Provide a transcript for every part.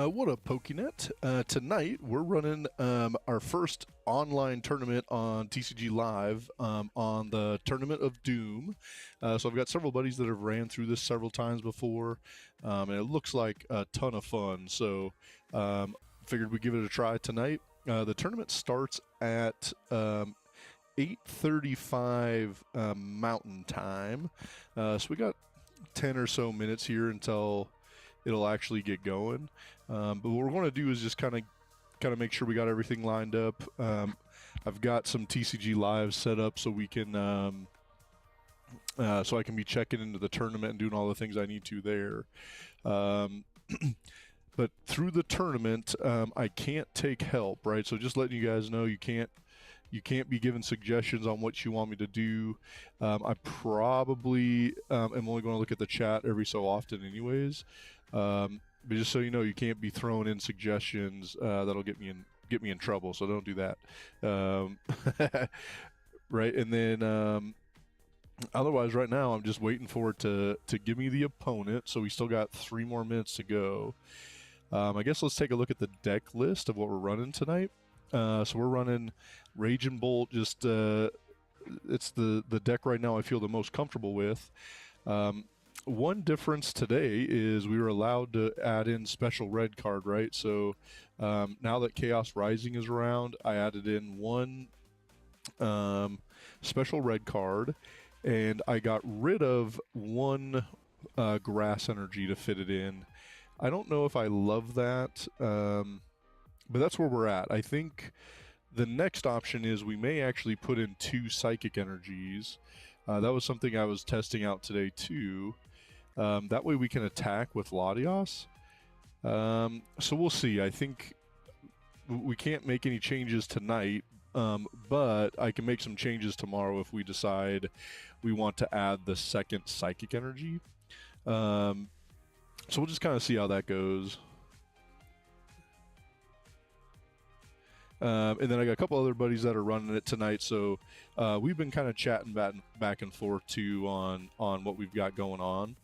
What up, PokeNet? Tonight we're running our first online tournament on TCG Live on the Tournament of Doom. So I've got several buddies that have ran through this several times before, and it looks like a ton of fun. So figured we'd give it a try tonight. The tournament starts at 8:35 Mountain Time, so we got 10 or so minutes here until it'll actually get going. But what we're going to do is just kind of make sure we got everything lined up. I've got some TCG Live set up so we can so I can be checking into the tournament and doing all the things I need to there. But through the tournament, I can't take help, right? So just letting you guys know, you can't be given suggestions on what you want me to do. I probably am only going to look at the chat every so often anyways. But just so you know, you can't be throwing in suggestions that'll get me in trouble, so don't do that. Right, and then otherwise right now I'm just waiting for it to give me the opponent, so we still got 3 more minutes to go. I guess let's take a look at the deck list of what we're running tonight. So we're running Rage and Bolt. Just it's the deck right now I feel the most comfortable with. One difference today is we were allowed to add in special red card, right? So now that Chaos Rising is around, I added in one special red card, and I got rid of one grass energy to fit it in. I don't know if I love that, but that's where we're at. I think the next option is we may actually put in 2 psychic energies. That was something I was testing out today too. That way we can attack with Latios. So we'll see. I think we can't make any changes tonight, but I can make some changes tomorrow if we decide we want to add the second psychic energy. So we'll just kind of see how that goes. And then I got a couple other buddies that are running it tonight, so we've been kind of chatting back and forth too on what we've got going on.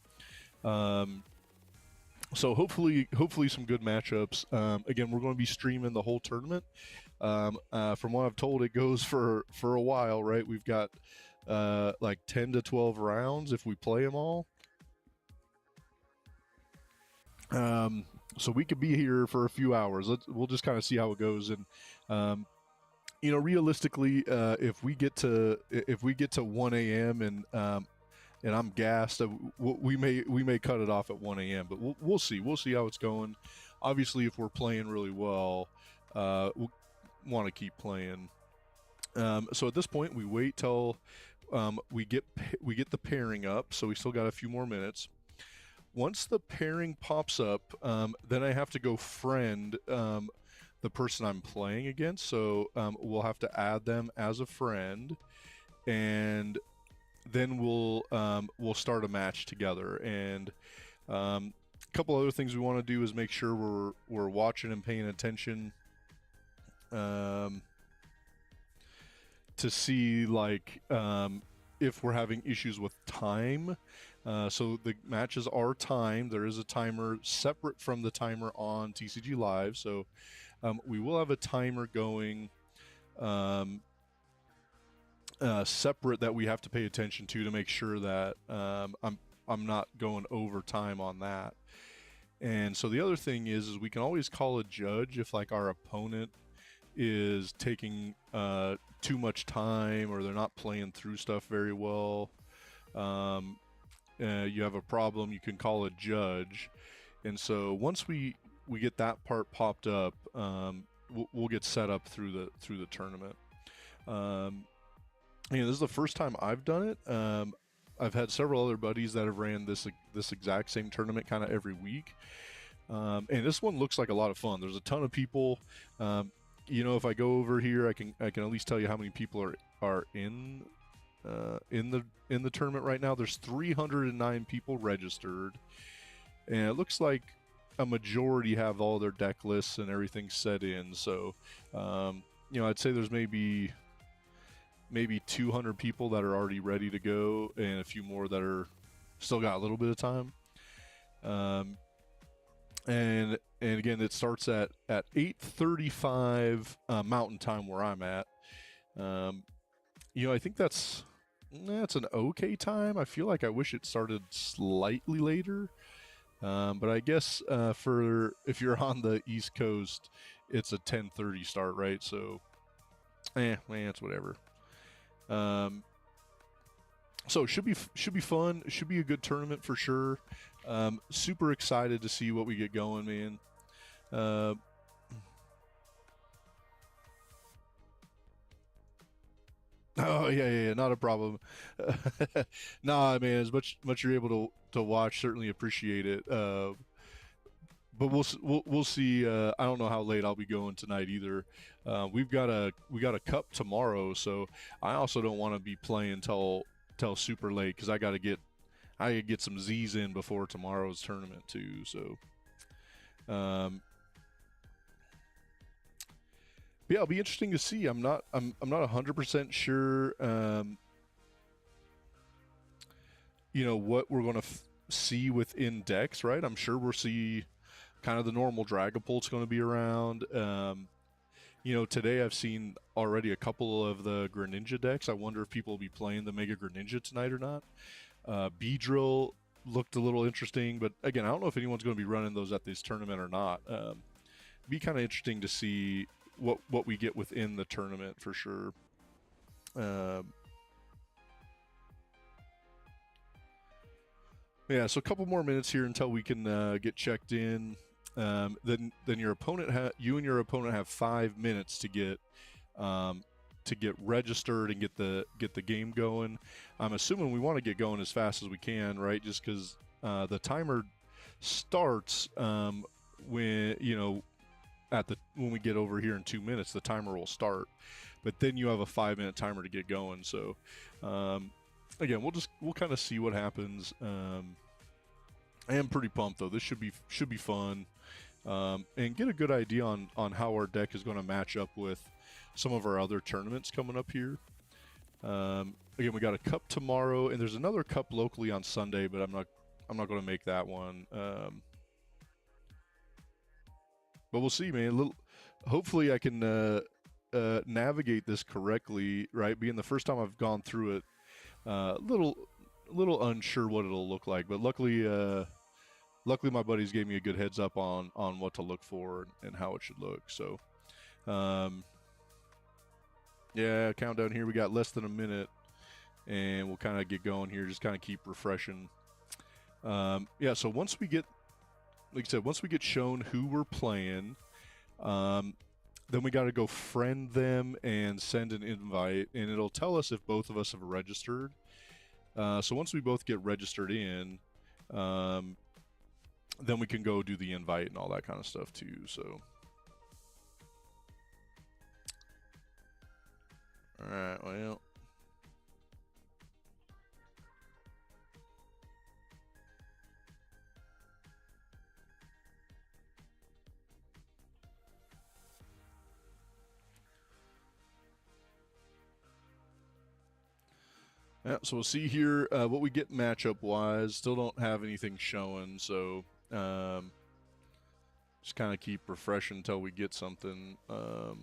So hopefully some good matchups. Again, we're going to be streaming the whole tournament. From what I've told, it goes for a while, right? We've got like 10 to 12 rounds if we play them all. So we could be here for a few hours. We'll just kind of see how it goes, and realistically, if we get to 1 a.m. and I'm gassed, we may cut it off at 1 a.m. But we'll see. We'll see how it's going. Obviously, if we're playing really well, we'll want to keep playing. So at this point, we wait till we get the pairing up. So we still got a few more minutes. Once the pairing pops up, then I have to go friend the person I'm playing against. So we'll have to add them as a friend, and then we'll start a match together. And a couple other things we want to do is make sure we're watching and paying attention to see like if we're having issues with time. So the matches are timed. There is a timer separate from the timer on TCG Live. So we will have a timer going separate that we have to pay attention to make sure that I'm not going over time on that. And so the other thing is we can always call a judge if like our opponent is taking too much time or they're not playing through stuff very well. You have a problem, you can call a judge. And so once we get that part popped up, we'll get set up through the tournament. This is the first time I've done it. I've had several other buddies that have ran this exact same tournament kind of every week. And this one looks like a lot of fun. There's a ton of people. If I go over here, I can at least tell you how many people are in the tournament right now. There's 309 people registered, and it looks like a majority have all their deck lists and everything set in. So I'd say there's maybe 200 people that are already ready to go, and a few more that are still got a little bit of time. and again, it starts at 8:35 Mountain Time where I'm at. Um, I think that's an okay time. I feel like I wish it started slightly later. But I guess for if you're on the East Coast, it's a 10:30 start, right? So, man, it's whatever. So should be fun. Should be a good tournament for sure. Super excited to see what we get going, man. Oh yeah, not a problem. Nah, man, as much you're able to watch, certainly appreciate it. But we'll see. I don't know how late I'll be going tonight either. We got a cup tomorrow, so I also don't want to be playing till super late because I gotta get some Z's in before tomorrow's tournament too. So, um, but yeah, it'll be interesting to see. I'm not 100% sure. What we're gonna see within decks, right? I'm sure we'll see kind of the normal Dragapult's going to be around. Today I've seen already a couple of the Greninja decks. I wonder if people will be playing the Mega Greninja tonight or not. Beedrill looked a little interesting, but again, I don't know if anyone's going to be running those at this tournament or not. Be kind of interesting to see what we get within the tournament for sure. Yeah, so a couple more minutes here until we can get checked in. Then you and your opponent have 5 minutes to get registered and get the game going. I'm assuming we want to get going as fast as we can, right? Just because the timer starts when when we get over here in 2 minutes, the timer will start. But then you have a 5-minute timer to get going. So again, we'll kind of see what happens. I am pretty pumped though. This should be fun. And get a good idea on how our deck is going to match up with some of our other tournaments coming up here. Again, we got a cup tomorrow, and there's another cup locally on Sunday, but I'm not going to make that one. But we'll see, man. Hopefully, I can navigate this correctly, right? Being the first time I've gone through it, little unsure what it'll look like, but luckily my buddies gave me a good heads up on what to look for and how it should look. So, yeah, countdown here. We got less than a minute, and we'll kind of get going here. Just kind of keep refreshing. Yeah, so once we get, like I said, once we get shown who we're playing, then we got to go friend them and send an invite, and it'll tell us if both of us have registered. So once we both get registered in, then we can go do the invite and all that kind of stuff too. So, all right, well. Yeah, so we'll see here what we get matchup wise. Still don't have anything showing, so just kind of keep refreshing until we get something. But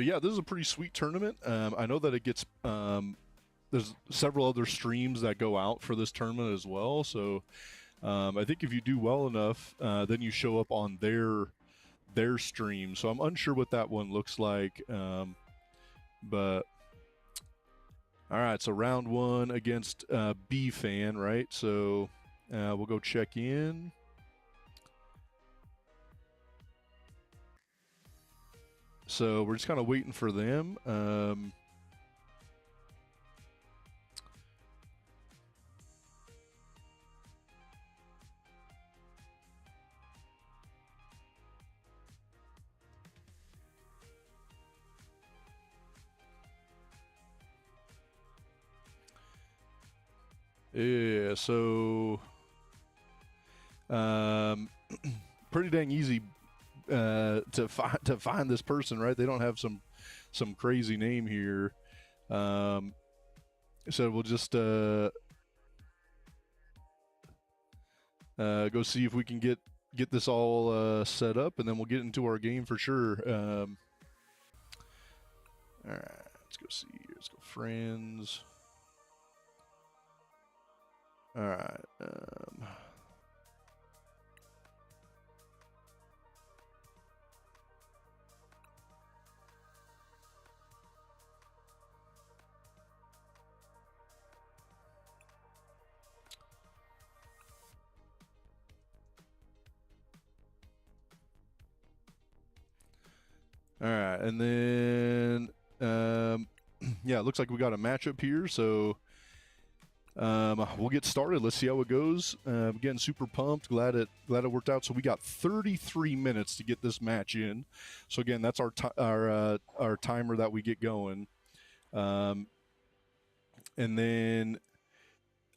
yeah, this is a pretty sweet tournament. I know that it gets there's several other streams that go out for this tournament as well. So I think if you do well enough, then you show up on their stream. So I'm unsure what that one looks like, but. All right, so round one against B fan, right? So we'll go check in. So we're just kind of waiting for them. Yeah, so pretty dang easy to find this person, right? They don't have some crazy name here. So we'll just go see if we can get this all set up, and then we'll get into our game for sure. All right, let's go see. Let's go friends. All right. All right, and then yeah, it looks like we got a matchup here, so we'll get started. Let's see how it goes. Again, super pumped. Glad it worked out. So we got 33 minutes to get this match in. So again, that's our timer that we get going. And then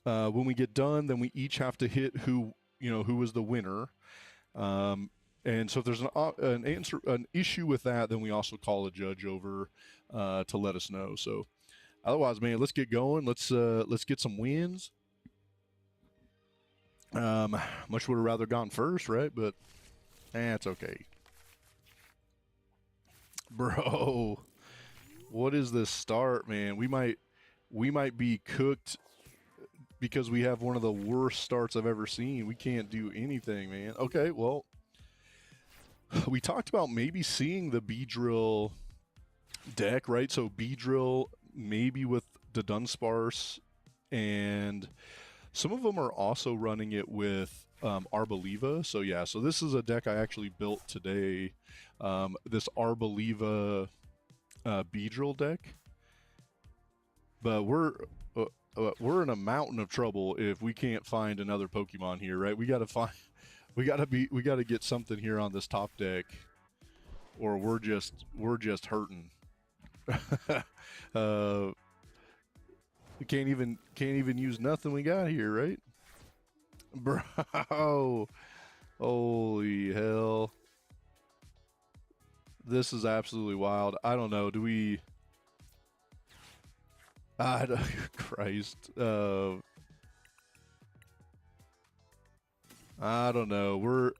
when we get done, then we each have to hit who is the winner. And so if there's an issue with that, then we also call a judge over to let us know. So otherwise, man, let's get going. Let's get some wins. Much would have rather gone first, right? But it's okay. Bro, what is this start, man? We might be cooked because we have one of the worst starts I've ever seen. We can't do anything, man. Okay, well, we talked about maybe seeing the Beedrill deck, right? So Beedrill maybe with the Dunsparce, and some of them are also running it with Arboliva. So yeah, so this is a deck I actually built today. This Arboliva Beedrill deck, but we're in a mountain of trouble if we can't find another Pokemon here, right? We gotta get something here on this top deck, or we're just hurting. We can't even use nothing we got here, right? Bro, holy hell. This is absolutely wild. I don't know. Do we... Christ. I don't know. We're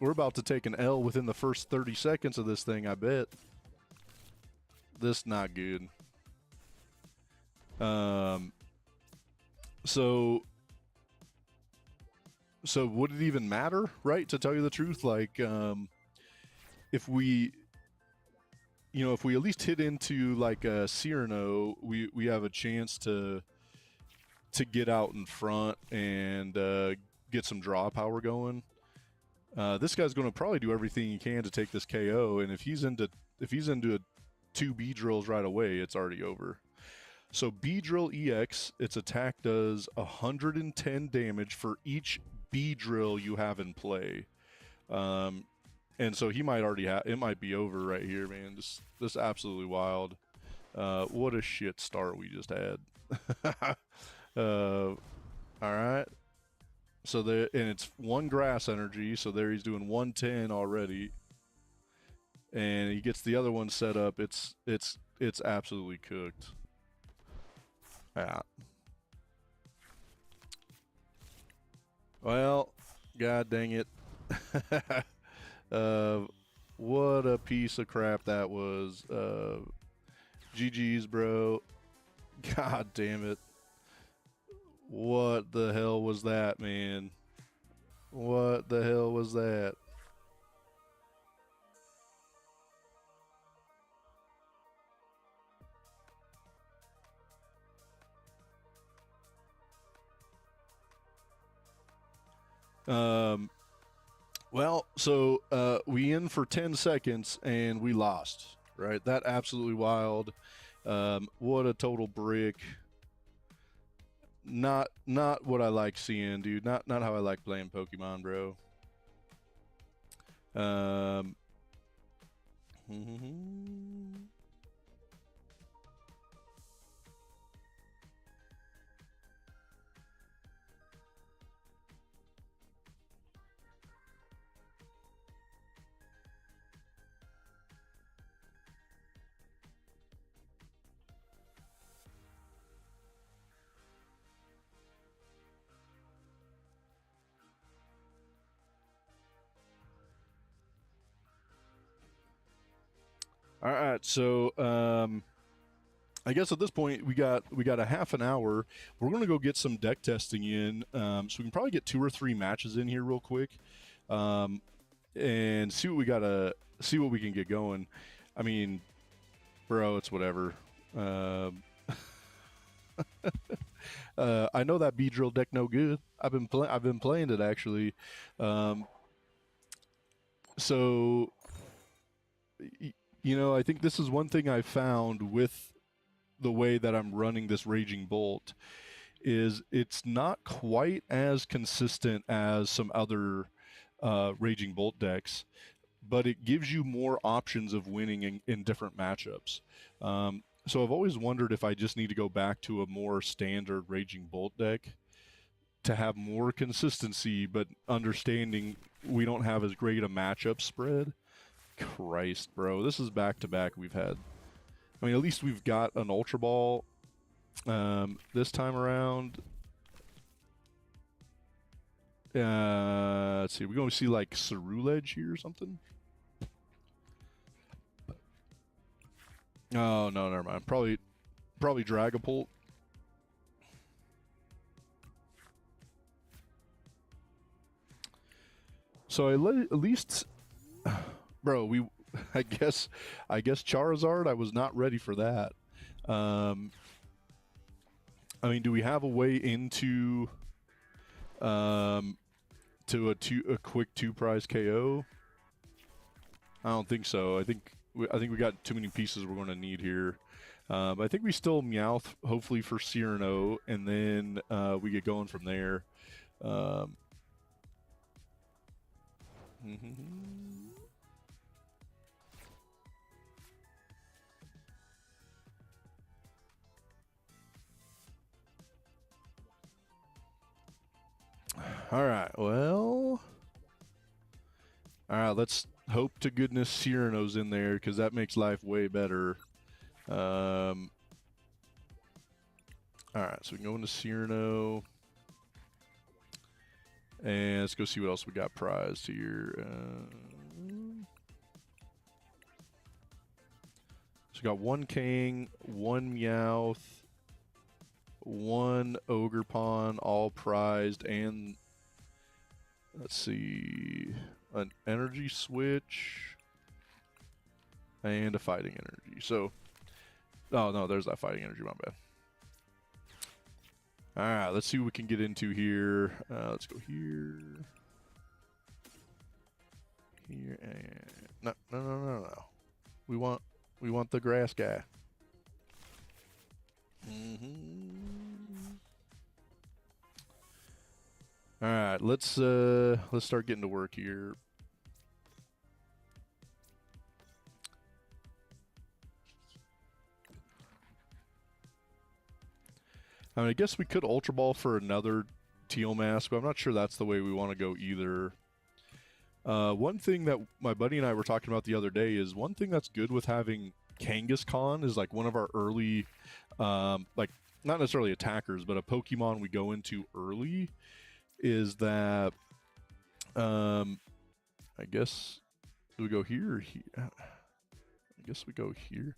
about to take an L within the first 30 seconds of this thing, I bet. This not good. So would it even matter, right? To tell you the truth, like, if we at least hit into like a Cyrano, we have a chance to get out in front and get some draw power going. This guy's going to probably do everything he can to take this KO, and if he's into 2 Beedrills right away, it's already over. So Beedrill EX, its attack does 110 damage for each Beedrill you have in play. And so he might already have, it might be over right here, man. This absolutely wild. What a shit start we just had. All right. So and it's 1 grass energy, so there he's doing 110 already. And he gets the other one set up. It's absolutely cooked. Yeah. Well, god dang it. What a piece of crap that was. GG's, bro. God damn it. What the hell was that, man? What the hell was that? Well, so we in for 10 seconds and we lost, right? That absolutely wild. What a total brick. Not what I like seeing, dude. Not how I like playing Pokemon, bro. All right, so I guess at this point we got a half an hour. We're gonna go get some deck testing in, so we can probably get 2 or 3 matches in here real quick, and see what we gotta see what we can get going. I mean, bro, it's whatever. I know that Beedrill deck no good. I've been playing it actually. So you know, I think this is one thing I found with the way that I'm running this Raging Bolt is it's not quite as consistent as some other Raging Bolt decks, but it gives you more options of winning in different matchups. So I've always wondered if I just need to go back to a more standard Raging Bolt deck to have more consistency, but understanding we don't have as great a matchup spread. Christ, bro, this is back-to-back we've had. I mean, at least we've got an Ultra Ball this time around. Let's see, we're going to see like Cerulege here or something. Oh no, never mind. Probably Dragapult. So at least, bro, I guess Charizard. I was not ready for that. I mean, do we have a way into to a quick 2-prize KO? I don't think so. I think we got too many pieces we're going to need here. I think we still Meowth, hopefully for Cyrano, and then we get going from there. All right, well, all right, let's hope to goodness Cyrano's in there because that makes life way better. All right, so we can go into Cyrano. And let's go see what else we got prized here. So we got 1 King, 1 Meowth, 1 Ogerpon, all prized, and let's see, an energy switch and a fighting energy. So, oh no, there's that fighting energy, my bad. All right, let's see what we can get into here. Let's go here, here, and no. We want the grass guy. All right, let's start getting to work here. I mean, I guess we could Ultra Ball for another Teal Mask, but I'm not sure that's the way we want to go either. One thing that my buddy and I were talking about the other day is one thing that's good with having Kangaskhan is like one of our early, like not necessarily attackers, but a Pokemon we go into early is that, I guess, do we go here or here? I guess we go here.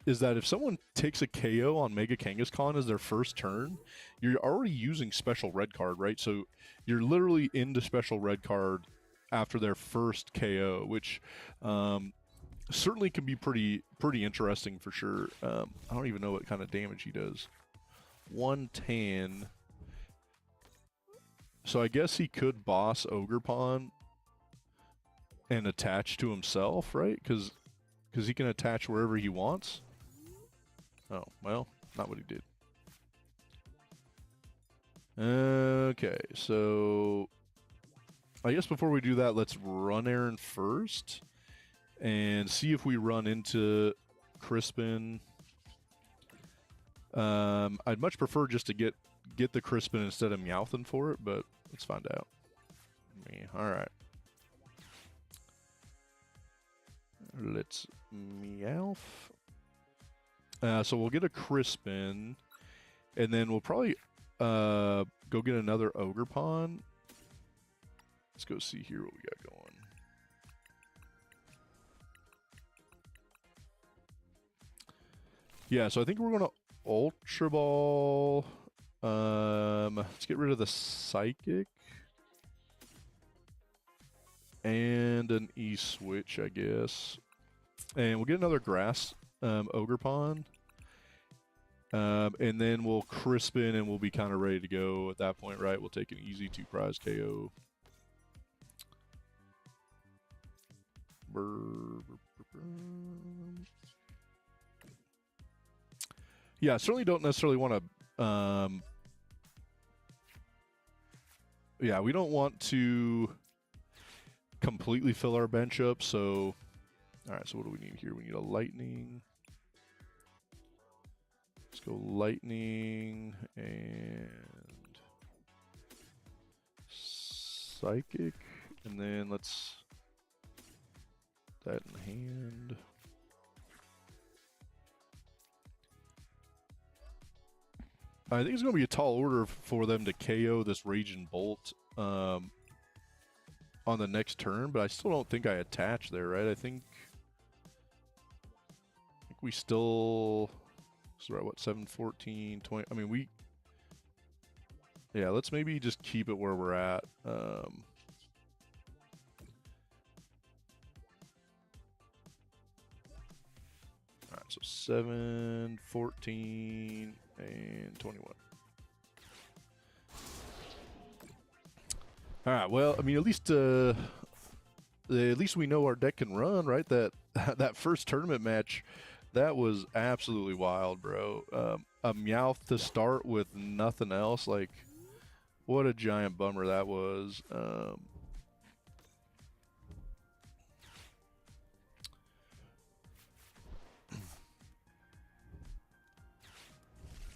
Is that if someone takes a KO on Mega Kangaskhan as their first turn, you're already using Special Red Card, right? So you're literally into Special Red Card after their first KO, which certainly can be pretty interesting for sure. I don't even know what kind of damage he does. 110. So I guess he could boss Ogerpon and attach to himself, right? Because he can attach wherever he wants. Oh, well, not what he did. Okay, so I guess before we do that, let's run Aaron first and see if we run into Crispin. I'd much prefer just to get the Crispin instead of Meowthing for it, but let's find out. All right. Let's Meowth. So we'll get a Crispin, and then we'll probably go get another Ogerpon. Let's go see here what we got going. Yeah, so I think we're gonna Ultra Ball. Let's get rid of the Psychic. And an E-Switch, I guess. And we'll get another Grass Ogre Pond. And then we'll Crispin and we'll be kind of ready to go at that point, right? We'll take an easy 2-prize KO. Yeah, I certainly don't necessarily want to... yeah, we don't want to completely fill our bench up, so... Alright, so what do we need here? We need a Lightning. Let's go Lightning and Psychic, and then let's that in hand. I think it's going to be a tall order for them to KO this Raging Bolt on the next turn, but I still don't think I attach there, right? I think we still... So we're at what, 7, 14, 20? I mean, yeah, let's maybe just keep it where we're at. All right, so 7, 14, and 21. All right, well, I mean, at least we know our deck can run, right? That first tournament match, that was absolutely wild, bro. A Meowth to start with nothing else. Like, what a giant bummer that was.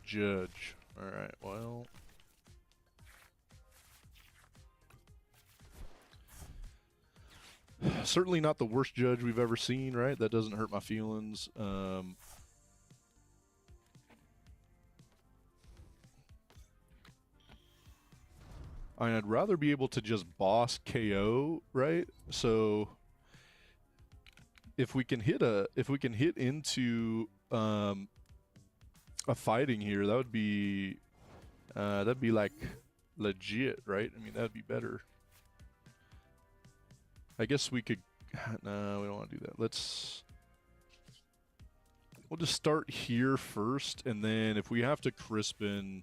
Judge. All right, well. Certainly not the worst judge we've ever seen, right? That doesn't hurt my feelings. I'd rather be able to just boss KO, right? So if we can hit into a fighting here, that would be that'd be like legit, right? I mean, that'd be better. I guess we could... No, we don't want to do that. We'll just start here first, and then if we have to Crispin,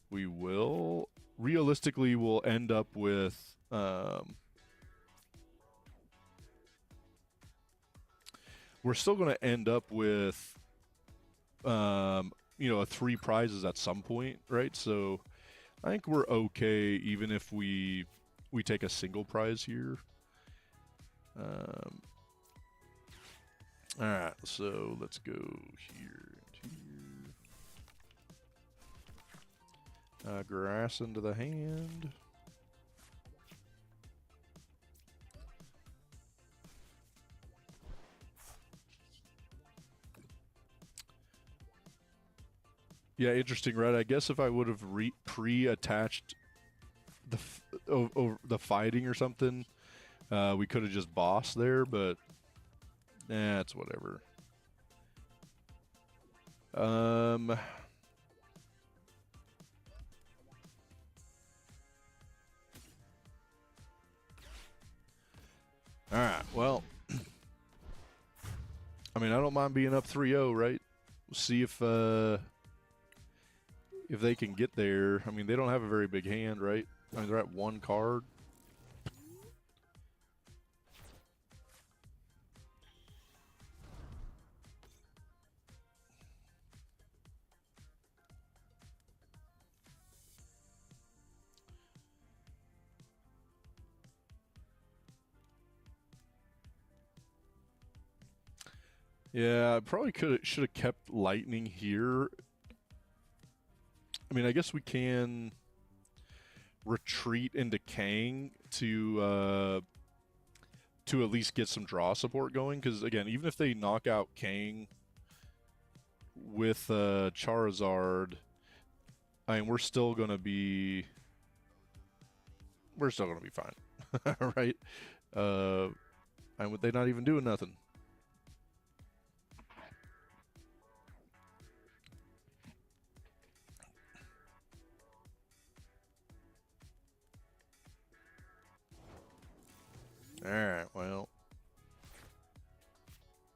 we will. Realistically, we'll end up with... we're still going to end up with, you know, 3 prizes at some point, right? So I think we're okay even if we take a single prize here. All right, so let's go here and here. Grass into the hand. Yeah, interesting, right? I guess if I would have pre-attached the fighting or something, we could have just bossed there, but it's whatever. All right, well, I mean, I don't mind being up 3-0, right? We'll see if they can get there. I mean, they don't have a very big hand, right? I mean, they're at 1 card. Yeah, I probably should have kept Lightning here. I mean, I guess we can retreat into Kang to at least get some draw support going. Because again, even if they knock out Kang with Charizard, I mean, we're still gonna be fine, right? And they're not even doing nothing.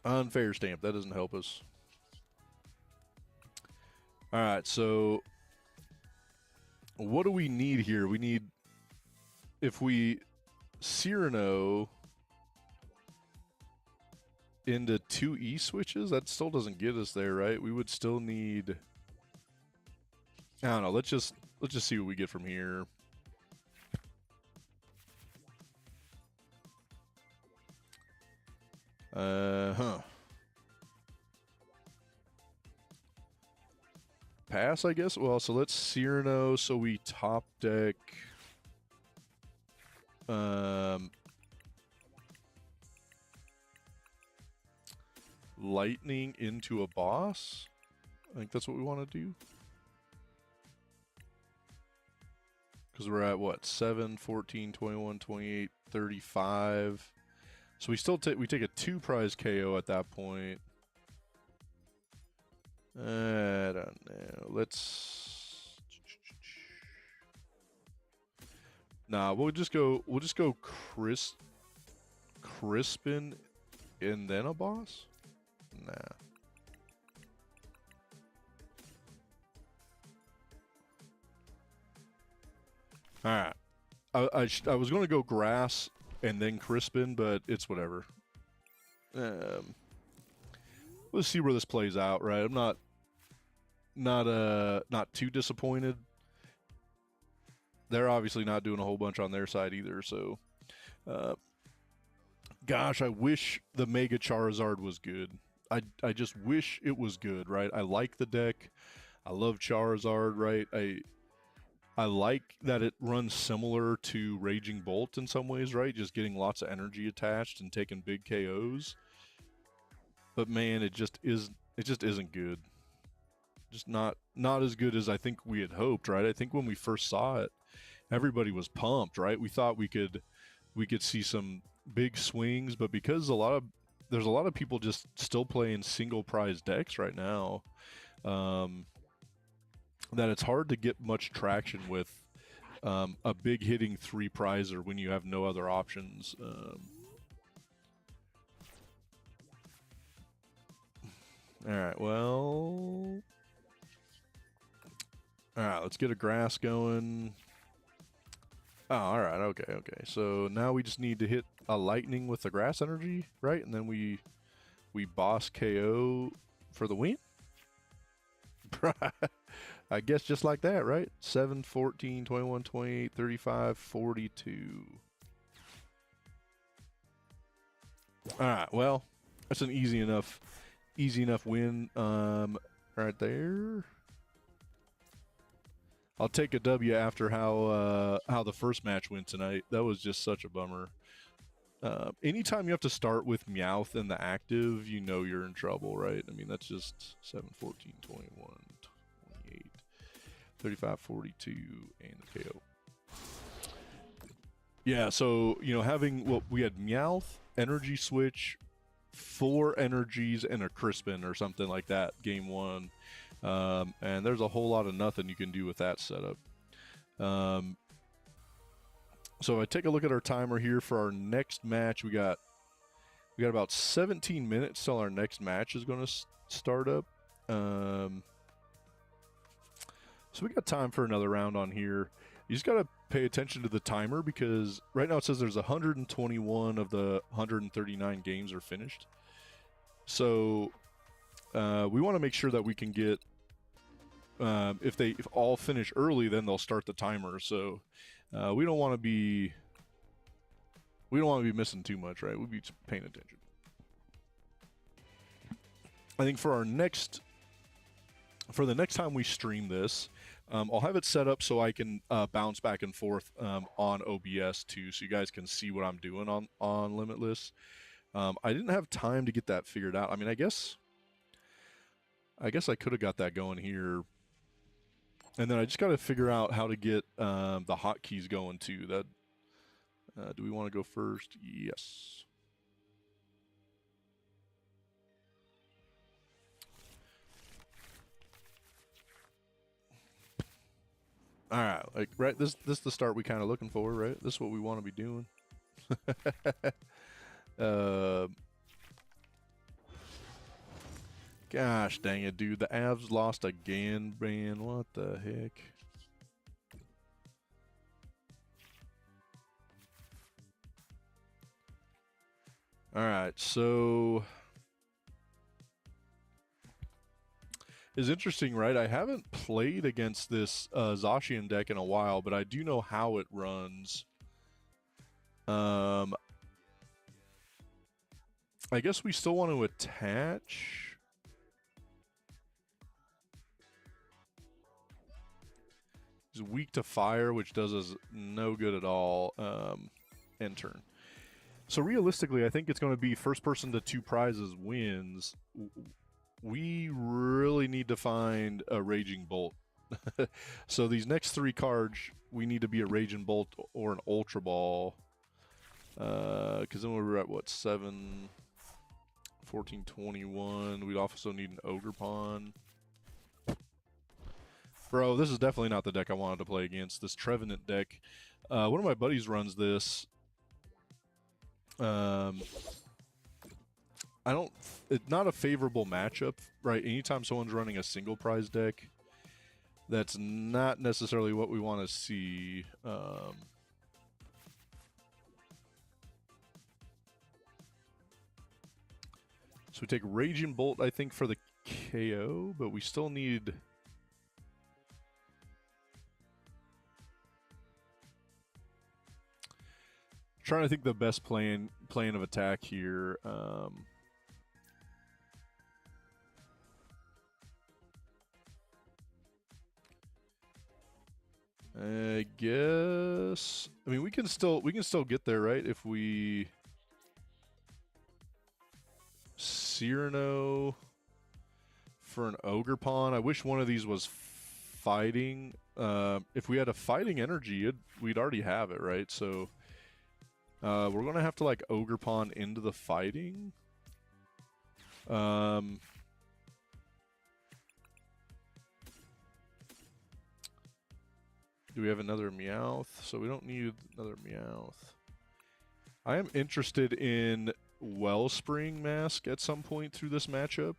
Unfair stamp. That doesn't help us. All right, so what do we need here? We need, if we Cyrano into 2 E switches, that still doesn't get us there, right? We would still need, I don't know, let's just see what we get from here. Pass, I guess. Well, so let's Cyrano, so we top deck lightning into a boss. I think that's what we want to do. Because we're at what? 7, 14, 21, 28, 35. So we still take a 2 prize KO at that point. I don't know. Let's. Nah, we'll just go Crispin and then a boss? Nah. Alright. I was going to go grass and then Crispin, but it's whatever. Let's see where this plays out, right? I'm not too disappointed. They're obviously not doing a whole bunch on their side either, so gosh, I wish the Mega Charizard was good. I just wish it was good, right? I like the deck. I love Charizard, right? I like that it runs similar to Raging Bolt in some ways, right? Just getting lots of energy attached and taking big KOs. But man, it just isn't good. Just not as good as I think we had hoped, right? I think when we first saw it, everybody was pumped, right? We thought we could see some big swings, but because there's a lot of people just still playing single prize decks right now, that it's hard to get much traction with a big hitting 3 prizer when you have no other options. Alright, well... Alright, let's get a grass going. Oh, alright, okay. So now we just need to hit a lightning with the grass energy, right? And then we boss KO for the win? I guess just like that, right? 7, 14, 21, 28, 35, 42. Alright, well, that's an easy enough win right there. I'll take a W after how the first match went tonight. That was just such a bummer. Anytime you have to start with Meowth in the active, you know you're in trouble, right? I mean, that's just 7, 14, 21, 28, 35, 42, and the KO. Yeah, so, you know, we had Meowth, Energy Switch, 4 energies, and a Crispin or something like that, game 1. And there's a whole lot of nothing you can do with that setup. So if I take a look at our timer here for our next match, we got about 17 minutes till our next match is going to start up. So we got time for another round on here. You just got to pay attention to the timer because right now it says there's 121 of the 139 games are finished. So we want to make sure that we can get, if all finish early, then they'll start the timer. So we don't want to be missing too much, right? We'll be paying attention. I think for the next time we stream this, I'll have it set up so I can bounce back and forth on OBS too, so you guys can see what I'm doing on Limitless. I didn't have time to get that figured out. I mean, I guess I could have got that going here. And then I just got to figure out how to get the hotkeys going too. That do we want to go first? Yes. All right, like right. This is the start we kind of looking for, right? This is what we want to be doing. Gosh dang it, dude. The Avs lost again, man. What the heck? Alright, so... It's interesting, right? I haven't played against this Zacian deck in a while, but I do know how it runs. I guess we still want to attach. He's weak to fire, which does us no good at all. End turn. So realistically, I think it's going to be first person to 2 prizes wins. We really need to find a Raging Bolt. So these next 3 cards, we need to be a Raging Bolt or an Ultra Ball. Because then we're at, what, 7, 14, 21. We'd also need an Ogre Pawn. Bro, this is definitely not the deck I wanted to play against. This Trevenant deck. One of my buddies runs this. It's not a favorable matchup, right? Anytime someone's running a single prize deck, that's not necessarily what we want to see. So we take Raging Bolt, I think, for the KO, but we still need... Trying to think the best plan of attack here. I guess. I mean, we can still get there, right? If we Cyrano for an Ogre Pawn. I wish one of these was fighting. If we had a fighting energy, we'd already have it, right? So we're gonna have to like Ogre Pawn into the fighting. Do we have another Meowth? So we don't need another Meowth. I am interested in Wellspring Mask at some point through this matchup.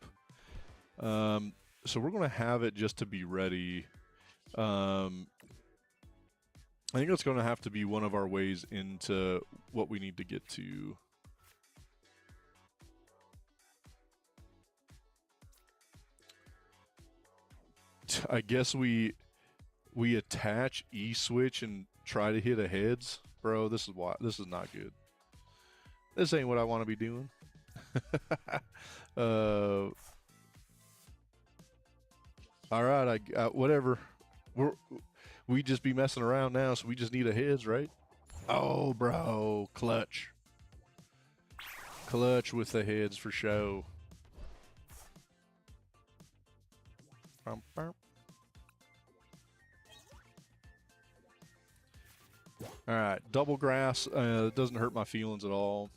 So we're going to have it just to be ready. I think it's going to have to be one of our ways into what we need to get to. I guess we attach E-switch and try to hit a heads. Bro, this is not good. This ain't what I want to be doing. All right, whatever. We just be messing around now, so we just need a heads, right? Oh, bro, clutch. Clutch with the heads for show. All right, double grass. It doesn't hurt my feelings at all.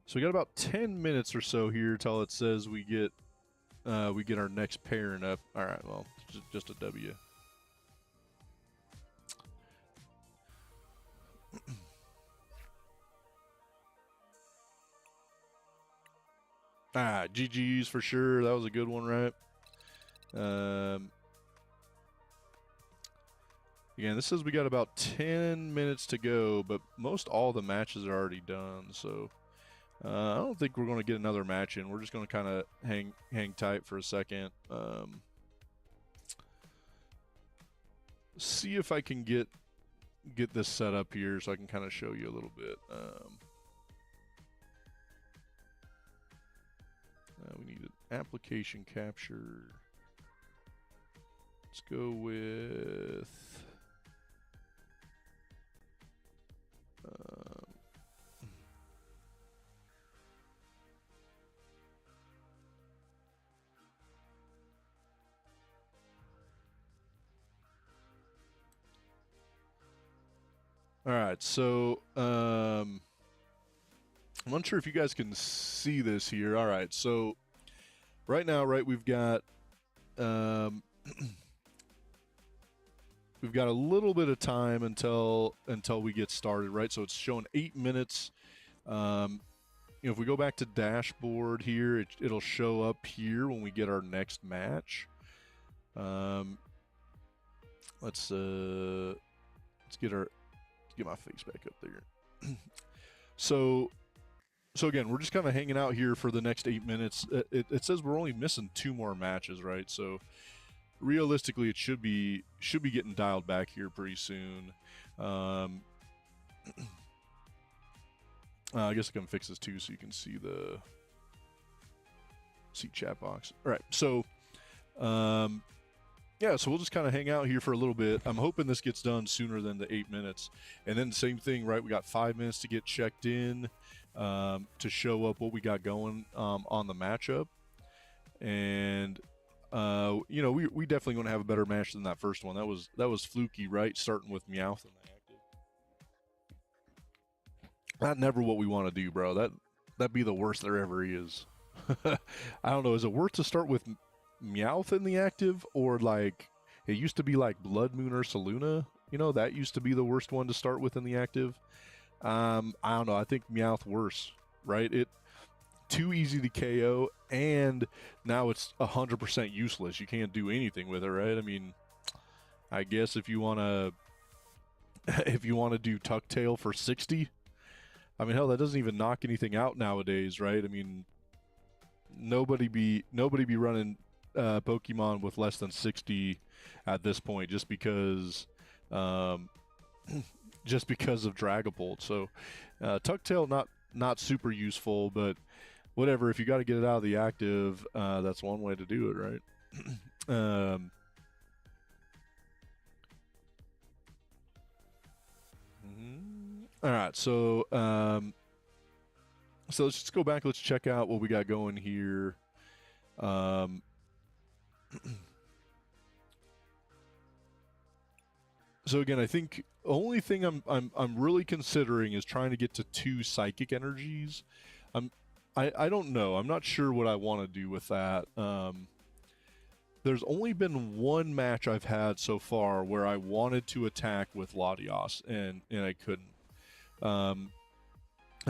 So we got about 10 minutes or so here till it says we get our next pairing up. All right, well, just a W. Ah, GG's for sure. That was a good one, right? Again, this says we got about 10 minutes to go, but most all the matches are already done, so I don't think we're going to get another match in. We're just going to kind of hang tight for a second. See if I can get this set up here so I can kind of show you a little bit. We need an application capture. Let's go with all right, so I'm not sure if you guys can see this here. All right, so right now, right, we've got we've got a little bit of time until we get started, right? So it's showing 8 minutes. If we go back to dashboard here, it'll show up here when we get our next match. Let's get my face back up there. So again, we're just kind of hanging out here for the next 8 minutes. It says we're only missing 2 more matches, right? So realistically, it should be getting dialed back here pretty soon. I guess I can fix this too, so you can see chat box. All right, so yeah, so we'll just kind of hang out here for a little bit. I'm hoping this gets done sooner than the 8 minutes. And then the same thing, right? We got 5 minutes to get checked in, to show up what we got going on the matchup. And we definitely going to have a better match than that first one. That was fluky, right? Starting with Meowth in the active. That's never what we want to do, bro. That'd be the worst there ever is. I don't know. Is it worth to start with Meowth in the active, or like it used to be like Blood Moon or Saluna? That used to be the worst one to start with in the active. I don't know. I think Meowth worse, right? It too easy to KO, and now it's 100% useless. You can't do anything with it, right? I mean, I guess if you wanna do Tuck Tail for 60, I mean, hell, that doesn't even knock anything out nowadays, right? I mean, nobody be running Pokemon with less than 60 at this point, just because of Dragapult. So Tuck Tail not super useful, but whatever. If you got to get it out of the active, that's one way to do it, right? All right, so let's just go back. Let's check out what we got going here. So again, I think the only thing I'm really considering is trying to get to 2 psychic energies. I don't know. I'm not sure what I want to do with that. There's only been 1 match I've had so far where I wanted to attack with Latios and I couldn't. And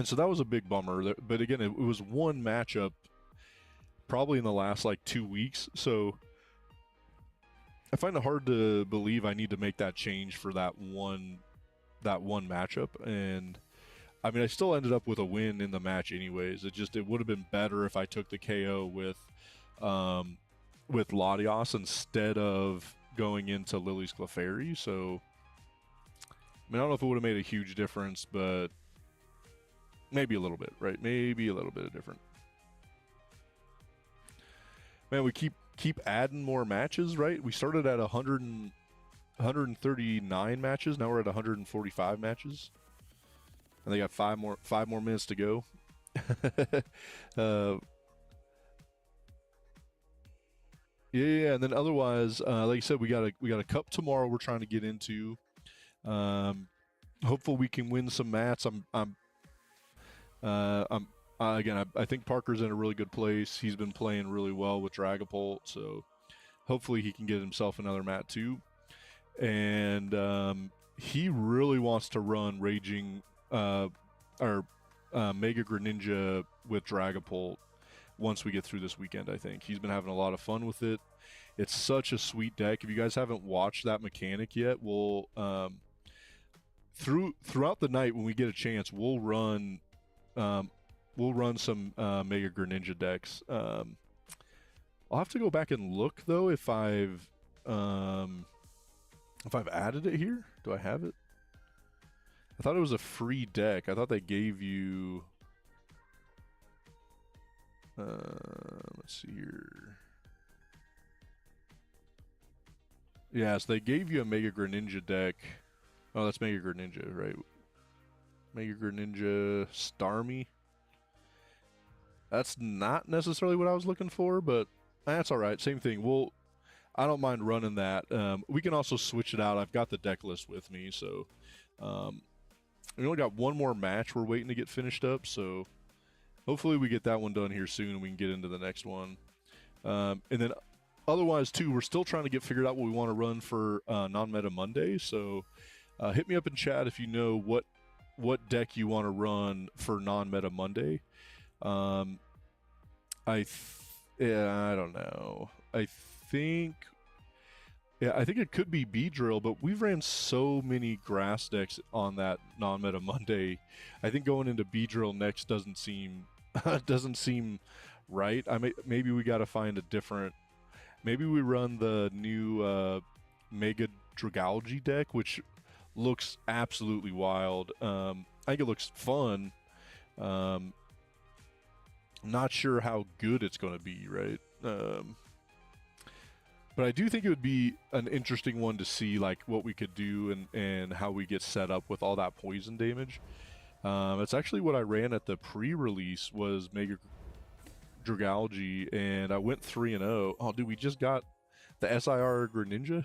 so that was a big bummer. But again, it was 1 matchup probably in the last like 2 weeks. So I find it hard to believe I need to make that change for that one matchup. And I mean, I still ended up with a win in the match anyways. It would have been better if I took the KO with Latios instead of going into Lily's Clefairy. So I mean, I don't know if it would have made a huge difference, but maybe a little bit, right? Maybe a little bit of different. Man, we keep adding more matches, right? We started at 139 matches. Now we're at 145 matches, and they got 5 more minutes to go. Yeah, and then otherwise, like I said, we got a cup tomorrow. We're trying to get into. Hopefully we can win some mats. Again, I think Parker's in a really good place. He's been playing really well with Dragapult, so hopefully he can get himself another mat too. And he really wants to run Raging or Mega Greninja with Dragapult once we get through this weekend. I think he's been having a lot of fun with it. It's such a sweet deck. If you guys haven't watched that mechanic yet, we'll throughout the night when we get a chance, we'll run some Mega Greninja decks. I'll have to go back and look though if I've added it here. Do I have it? I thought it was a free deck. I thought they gave you. Let's see here. Yes, they gave you a Mega Greninja deck. Oh, that's Mega Greninja, right? Mega Greninja Starmie. That's not necessarily what I was looking for, but that's all right. Same thing. I don't mind running that. We can also switch it out. I've got the deck list with me, so we only got 1 more match we're waiting to get finished up, so hopefully we get that one done here soon and we can get into the next one. And then otherwise, too, we're still trying to get figured out what we want to run for non-meta Monday. So hit me up in chat if you know what deck you want to run for non-meta Monday. I don't know. I think it could be B-Drill, but we've ran so many grass decks on that non-meta Monday. I think going into B-Drill next doesn't seem right. Maybe we got to find a different. Maybe we run the new Mega Dragalge deck, which looks absolutely wild. I think it looks fun. Not sure how good it's going to be, right? But I do think it would be an interesting one to see, like, what we could do and how we get set up with all that poison damage. It's actually what I ran at the pre-release was Mega Dragalge, and I went 3-0. Oh, dude, we just got the SIR Greninja?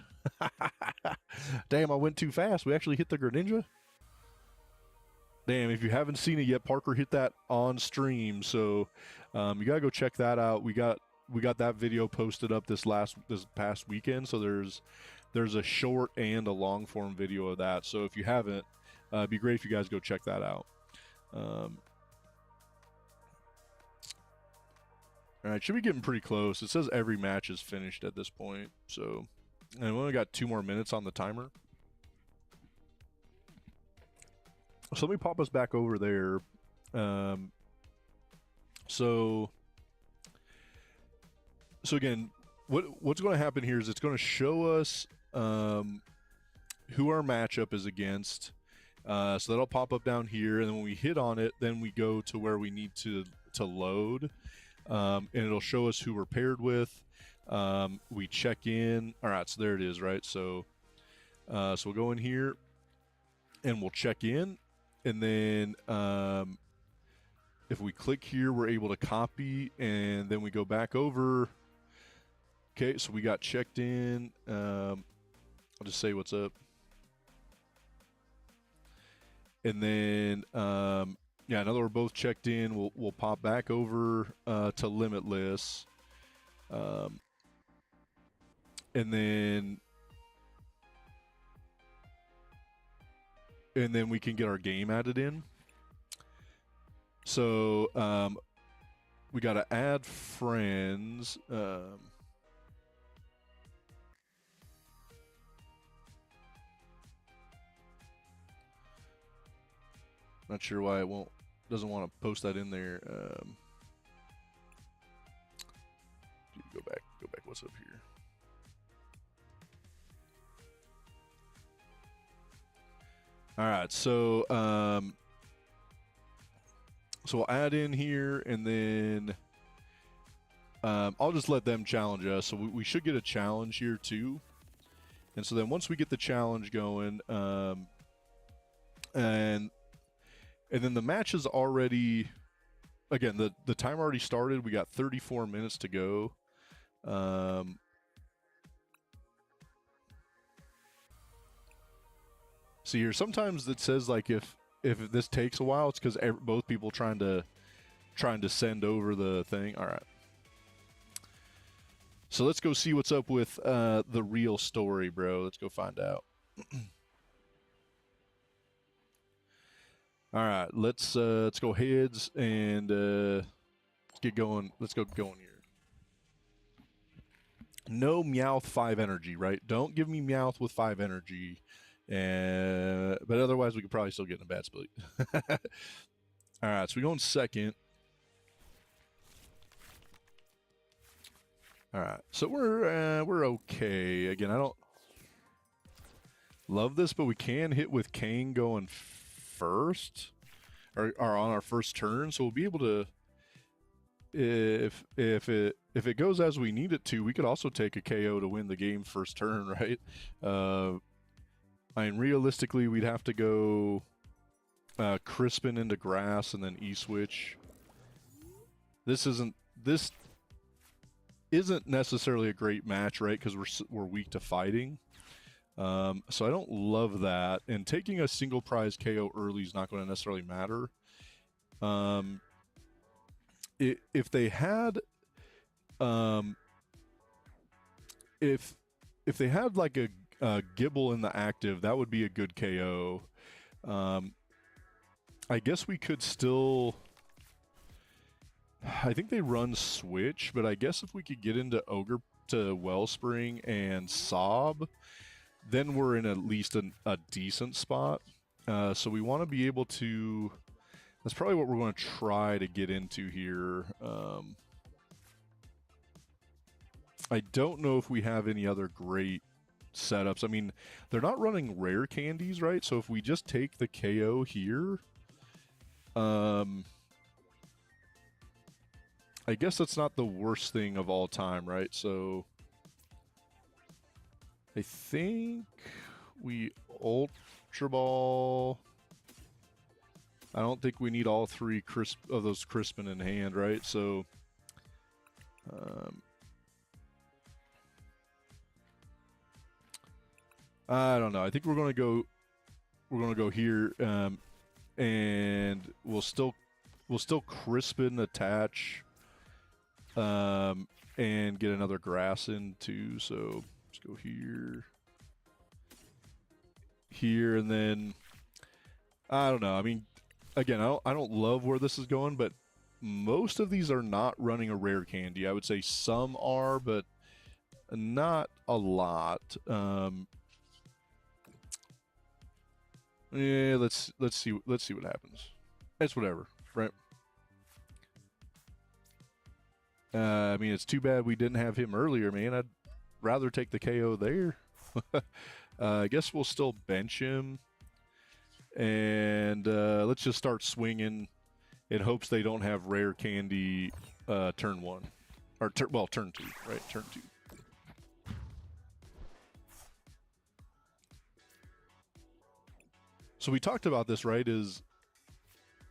Damn, I went too fast. We actually hit the Greninja? Damn, if you haven't seen it yet, Parker hit that on stream, so you gotta go check that out. We got that video posted up this past weekend, so there's a short and a long form video of that. So if you haven't, it'd be great if you guys go check that out. All right, should be getting pretty close. It says every match is finished at this point, so and we only got 2 more minutes on the timer. So let me pop us back over there. So again, what's going to happen here is it's going to show us who our matchup is against. So that'll pop up down here, and then when we hit on it, then we go to where we need to load, and it'll show us who we're paired with. We check in. All right, so there it is, right? So we'll go in here, and we'll check in, and then if we click here, we're able to copy, and then we go back over. Okay, so we got checked in. I'll just say what's up. And then, yeah, now that we're both checked in, we'll pop back over to Limitless. And then we can get our game added in. So we got to add friends. Not sure why it doesn't want to post that in there. Go back. What's up here? All right, so we'll add in here, and then I'll just let them challenge us. So we should get a challenge here too. And so then once we get the challenge going, and then the match is already, again, the time already started. We got 34 minutes to go. See here, sometimes it says like if this takes a while, it's because both people trying to send over the thing. All right. So let's go see what's up with the real story, bro. Let's go find out. All right, let's go heads and let's get going. Let's go going here. No Meowth 5 energy, right? Don't give me Meowth with 5 energy. But otherwise, we could probably still get in a bad split. All right, so we go in second. All right, so we're okay. Again, I don't love this, but we can hit with Kane going first, or on our first turn, so we'll be able to. If it goes as we need it to, we could also take a KO to win the game first turn, right? I mean, realistically, we'd have to go Crispin into grass and then E-switch. This isn't necessarily a great match, right? Because we're weak to fighting. So I don't love that. And taking a single prize KO early is not going to necessarily matter. If they had if they had like a Gibble in the active, that would be a good KO. I guess we could still. I think they run Switch, but I guess if we could get into Ogre to Wellspring and Sob, then we're in at least a decent spot. So we want to be able to. That's probably what we're going to try to get into here. I don't know if we have any other great setups. I mean, they're not running rare candies, right? So if we just take the KO here, I guess that's not the worst thing of all time, right? So I think we Ultra Ball. I don't think we need all three of those Crispin in hand, right? So I don't know. I think we're gonna go here, and we'll still Crispin attach, and get another grass in too. So let's go here, and then I don't know. I mean, again, I don't love where this is going, but most of these are not running a rare candy. I would say some are, but not a lot. Yeah, let's see what happens. It's whatever, right? I mean, it's too bad we didn't have him earlier, man. I'd rather take the KO there. I guess we'll still bench him, and let's just start swinging in hopes they don't have rare candy turn one, or turn two, right? Turn two. So we talked about this, right? Is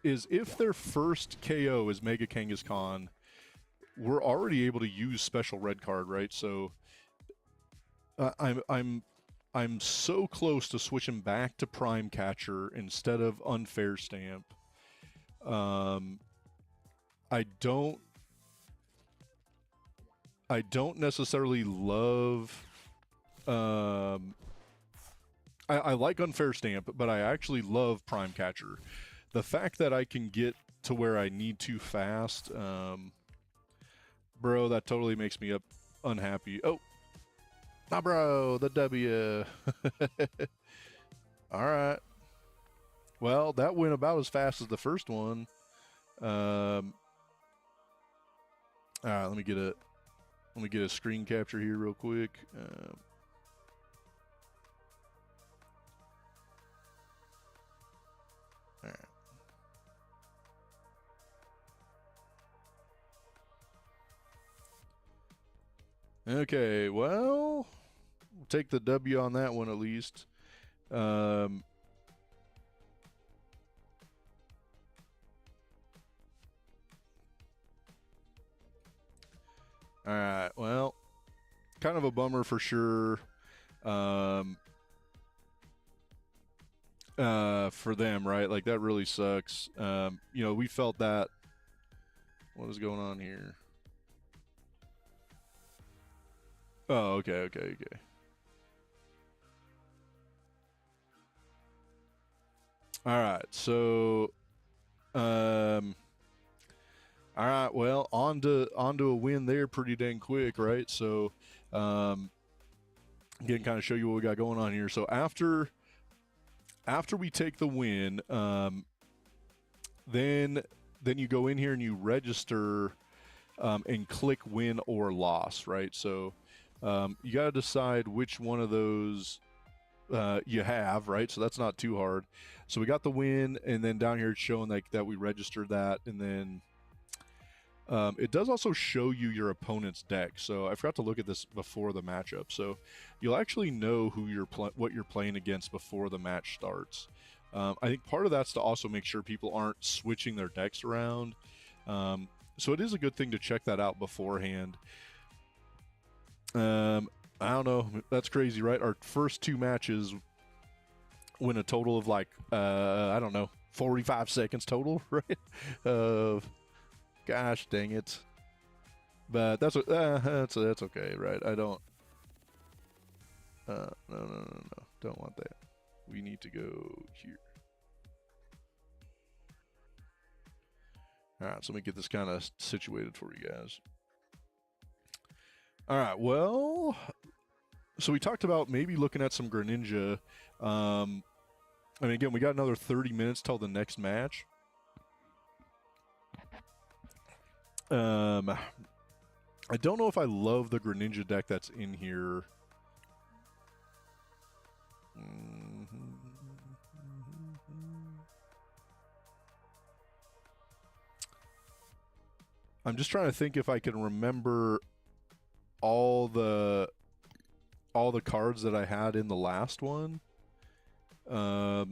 if their first KO is Mega Kangaskhan, we're already able to use special red card, right? So I'm so close to switching back to Prime Catcher instead of Unfair Stamp. I don't necessarily love. I like Unfair Stamp, but I actually love Prime Catcher. The fact that I can get to where I need to fast, bro, that totally makes me unhappy. Oh, nah, bro, the W. All right. Well, that went about as fast as the first one. All right, let me get a screen capture here real quick. All right. Okay, well, we'll take the W on that one at least. All right, well, kind of a bummer for sure. For them, right? Like, that really sucks. You know, we felt that. What is going on here? Oh, okay. All right, so, all right, well, on to a win there pretty dang quick, right? So, again, kind of show you what we got going on here. So after we take the win, then you go in here and you register, and click win or loss, right? So you got to decide which one of those you have, right? So that's not too hard. So we got the win, and then down here it's showing like that we registered that, and then it does also show you your opponent's deck. So I forgot to look at this before the matchup. So you'll actually know who what you're playing against before the match starts. I think part of that's to also make sure people aren't switching their decks around. So it is a good thing to check that out beforehand. I don't know. That's crazy, right? Our first two matches win a total of like, I don't know, 45 seconds total, right? Gosh dang it. But that's okay, right? I don't No, no, no, no. Don't want that. We need to go here. All right, so let me get this kind of situated for you guys. All right, well, so we talked about maybe looking at some Greninja. I mean, again, we got another 30 minutes till the next match. I don't know if I love the Greninja deck that's in here. I'm just trying to think if I can remember all the cards that I had in the last one. So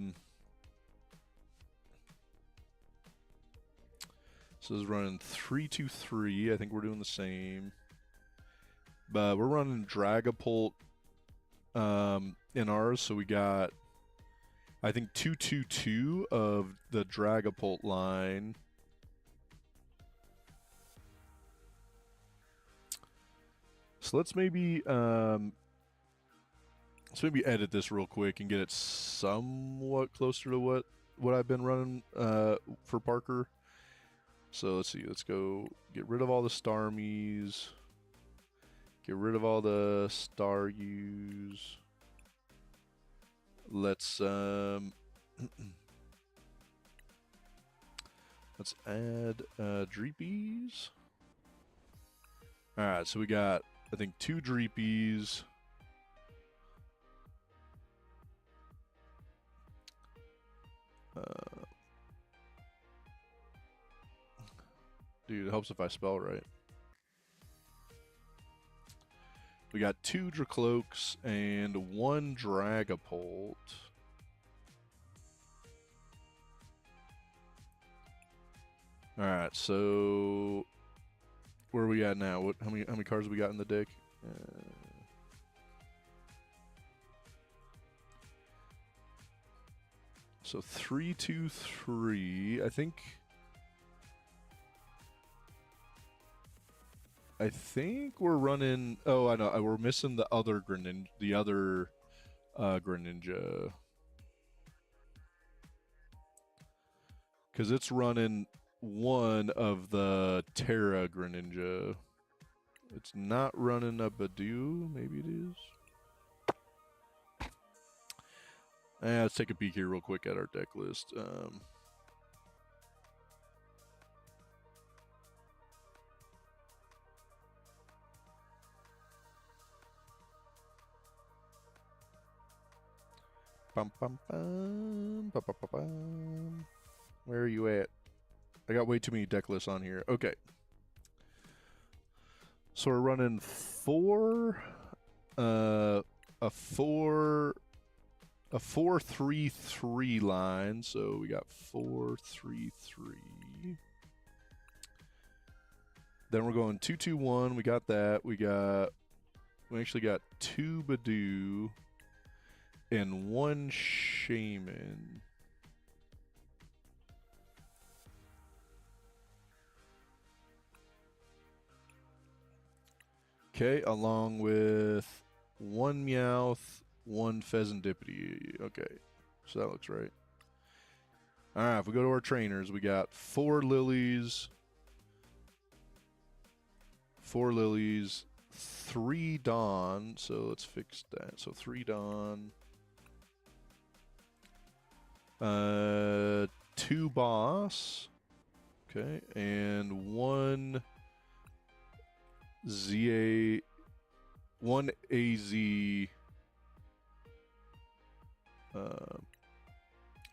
this is running 3-2-3. I think we're doing the same. But we're running Dragapult in ours, so we got, I think, 2-2-2 of the Dragapult line. So let's maybe edit this real quick and get it somewhat closer to what I've been running for Parker. So let's see. Let's go get rid of all the Starmies. Get rid of all the Staryus. Let's let's add Dreepies. All right, so we got, I think, 2 Dreepies. Dude, it helps if I spell right. We got 2 Dracloaks and 1 Dragapult. All right, so where are we at now? How many cards we got in the deck? So 3-2-3. I think we're running. Oh, I know. We're missing the other Greninja. Greninja. Because it's running one of the Terra Greninja. It's not running a Badoo. Maybe it is. Let's take a peek here real quick at our deck list. Where are you at? I got way too many deck lists on here. Okay. So we're running a 4-3-3 line. So we got 4-3-3. Then we're going 2-2-1. We got that. We actually got 2 Badoo and 1 Shaman. Okay, along with 1 Meowth, 1 Pheasantipity. Okay, so that looks right. All right, if we go to our trainers, we got 4 Lilies, 3 Dawn. So let's fix that. So 3 Dawn, 2 Boss, okay, and 1 AZ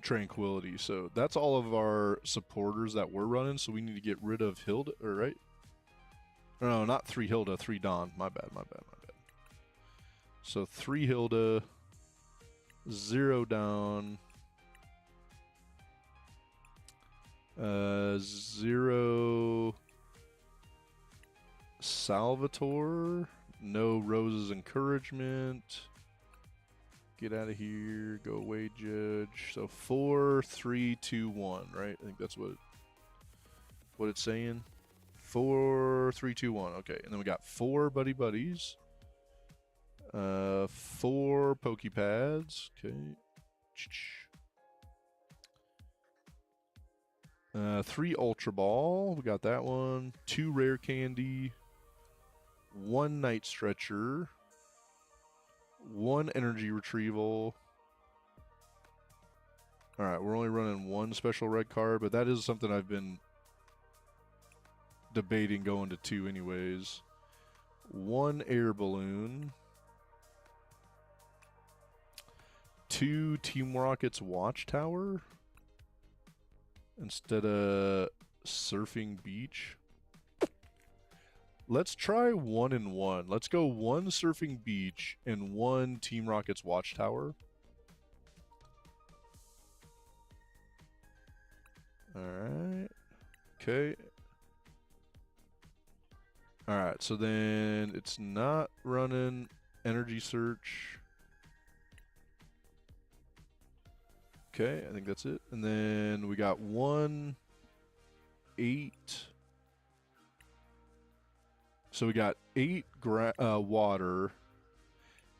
Tranquility. So that's all of our supporters that we're running. So we need to get rid of Hilda, or right? No, not 3 Hilda, 3 Dawn. My bad. So 3 Hilda, 0 Dawn, 0 Salvatore, no Rose's Encouragement. Get out of here. Go away, Judge. So 4-3-2-1, right? I think that's what it's saying. 4-3-2-1. Okay, and then we got 4 Buddies. 4 Pokepads. Okay. 3 Ultra Ball. We got that one. 2 Rare Candy. 1 Night Stretcher. 1 Energy Retrieval. Alright, we're only running 1 special red card, but that is something I've been debating going to 2 anyways. 1 Air Balloon. 2 Team Rocket's Watchtower instead of Surfing Beach. Let's try 1 and 1. Let's go 1 Surfing Beach and 1 Team Rocket's Watchtower. Alright. Okay. Alright, so then it's not running Energy Search. Okay, I think that's it. And then we got 1, 8. So we got 8 water.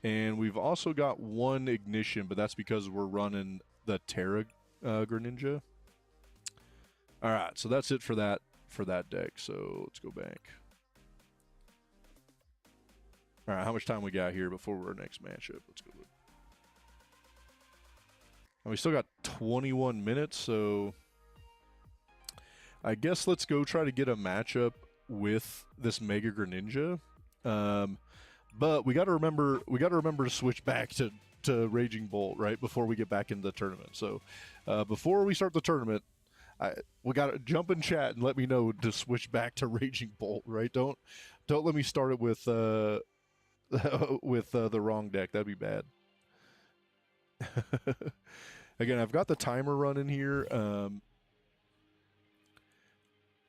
And we've also got 1 ignition, but that's because we're running the Terra Greninja. Alright, so that's it for that deck. So let's go back. Alright, how much time we got here before our next matchup? Let's go look. And we still got 21 minutes, so I guess let's go try to get a matchup with this Mega Greninja. But we got to remember to switch back to Raging Bolt right before we get back into the tournament. So before we start the tournament, we got to jump in chat and let me know to switch back to Raging Bolt. Right? Don't let me start it with with the wrong deck. That'd be bad. Again, I've got the timer running here,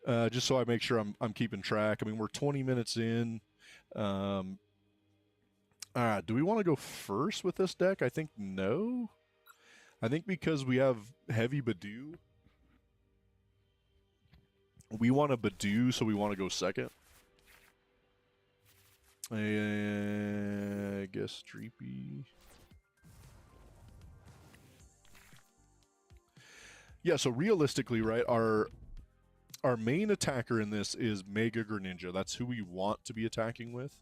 just so I make sure I'm keeping track. I mean, we're 20 minutes in. All right, do we want to go first with this deck? I think no. I think because we have heavy Badoo, we want a Badoo, so we want to go second. I guess Dreepy. Yeah, so realistically, right, our main attacker in this is Mega Greninja. That's who we want to be attacking with.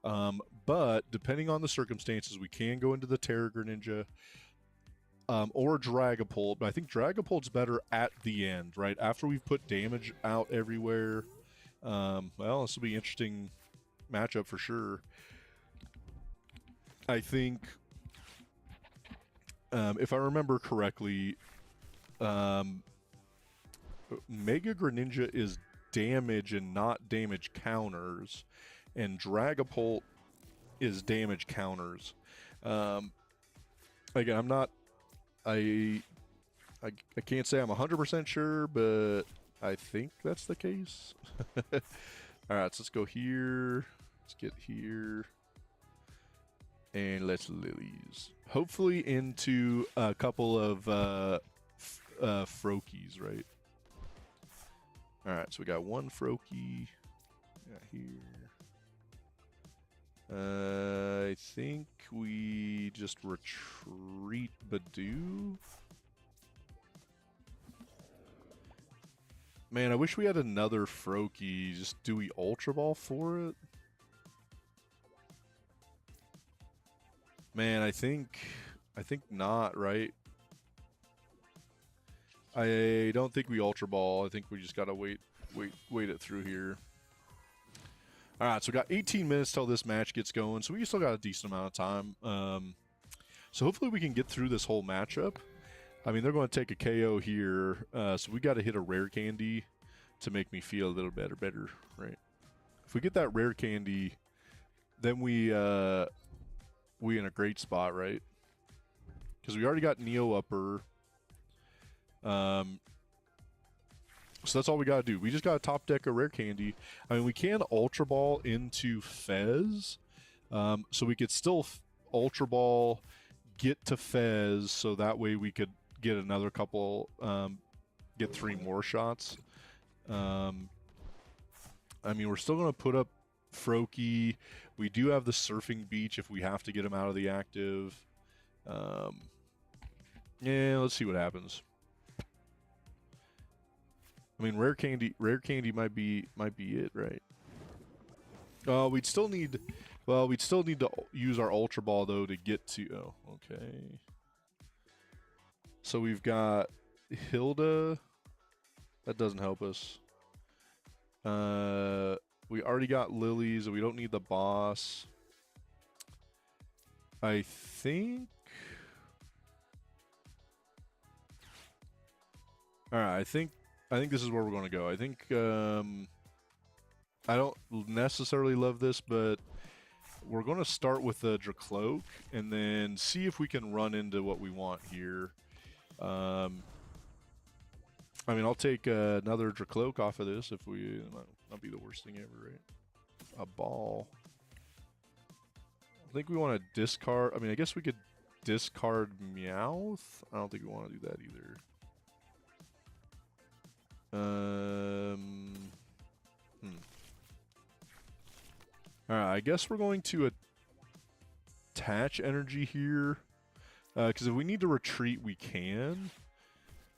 But depending on the circumstances, we can go into the Terra Greninja or Dragapult. But I think Dragapult's better at the end, right? After we've put damage out everywhere. Well, this will be an interesting matchup for sure. I think, if I remember correctly, Mega Greninja is damage and not damage counters, and Dragapult is damage counters. Again, I'm not, I can't say I'm 100% sure, but I think that's the case. All right, so let's go here. Let's get here. And let's Lilies. Hopefully into a couple of Froakies, right? All right, so we got 1 Froakie. Got here. I think we just retreat Badoo. Man, I wish we had another Froakie. Just do we Ultra Ball for it? Man, I think not, right? I don't think we Ultra Ball. I think we just gotta wait it through here. All right, so we got 18 minutes till this match gets going, so we still got a decent amount of time. So hopefully we can get through this whole matchup. I mean, they're going to take a KO here, so we got to hit a rare candy to make me feel a little better, right? If we get that rare candy, then we in a great spot, right? Because we already got Neo Upper. So that's all we got to do. We just got to top deck a rare candy. I mean, we can Ultra Ball into Fez. So we could still Ultra Ball, get to Fez, so that way we could get another couple, get 3 more shots. I mean, we're still going to put up Froakie. We do have the Surfing Beach if we have to get him out of the active. Yeah, let's see what happens. I mean, rare candy might be it, right? We'd still need to use our Ultra Ball though to get to. Oh, okay. So we've got Hilda. That doesn't help us. We already got Lilies. We don't need the boss. I think. All right. I think this is where we're going to go. I think. I don't necessarily love this, but we're going to start with the Dracloak and then see if we can run into what we want here. I mean, I'll take another Dracloak off of this if we. Not be the worst thing ever, right? A ball. I think we want to discard. I mean, I guess we could discard Meowth. I don't think we want to do that either. Alright, I guess we're going to attach energy here. Because if we need to retreat, we can.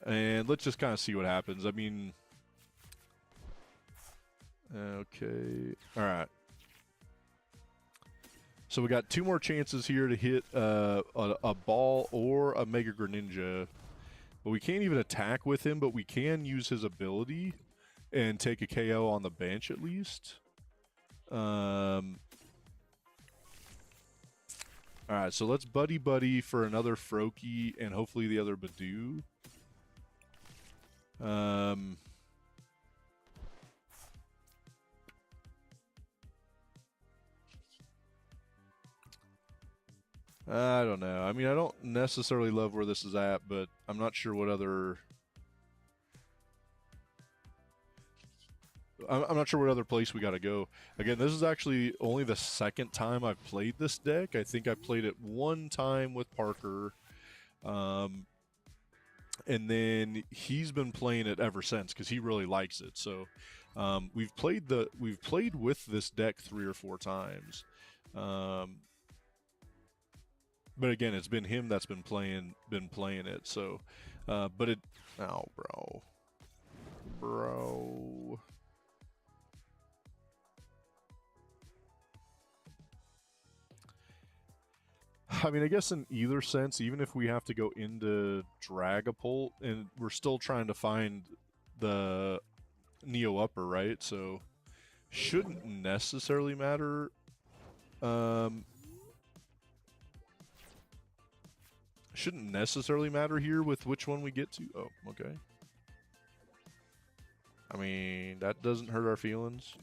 And let's just kind of see what happens. I mean... Okay. Alright. So we got 2 more chances here to hit a ball or a Mega Greninja. But we can't even attack with him, but we can use his ability and take a KO on the bench at least. Alright, so let's buddy for another Froakie and hopefully the other Badoo. I don't know. I mean, I don't necessarily love where this is at, but I'm not sure what other... I'm not sure what other place we got to go. Again, this is actually only the second time I've played this deck. I think I played it one time with Parker. And then he's been playing it ever since because he really likes it. So we've played with this deck 3 or 4 times. But again, it's been him that's been playing it. So, but it, oh, bro. I mean, I guess in either sense, even if we have to go into Dragapult, and we're still trying to find the Neo Upper, right? So, shouldn't necessarily matter. Shouldn't necessarily matter here with which one we get to. Oh, okay. I mean, that doesn't hurt our feelings.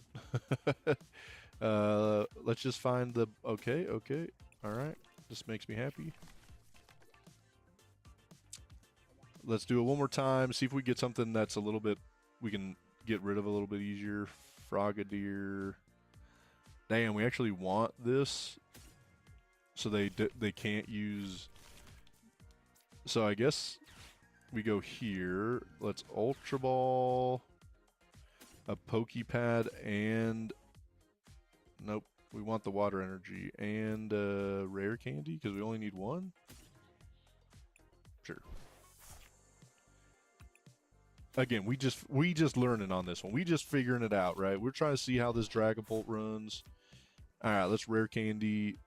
Let's just find the... Okay. Alright. This makes me happy. Let's do it one more time. See if we get something that's a little bit... We can get rid of a little bit easier. Frogadier. Damn, we actually want this. So they can't use... So I guess we go here. Let's Ultra Ball, a Pokepad, and nope, we want the Water Energy and Rare Candy because we only need 1. Sure. Again, we just learning on this one. We just figuring it out, right? We're trying to see how this Dragapult runs. All right, let's Rare Candy.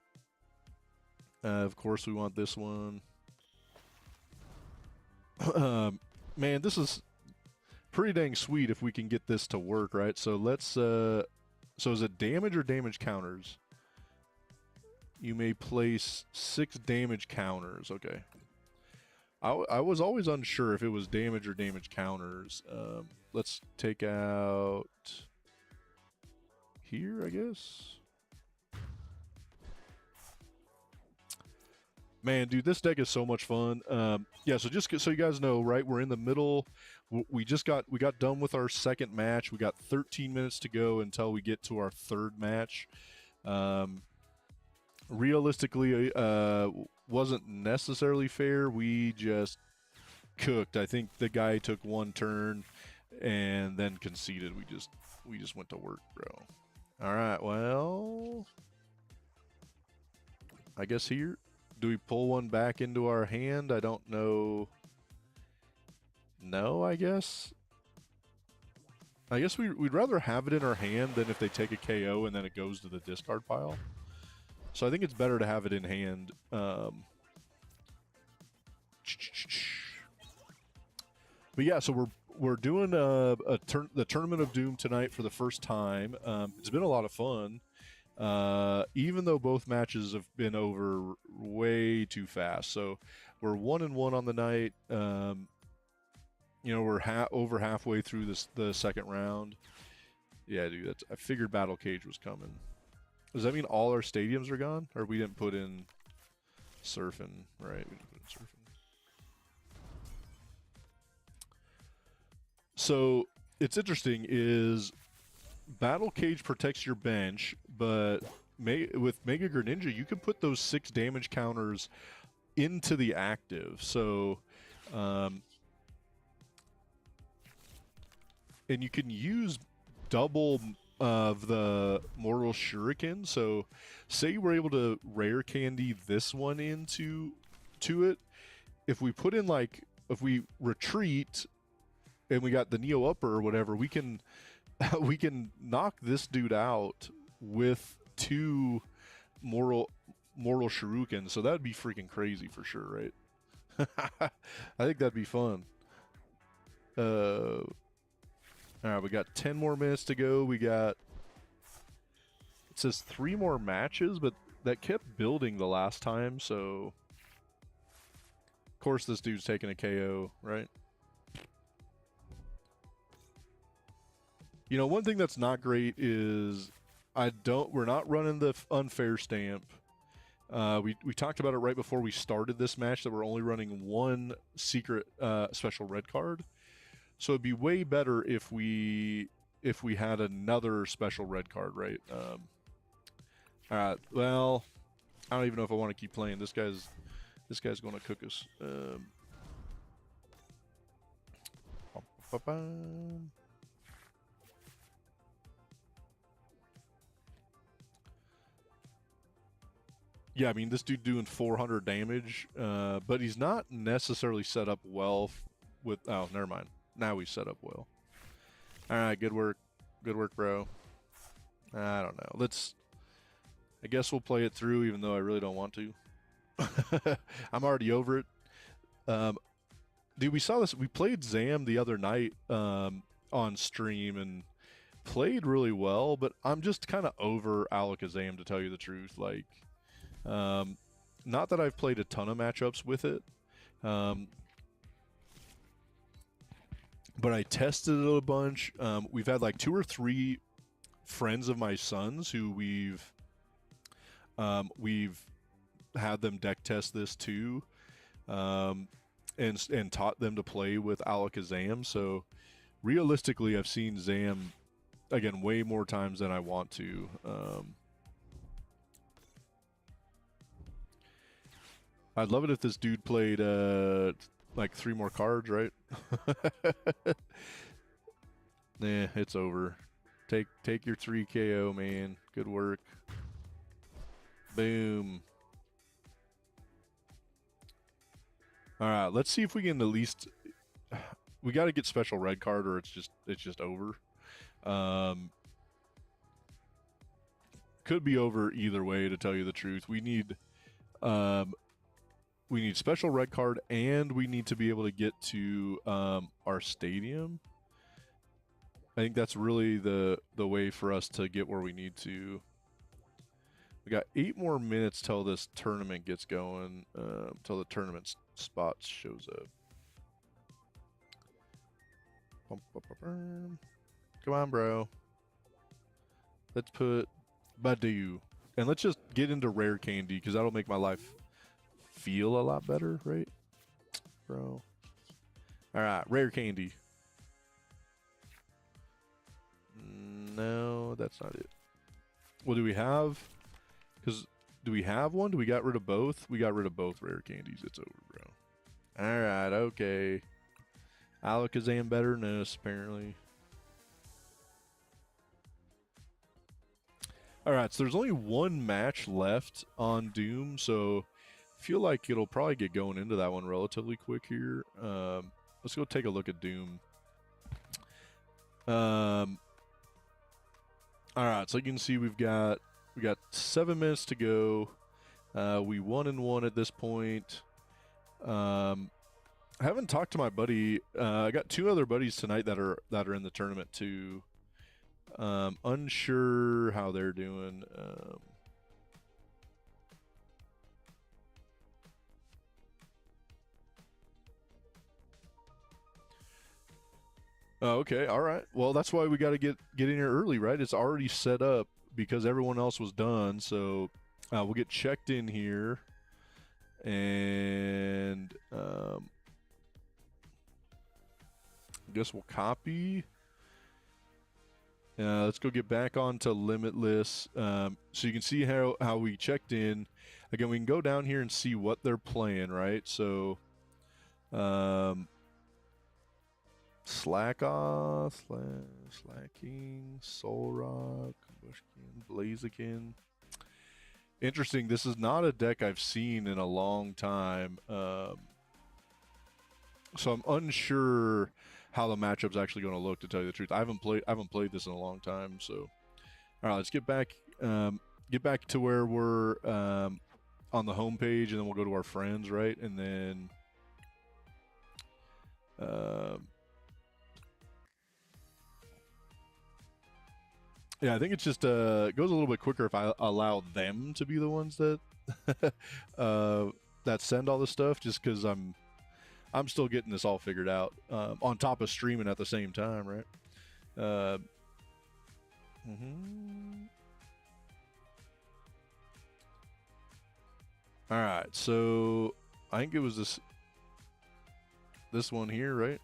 Of course, we want this one. Man, this is pretty dang sweet if we can get this to work, right? So let's, so is it damage or damage counters? You may place 6 damage counters. Okay. I was always unsure if it was damage or damage counters. Let's take out here, I guess. Man, dude, this deck is so much fun. Yeah, so just so you guys know, right, we're in the middle. We got done with our second match. We got 13 minutes to go until we get to our third match. Realistically, wasn't necessarily fair. We just cooked. I think the guy took 1 turn and then conceded. We just went to work, bro. All right, well, I guess here, do we pull one back into our hand? I don't know. No, I guess. I guess we'd rather have it in our hand than if they take a KO and then it goes to the discard pile. So I think it's better to have it in hand. But yeah, so we're doing the Tournament of Doom tonight for the first time. It's been a lot of fun. Even though both matches have been over way too fast. So we're 1-1 on the night. You know, we're over halfway through the second round. Yeah, dude, I figured Battle Cage was coming. Does that mean all our stadiums are gone? Or we didn't put in surfing, right? We didn't put in surfing. So it's interesting is Battle Cage protects your bench, but with Mega Greninja, you can put those 6 damage counters into the active. So, and you can use double of the Mortal Shuriken. So, say we're able to rare candy this one into it. If we put in if we retreat and we got the Neo Upper or whatever, we can knock this dude out with 2 Mortal Shuriken. So that'd be freaking crazy for sure, right? I think that'd be fun. All right, we got 10 more minutes to go. We got, it says 3 more matches, but that kept building the last time, so of course this dude's taking a KO, right? You know, one thing that's not great is we're not running the unfair stamp. We talked about it right before we started this match that we're only running 1 secret special red card. So it'd be way better if we had another special red card, right? All right. Well, I don't even know if I want to keep playing. This guy's going to cook us. Yeah, I mean, this dude doing 400 damage, but he's not necessarily set up well with... Oh, never mind. Now he's set up well. All right, good work. Good work, bro. I don't know. I guess we'll play it through, even though I really don't want to. I'm already over it. Dude, we saw this. We played Zam the other night on stream and played really well, but I'm just kind of over Alakazam, to tell you the truth. Like... not that I've played a ton of matchups with it, but I tested it a bunch. We've had like 2 or 3 friends of my son's who we've had them deck test this too, and taught them to play with Alakazam. So realistically, I've seen Zam again way more times than I want to. I'd love it if this dude played like 3 more cards, right? Nah, it's over. Take your 3 KO, man. Good work. Boom. All right, let's see if we can at least. We got to get special red card, or it's just over. Could be over either way, to tell you the truth. We need special red card, and we need to be able to get to our stadium. I think that's really the way for us to get where we need to. We got 8 more minutes till this tournament gets going, till the tournament spot shows up. Come on, bro. Let's put Badu. And let's just get into rare candy, because that'll make my life feel a lot better, right, bro? All right, rare candy. No, that's not it. Well, do we have? Because do we have one? Do we got rid of both? We got rid of both rare candies. It's over, bro. All right, okay. Alakazam better than us, apparently. All right, so there's only one match left on Doom, so I feel like it'll probably get going into that one relatively quick here. Let's go take a look at Doom. All right, so you can see we got 7 minutes to go. We 1-1 at this point. I haven't talked to my buddy. I got 2 other buddies tonight that are in the tournament too. Unsure how they're doing. Oh, okay, all right. Well, that's why we got to get in here early, right? It's already set up because everyone else was done. So we'll get checked in here, and I guess we'll copy. Let's go get back onto Limitless. So you can see how we checked in. Again, we can go down here and see what they're playing, right? So, Slack Off, Slacking, Soul Rock, Bushkin, Blaziken. Interesting. This is not a deck I've seen in a long time. So I'm unsure how the matchup's actually going to look, to tell you the truth. I haven't played this in a long time. So, all right, let's get back to where we're on the home page, and then we'll go to our friends, right? And then yeah, I think it's just it goes a little bit quicker if I allow them to be the ones that that send all this stuff, just because I'm still getting this all figured out on top of streaming at the same time, right? All right, so I think it was this one here, right?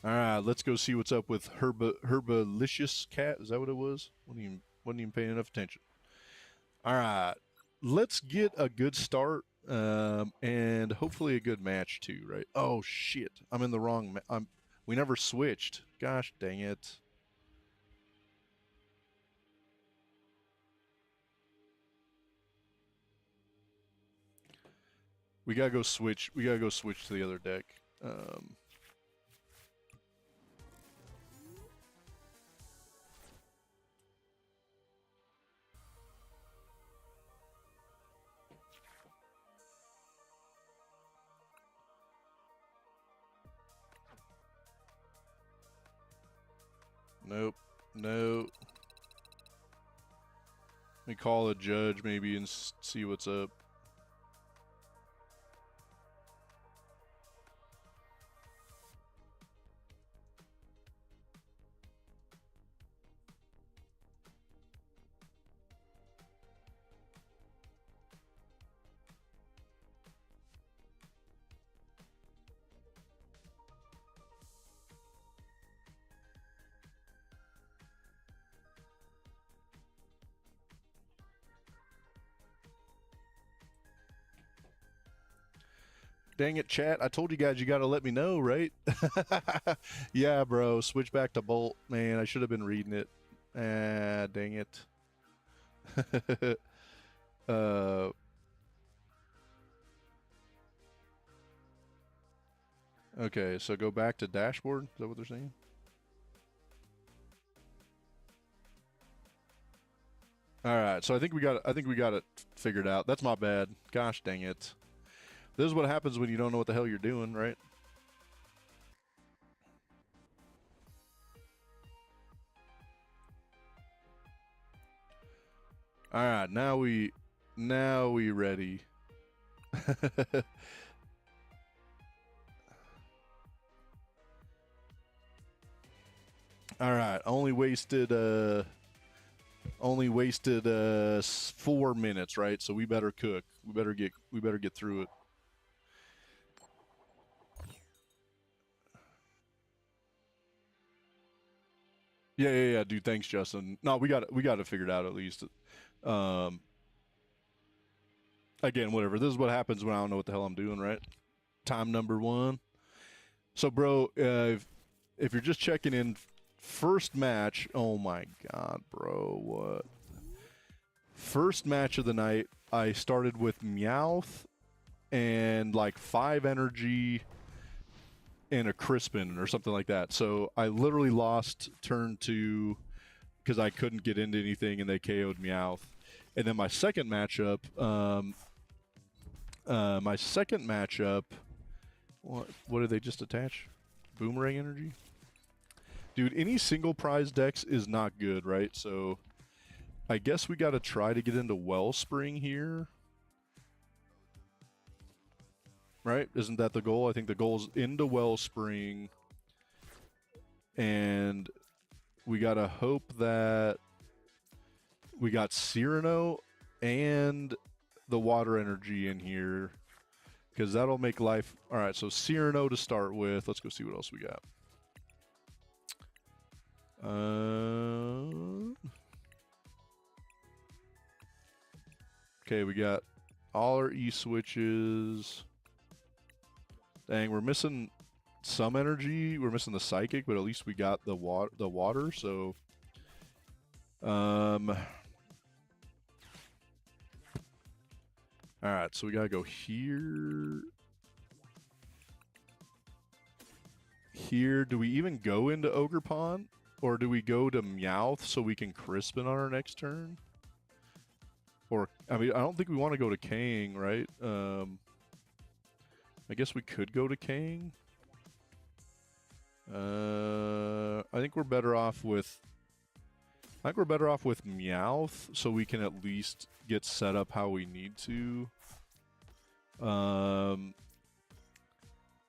All right, let's go see what's up with Herbalicious Cat. Is that what it was? Wasn't even paying enough attention. All right, let's get a good start and hopefully a good match too, right? Oh shit, I'm in the wrong. We never switched. Gosh dang it. We gotta go switch. We gotta go switch to the other deck. Nope. No. Let me call a judge maybe and see what's up. Dang it, chat. I told you guys you got to let me know, right? Yeah, bro. Switch back to Bolt. Man, I should have been reading it. Ah, dang it. Okay, so go back to dashboard. Is that what they're saying? All right, so I think we got it figured out. That's my bad. Gosh dang it. This is what happens when you don't know what the hell you're doing, right? All right, now we ready. All right, only wasted 4 minutes, right? So we better cook. We better get through it. Yeah, dude. Thanks, Justin. No, we got it figured out at least. Um, again, whatever. This is what happens when I don't know what the hell I'm doing, right? Time number 1. So, bro, if you're just checking in, first match. Oh my god, bro, what? First match of the night. I started with Meowth and like 5 energy and a Crispin or something like that. So I literally lost turn 2 because I couldn't get into anything and they KO'd Meowth. And then my second matchup, what did they just attach? Boomerang energy? Dude, any single prize decks is not good, right? So I guess we got to try to get into Wellspring here. Right? Isn't that the goal? I think the goal is into Wellspring. And we got to hope that we got Cyrano and the water energy in here. Because that'll make life... Alright, so Cyrano to start with. Let's go see what else we got. Okay, we got all our E-switches. Dang, we're missing some energy. We're missing the psychic, but at least we got the water, so... Alright, so we gotta go here. Here, do we even go into Ogre Pond? Or do we go to Meowth so we can Crispin on our next turn? Or, I mean, I don't think we want to go to Kang, right? I guess we could go to Kang. I think we're better off with... Meowth, so we can at least get set up how we need to. I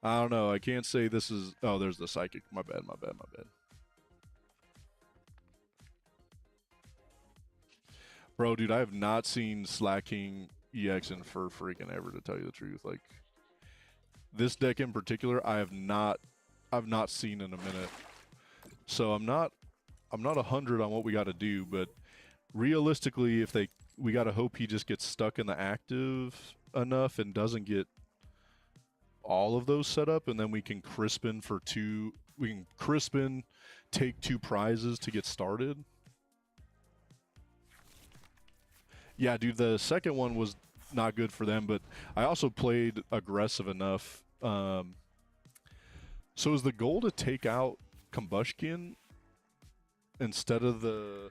don't know. I can't say this is... Oh, there's the psychic. My bad. Bro, dude, I have not seen Slacking EX in for freaking ever, to tell you the truth. Like, this deck in particular, I've not seen in a minute. So I'm not 100 on what we got to do, but realistically, we got to hope he just gets stuck in the active enough and doesn't get all of those set up, and then we can Crispin for 2. We can Crispin, take 2 prizes to get started. Yeah, dude, the second one was not good for them, but I also played aggressive enough. So is the goal to take out Combustion instead of the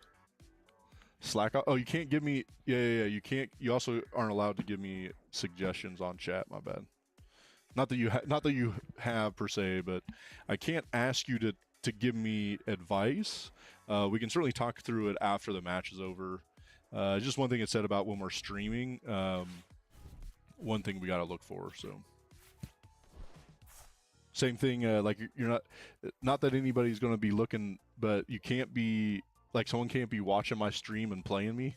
Slack? Oh, you can't give me... Yeah, you can't... You also aren't allowed to give me suggestions on chat, my bad. Not that you have, per se, but I can't ask you to give me advice. We can certainly talk through it after the match is over. Just one thing it said about when we're streaming. One thing we got to look for, so... Same thing, like you're not that anybody's going to be looking, but you can't be, like someone can't be watching my stream and playing me.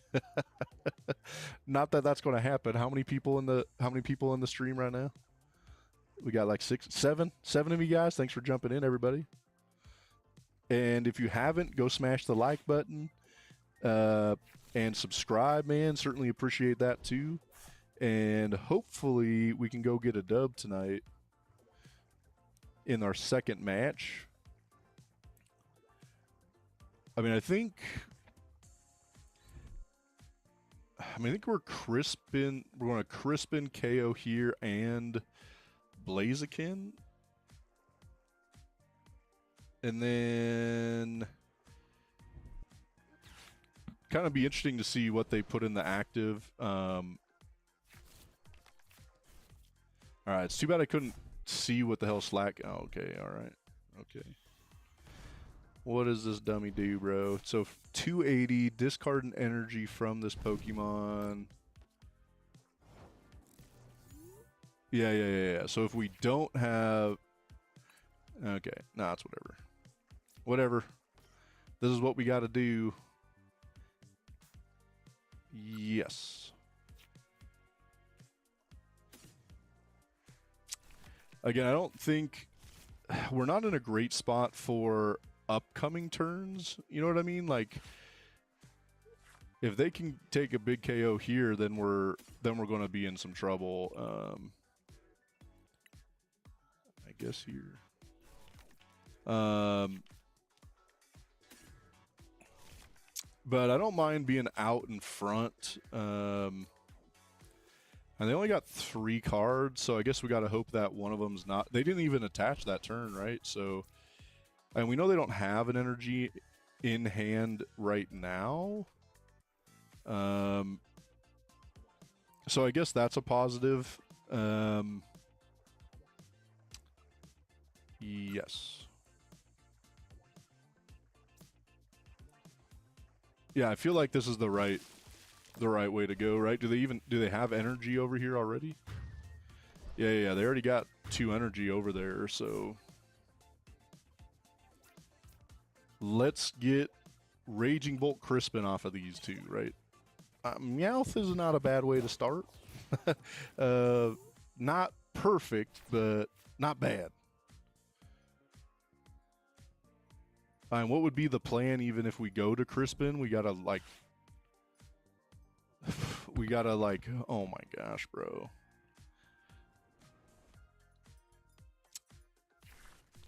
Not that that's going to happen. How many people in the stream right now? We got like 7 of you guys. Thanks for jumping in, everybody. And if you haven't, go smash the like button and subscribe, man. Certainly appreciate that too. And hopefully we can go get a dub tonight in our second match. I mean, I think we're Crispin. We're going to Crispin, KO here, and Blaziken. And then kind of be interesting to see what they put in the active. All right, it's too bad I couldn't see what the hell Slack... Oh, okay, all right. Okay. What does this dummy do, bro? So 280, discard an energy from this Pokemon. Yeah. So if we don't have... Okay, nah, it's whatever. Whatever. This is what we got to do. Yes. Again, I don't think... We're not in a great spot for upcoming turns. You know what I mean? Like, if they can take a big KO here, then we're going to be in some trouble. I guess here. But I don't mind being out in front. And they only got 3 cards, so I guess we got to hope that one of them's not. They didn't even attach that turn, right? So, and we know they don't have an energy in hand right now. So I guess that's a positive. Yes. Yeah, I feel like this is the right way to go, right? Do they have energy over here already? Yeah, they already got 2 energy over there, so let's get Raging Bolt Crispin off of these 2, right? Meowth is not a bad way to start. Not perfect, but not bad. And what would be the plan even if we go to Crispin? We gotta like, oh my gosh, bro.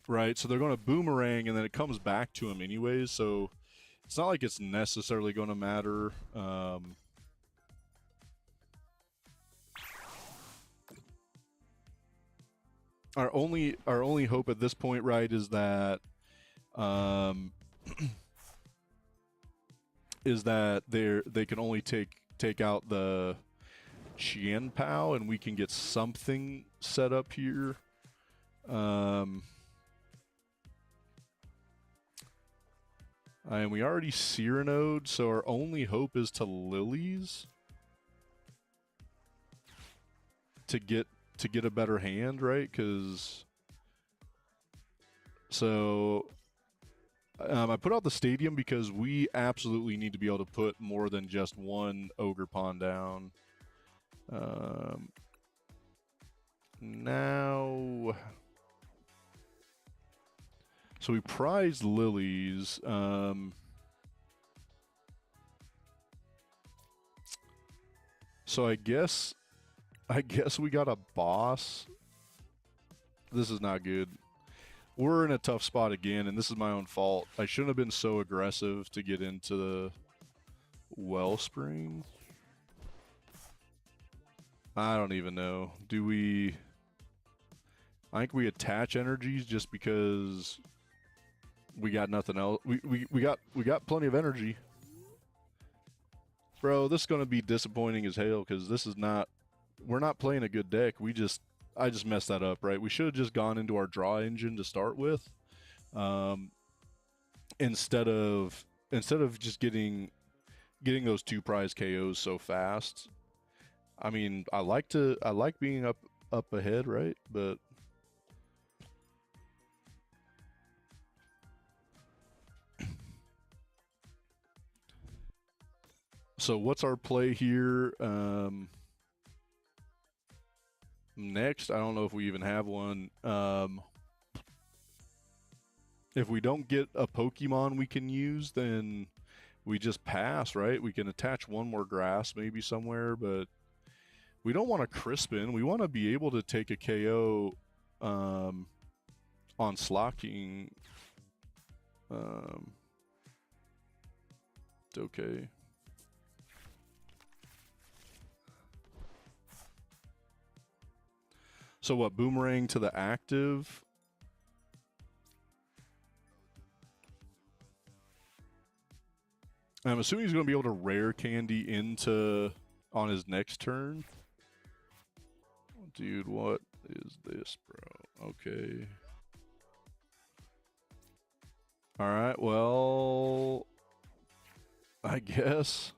Right, so they're going to Boomerang, and then it comes back to him anyways, so it's not like it's necessarily going to matter. Our only hope at this point, right, is that they can only take out the Qian Pao, and we can get something set up here. And we already Cyranoed, so our only hope is to Lilies to get a better hand, right? Because so I put out the stadium because we absolutely need to be able to put more than just one Ogre Pawn down. Now, so we prized Lilies. So I guess we got a boss. This is not good. We're in a tough spot again, and this is my own fault. I shouldn't have been so aggressive to get into the Wellspring. I don't even know. Do we... I think we attach energies just because we got nothing else. We got plenty of energy. Bro, this is going to be disappointing as hell because this is not... We're not playing a good deck. I just messed that up, right? We should have just gone into our draw engine to start with, instead of just getting those 2 prize KOs so fast. I mean, I like being up ahead, right? But so what's our play here? Next, I don't know if we even have one. If we don't get a Pokemon we can use, then we just pass, right? We can attach one more grass maybe somewhere, but we don't want to Crispin. We want to be able to take a KO on Slocking. Okay. So what, Boomerang to the active? I'm assuming he's going to be able to rare candy on his next turn. Dude, what is this, bro? Okay. Alright, well... I guess...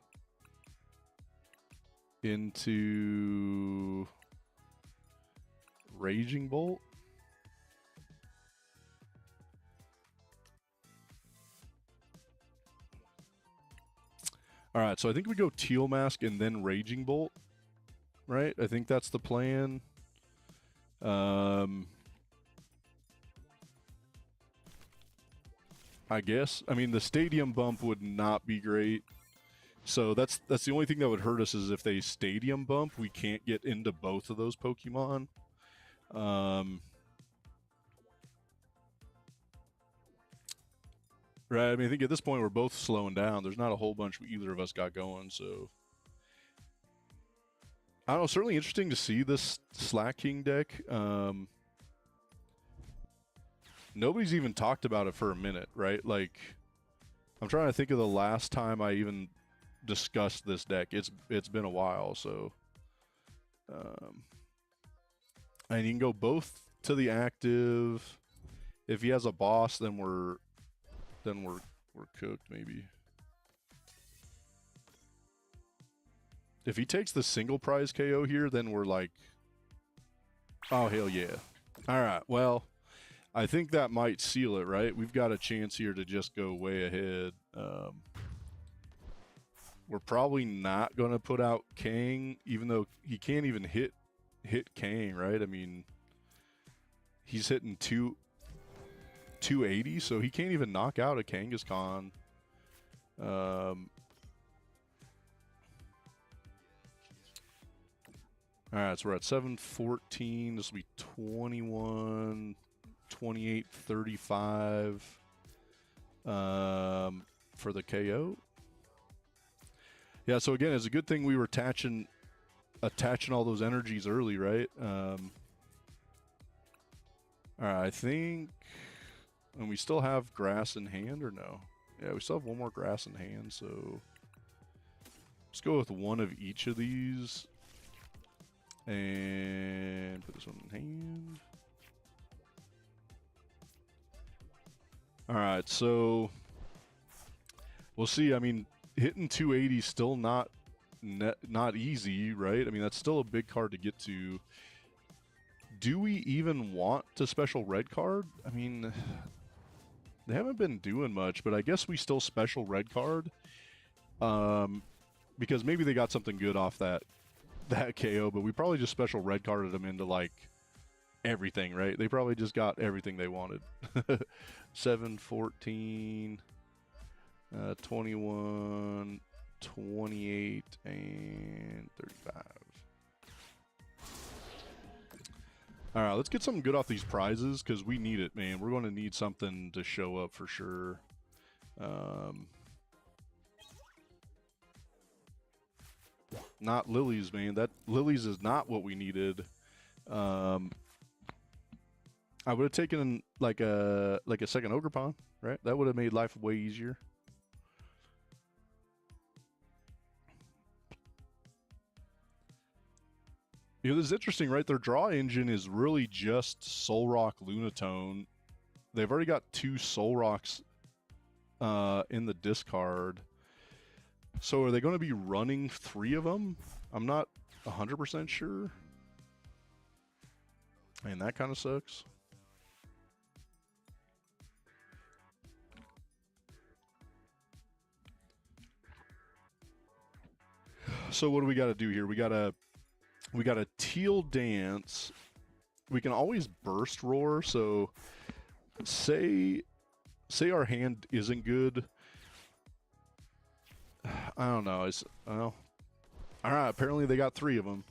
into... Raging Bolt? Alright, so I think we go Teal Mask and then Raging Bolt. Right? I think that's the plan. I guess. I mean, the stadium bump would not be great. So that's the only thing that would hurt us is if they stadium bump, we can't get into both of those Pokemon. Right. I mean, I think at this point we're both slowing down. There's not a whole bunch either of us got going, so I don't know. Certainly interesting to see this Slack King deck. Nobody's even talked about it for a minute, right? Like, I'm trying to think of the last time I even discussed this deck. It's been a while, so and you can go both to the active. If he has a boss, then we're cooked, maybe. If he takes the single prize KO here, then we're like, oh, hell yeah. All right, well, I think that might seal it, right? We've got a chance here to just go way ahead. We're probably not going to put out Kang, even though he can't even hit Kang, right? I mean, he's hitting 280, so he can't even knock out a Kangaskhan. All right, so we're at 714. This will be 21, 28, 35 for the KO. Yeah, so again, it's a good thing we were attaching all those energies early, right? All right, I think, and we still have grass in hand, or no? Yeah, we still have one more grass in hand, so let's go with one of each of these. And put this one in hand. All right, so we'll see. I mean, hitting 280 is still not easy, right? I mean, that's still a big card to get to. Do we even want to special red card? I mean, they haven't been doing much, but I guess we still special red card. Because maybe they got something good off that KO, but we probably just special red carded them into like everything, right? They probably just got everything they wanted. 7, 14, 21, 28, and 35. All right, let's get something good off these prizes because we need it, man. We're going to need something to show up for sure. Not lilies, man. That lilies is not what we needed. I would have taken like a second Ogerpon, right? That would have made life way easier. You know, this is interesting, right? Their draw engine is really just Solrock Lunatone. They've already got 2 Solrocks in the discard. So are they going to be running 3 of them? I'm not 100% sure. And that kind of sucks. So what do we got to do here? We got a teal dance. We can always burst roar. So say our hand isn't good. I don't know. Well, all right. Apparently they got 3 of them.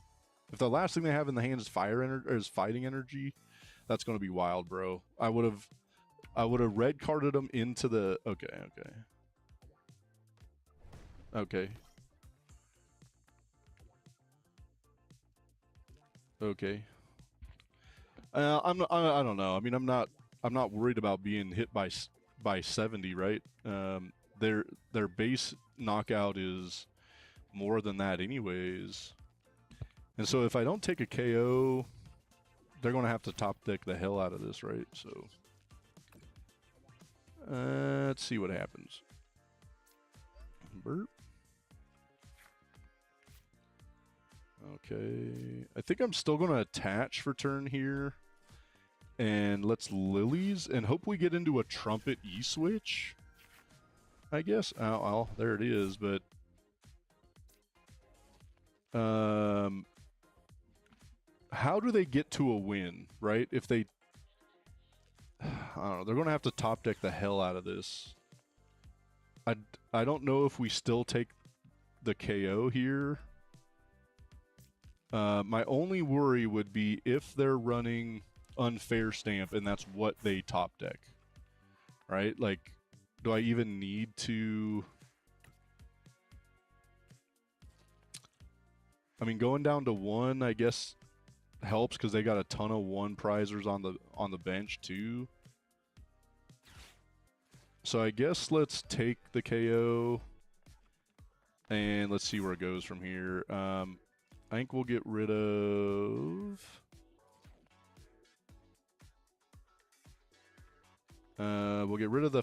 If the last thing they have in the hand is fighting energy, that's going to be wild, bro. I would have red carded them into the. Okay. I don't know. I mean, I'm not worried about being hit by 70, right? Their base knockout is more than that anyways. And so if I don't take a KO, they're going to have to top deck the hell out of this, right? So let's see what happens. Burp. Okay. I think I'm still going to attach for turn here. And let's lilies and hope we get into a trumpet E-switch. I guess. Oh, there it is, but how do they get to a win, right? If they I don't know. They're going to have to top deck the hell out of this. I don't know if we still take the KO here. My only worry would be if they're running Unfair Stamp and that's what they top deck. Right? Like, do I even need to... I mean, going down to 1, I guess, helps because they got a ton of 1 prizers on the bench too. So I guess let's take the KO and let's see where it goes from here. I think we'll get rid of... we'll get rid of the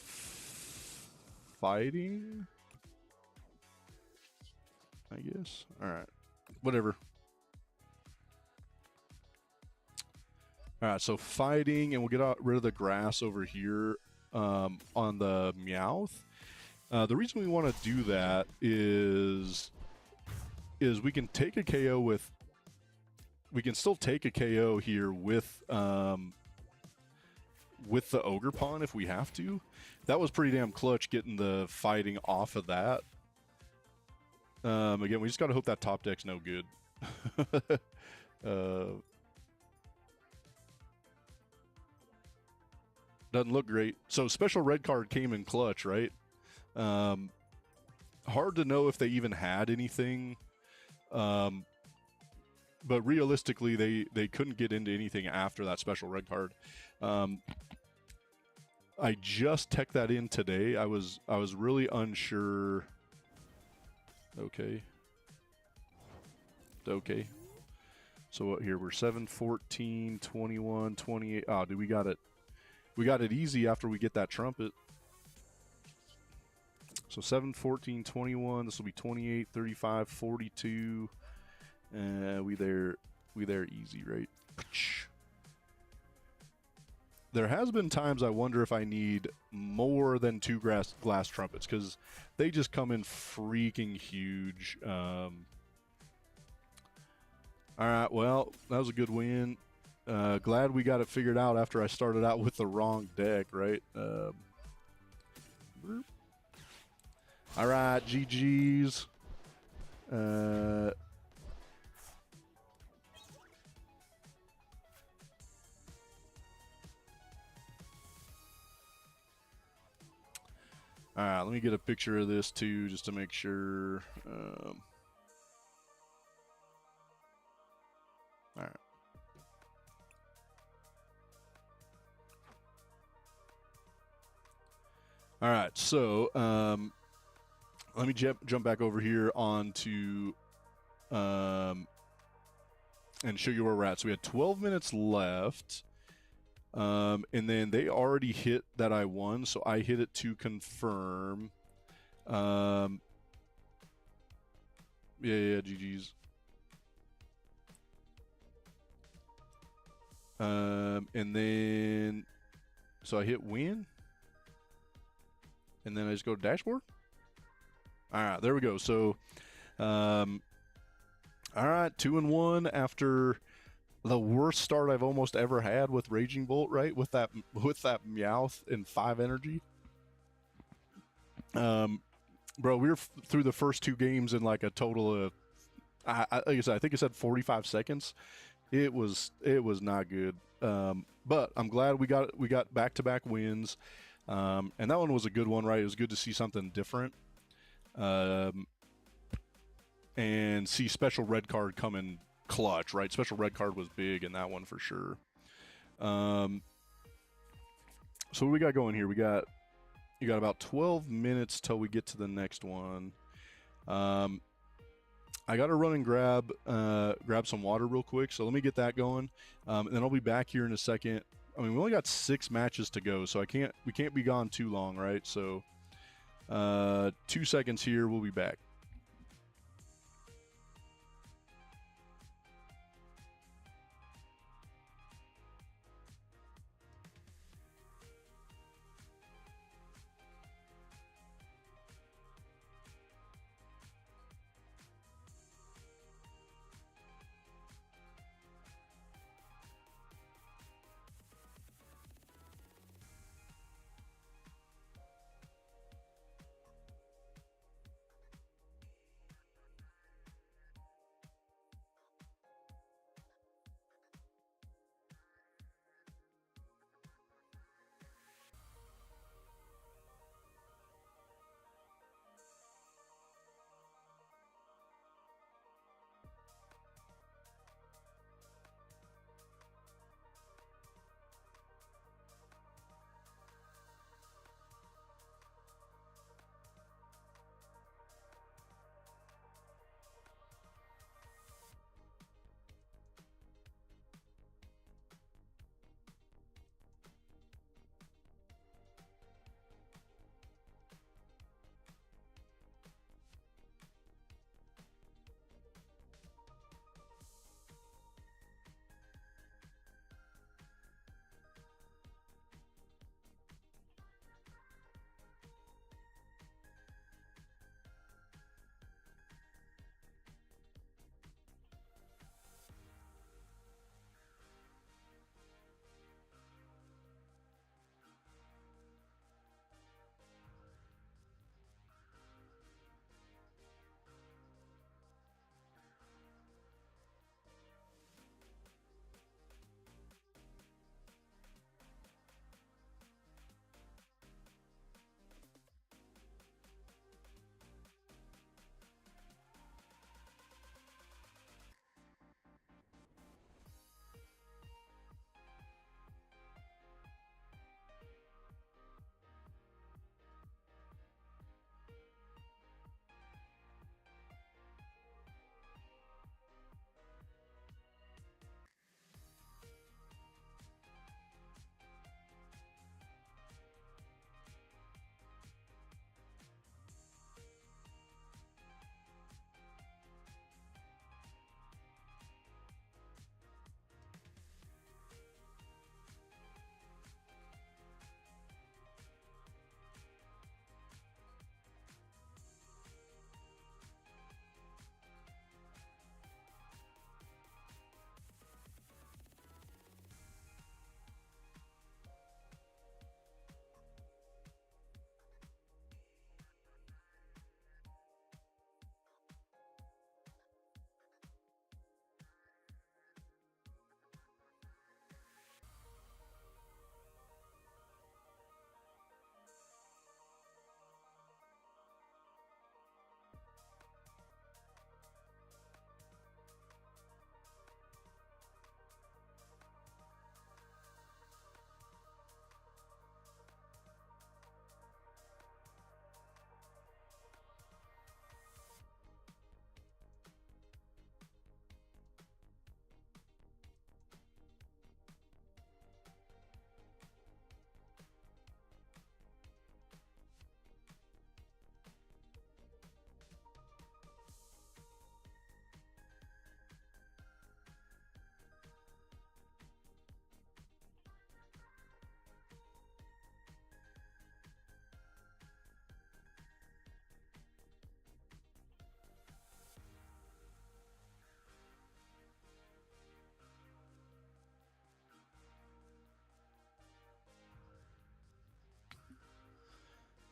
fighting, I guess. All right, whatever. All right, so fighting, and we'll get rid of the grass over here on the Meowth. The reason we want to do that is we can take a KO with... We can still take a KO here with the Ogre Pawn if we have to. That was pretty damn clutch getting the fighting off of that. Again, we just got to hope that top deck's no good. Doesn't look great. So special red card came in clutch, right? Hard to know if they even had anything. But realistically, they couldn't get into anything after that special red card. I just teched that in today. I was really unsure. Okay. Okay. So what here? We're 7, 14, 21, 28. Oh, dude, we got it. We got it easy after we get that trumpet. So 7, 14, 21. This will be 28, 35, 42. We there easy, right? There has been times I wonder if I need more than 2 glass trumpets because they just come in freaking huge. All right, well, that was a good win. Glad we got it figured out after I started out with the wrong deck, right? All right, GG's. All right, let me get a picture of this too, just to make sure. All right. All right, so let me jump back over here onto and show you where we're at. So we had 12 minutes left. And then they already hit that I won, so I hit it to confirm. Yeah, GG's. And then, so I hit win. And then I just go to dashboard. All right, there we go. So, all right, 2-1 after the worst start I've almost ever had with Raging Bolt, right? With that Meowth and 5 energy. Bro, we were through the first 2 games in like a total of, like I said, I think it said 45 seconds. It was not good. But I'm glad we got back-to-back wins. And that one was a good one, right? It was good to see something different. And see special red card come in clutch, right? Special red card was big in that one for sure. So what we got going here? You got about 12 minutes till we get to the next one. I got to run and grab some water real quick, so let me get that going, and then I'll be back here in a second. I mean, we only got 6 matches to go, so we can't be gone too long, right? So 2 seconds here, we'll be back.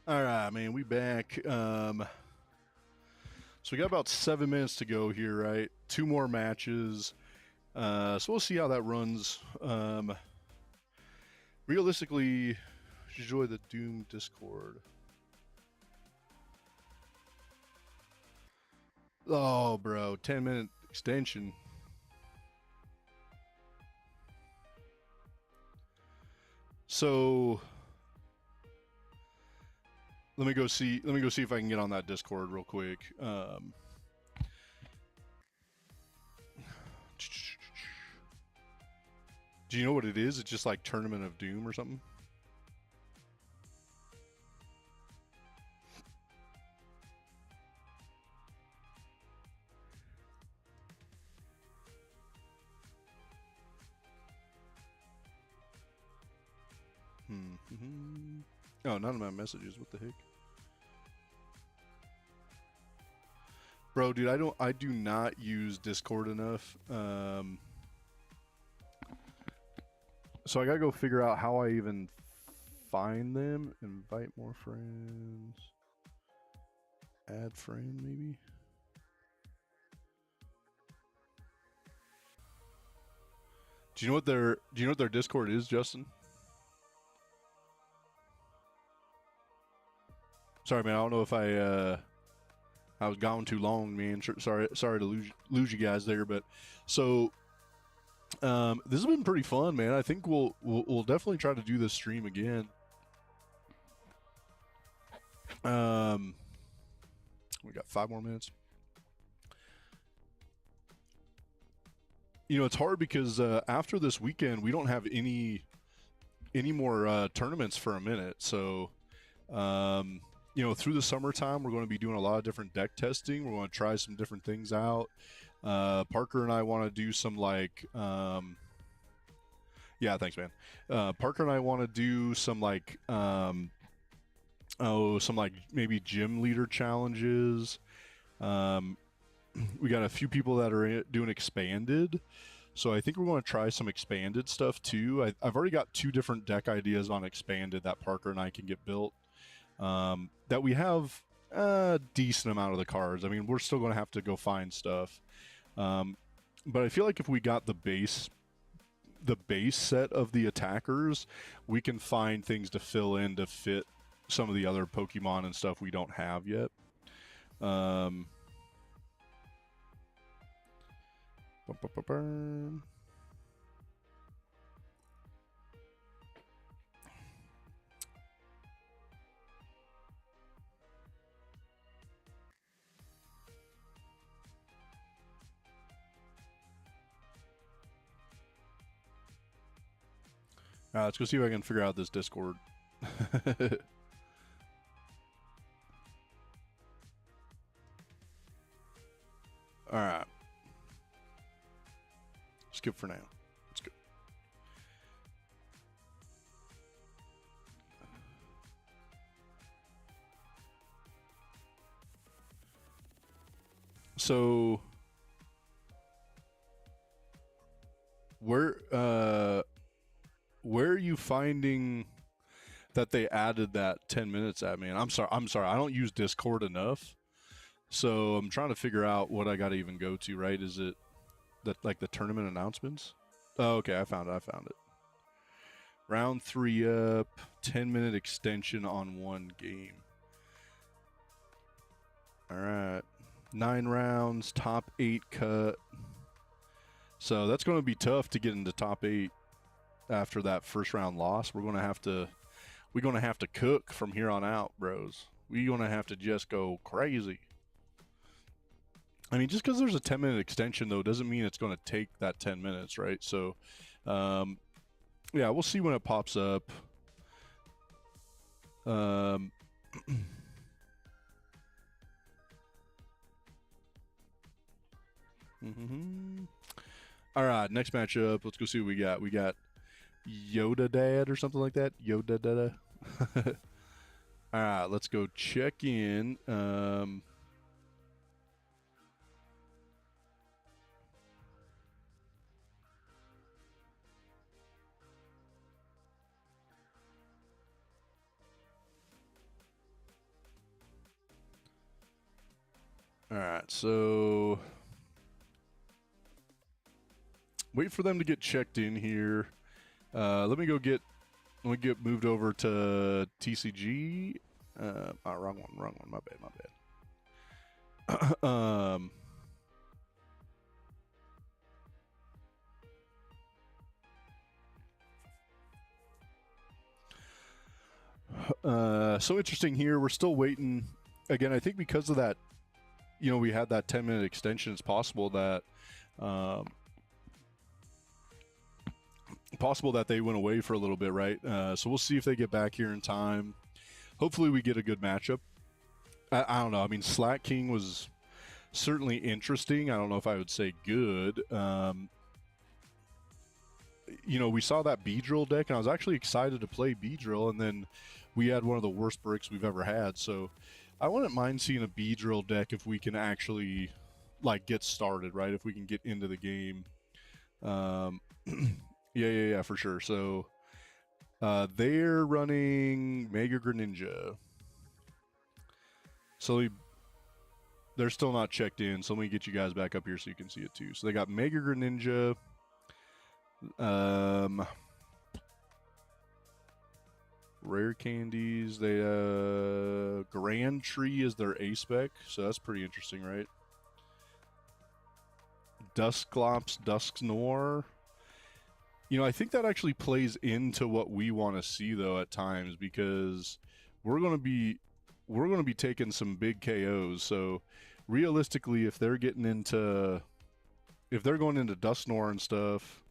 All right, man, we back. So we got about 7 minutes to go here, right? 2 more matches. So we'll see how that runs. Realistically, enjoy the Doom Discord. Oh, bro, 10-minute extension. So let me go see if I can get on that Discord real quick. Do you know what it is? It's just like Tournament of Doom or something. Oh, none of my messages. What the heck? Bro, dude, I do not use Discord enough. So I gotta go figure out how I even find them. Invite more friends. Add friend, maybe. Do you know what their Discord is, Justin? Sorry, man. I don't know if I was gone too long, man. Sorry to lose you guys there, but so this has been pretty fun, man. I think we'll definitely try to do this stream again. We got 5 more minutes. You know, it's hard because after this weekend, we don't have any more tournaments for a minute. So, you know, through the summertime, we're going to be doing a lot of different deck testing. We're going to try some different things out. Parker and I want to do some like, yeah, thanks, man. Parker and I want to do some like, some like maybe gym leader challenges. We got a few people that are doing expanded. So I think we're going to try some expanded stuff too. I've already got 2 different deck ideas on expanded that Parker and I can get built. That we have a decent amount of the cards. I mean, we're still going to have to go find stuff. But I feel like if we got the base set of the attackers, we can find things to fill in to fit some of the other Pokemon and stuff we don't have yet. Let's go see if I can figure out this Discord. All right. Skip for now. Let's go. So where are you finding that they added that 10 minutes at me? And I'm sorry, I don't use Discord enough. So I'm trying to figure out what I got to even go to, right? Is it that like the tournament announcements? Oh, okay, I found it. Round 3 up, 10-minute extension on 1 game. All right. 9 rounds, top 8 cut. So that's going to be tough to get into top 8 after that first round loss. We're going to have to cook from here on out, bros. We're going to have to just go crazy. I mean, just because there's a 10-minute extension, though, doesn't mean it's going to take that 10 minutes, right? So, yeah, we'll see when it pops up. All right, next matchup. Let's go see what we got. We got Yoda Dad or something like that. Yoda Dada. All right, let's go check in. All right, so wait for them to get checked in here. Let me get moved over to TCG. Wrong one. My bad. So interesting here. We're still waiting. Again, I think because of that, we had that 10-minute extension. It's possible that they went away for a little bit, right? So we'll see if they get back here in time. Hopefully we get a good matchup. I don't know. I mean, Slack King was certainly interesting. I don't know if I would say good. We saw that Beedrill deck, and I was actually excited to play Beedrill, and then we had one of the worst breaks we've ever had. So I wouldn't mind seeing a Beedrill deck if we can actually, get started, right? If we can get into the game. Yeah, for sure. So they're running Mega Greninja. So they're still not checked in, so let me get you guys back up here so you can see it too. So they got Mega Greninja. Rare candies. They Grand Tree is their A spec, so that's pretty interesting, right? Dusclops, Dusknoir. I think that actually plays into what we want to see though at times, because we're going to be taking some big KOs. So realistically, if they're going into Dusknoir and stuff,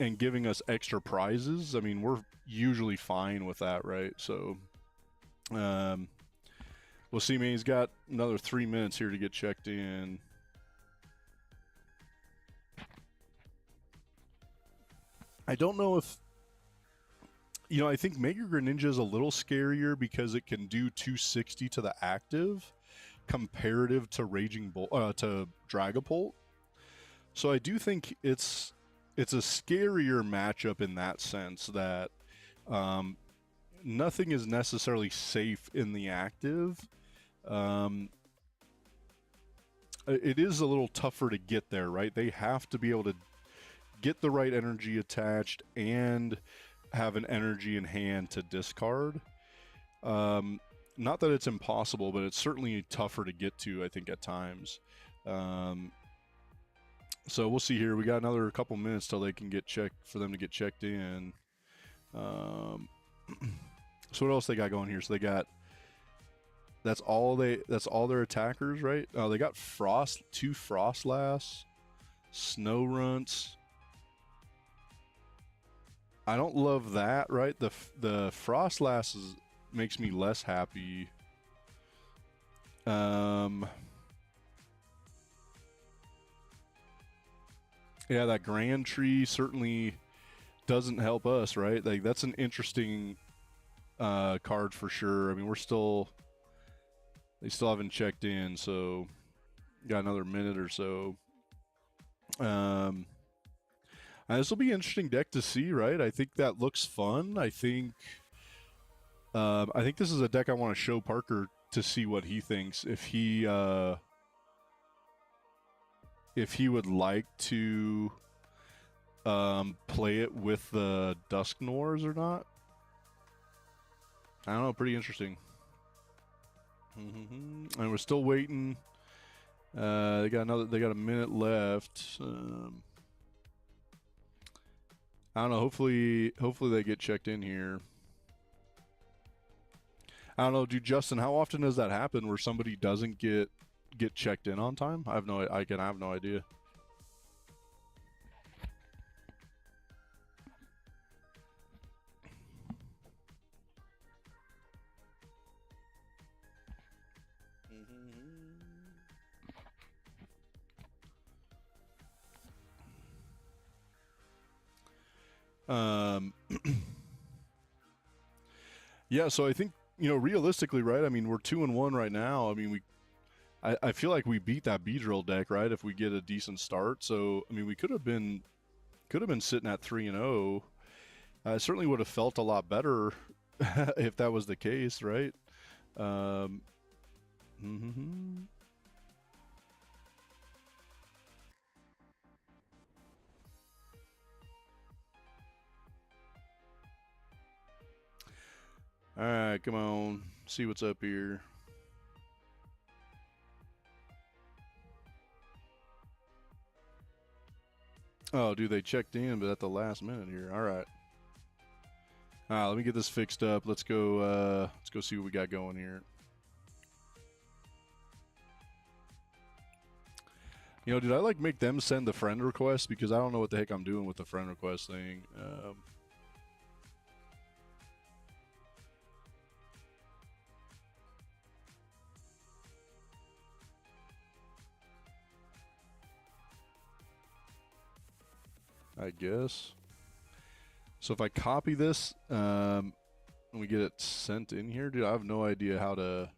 and giving us extra prizes, I mean, we're usually fine with that, right? So we'll see, man. He's got another 3 minutes here to get checked in. I don't know if, I think Mega Greninja is a little scarier because it can do 260 to the active comparative to to Dragapult. So I do think it's a scarier matchup in that sense that nothing is necessarily safe in the active. It is a little tougher to get there, right? They have to be able to get the right energy attached and have an energy in hand to discard. Not that it's impossible, but it's certainly tougher to get to, I think, at times. So we'll see here. We got another couple minutes till they can for them to get checked in. So what else they got going here? So they got, that's all their attackers, right? Oh, they got two Frostlass, Snow Runts. I don't love that, right? The Frostlass makes me less happy. Yeah, that Grand Tree certainly doesn't help us, right? Like, that's an interesting card for sure. I mean, they still haven't checked in, so got another minute or so. This will be an interesting deck to see, right? I think that looks fun. I think this is a deck I want to show Parker to see what he thinks. If he would like to play it with the Dusknoirs or not. I don't know. Pretty interesting. And we're still waiting. They got a minute left. I don't know. Hopefully they get checked in here. I don't know, dude. Justin, how often does that happen where somebody doesn't get checked in on time? I have no idea. Yeah, so I think, realistically, right? I mean, we're 2-1 right now. I mean, I feel like we beat that Beedrill deck, right? If we get a decent start. So, I mean, we could have been sitting at 3-0. I certainly would have felt a lot better if that was the case, right? All right, come on. See what's up here. Oh, dude, they checked in, but at the last minute here. All right. All right, let me get this fixed up. Let's go see what we got going here. You know, did I like make them send the friend request? Because I don't know what the heck I'm doing with the friend request thing. I guess. So if I copy this, and we get it sent in here, dude, I have no idea how to.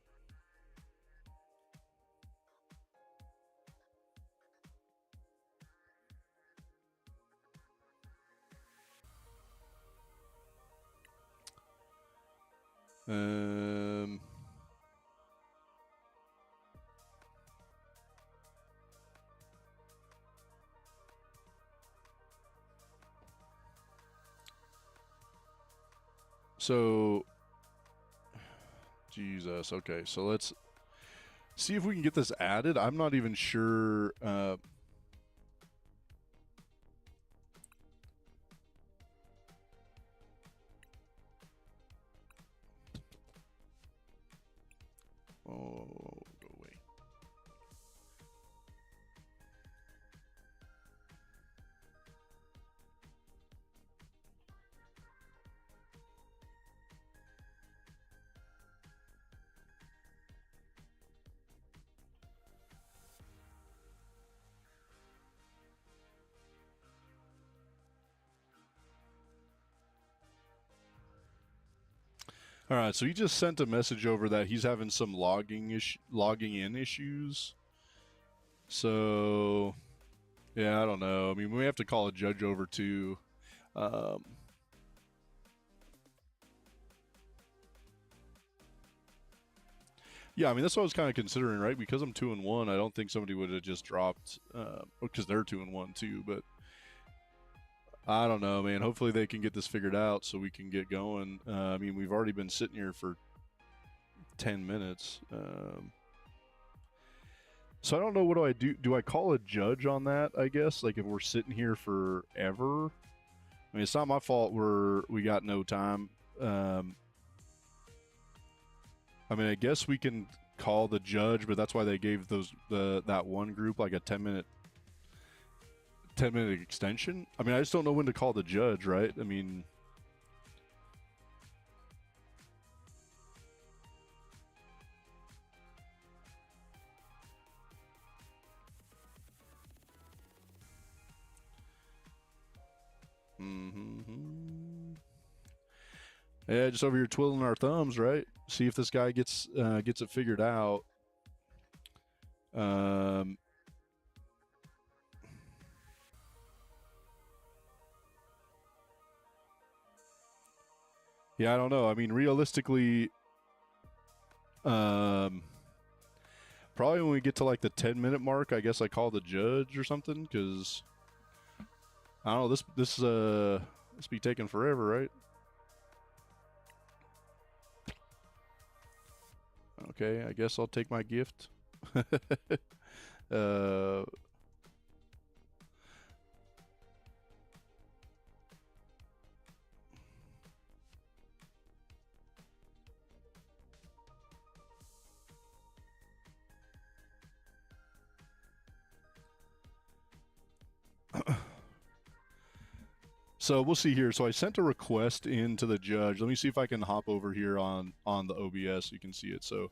So, Jesus. Okay, so let's see if we can get this added. I'm not even sure. Oh, go away. All right, so he just sent a message over that he's having some logging in issues. So, yeah, I don't know. I mean, we have to call a judge over too. Yeah, I mean that's what I was kind of considering, right? Because I'm 2-1, I don't think somebody would have just dropped because they're 2-1 too. But I don't know, man. Hopefully they can get this figured out so we can get going. I mean, we've already been sitting here for 10 minutes. So I don't know, what do I do? Do I call a judge on that, I guess? Like if we're sitting here forever? I mean, it's not my fault we got no time. I mean, I guess we can call the judge, but that's why they gave that one group like a 10-minute extension. I mean, I just don't know when to call the judge, right? I mean, yeah, just over here twiddling our thumbs, right? See if this guy gets it figured out. Yeah, I don't know. I mean, realistically, probably when we get to like the 10-minute mark, I guess I call the judge or something, because I don't know. This be taking forever, right? Okay, I guess I'll take my gift. So we'll see here. So I sent a request in to the judge. Let me see if I can hop over here on the OBS so you can see it. So,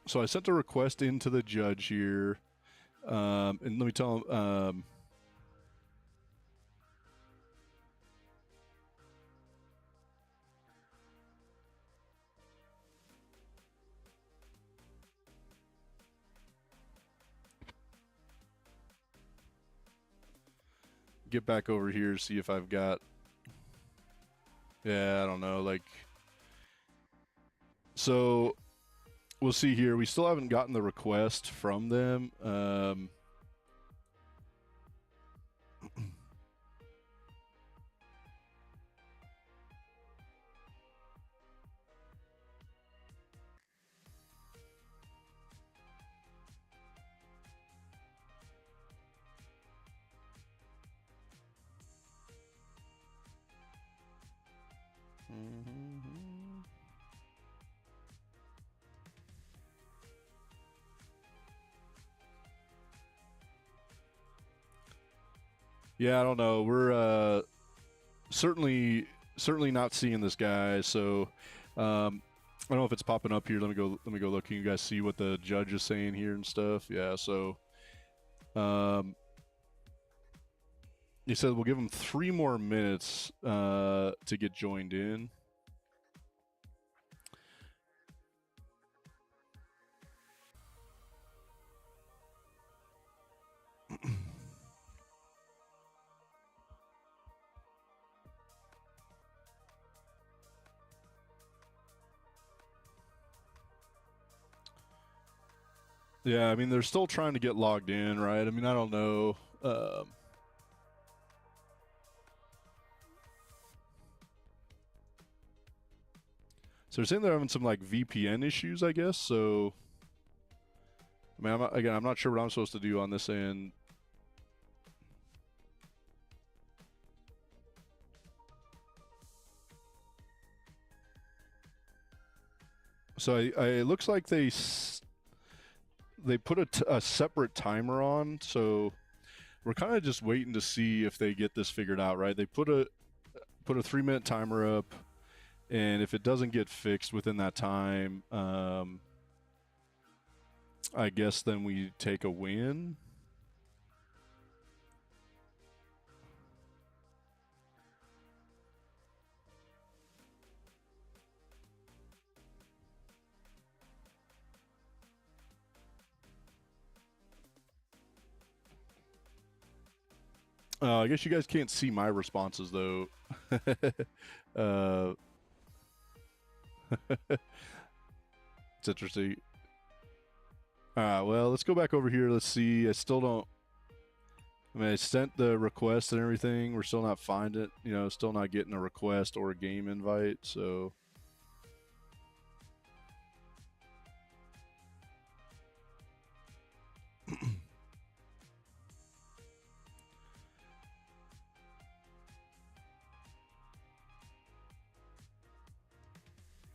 so I sent a request into the judge here, and let me tell him. Get back over here, see if I've got. Yeah, I don't know. Like, So we'll see here. We still haven't gotten the request from them. Yeah, I don't know. We're certainly not seeing this guy. So I don't know if it's popping up here. Let me go look. Can you guys see what the judge is saying here and stuff? Yeah. So he said we'll give him 3 more minutes to get joined in. Yeah, I mean they're still trying to get logged in, right? I mean I don't know. So they're saying they're having some like VPN issues, I guess. So I mean, I'm not sure what I'm supposed to do on this end. So it looks like they put a separate timer on, so we're kind of just waiting to see if they get this figured out, right? They put a 3-minute timer up, and if it doesn't get fixed within that time, I guess then we take a win. I guess you guys can't see my responses though. It's interesting. All right, well, let's go back over here. Let's see. I still don't. I mean, I sent the request and everything. We're still not finding it. You know, still not getting a request or a game invite. So.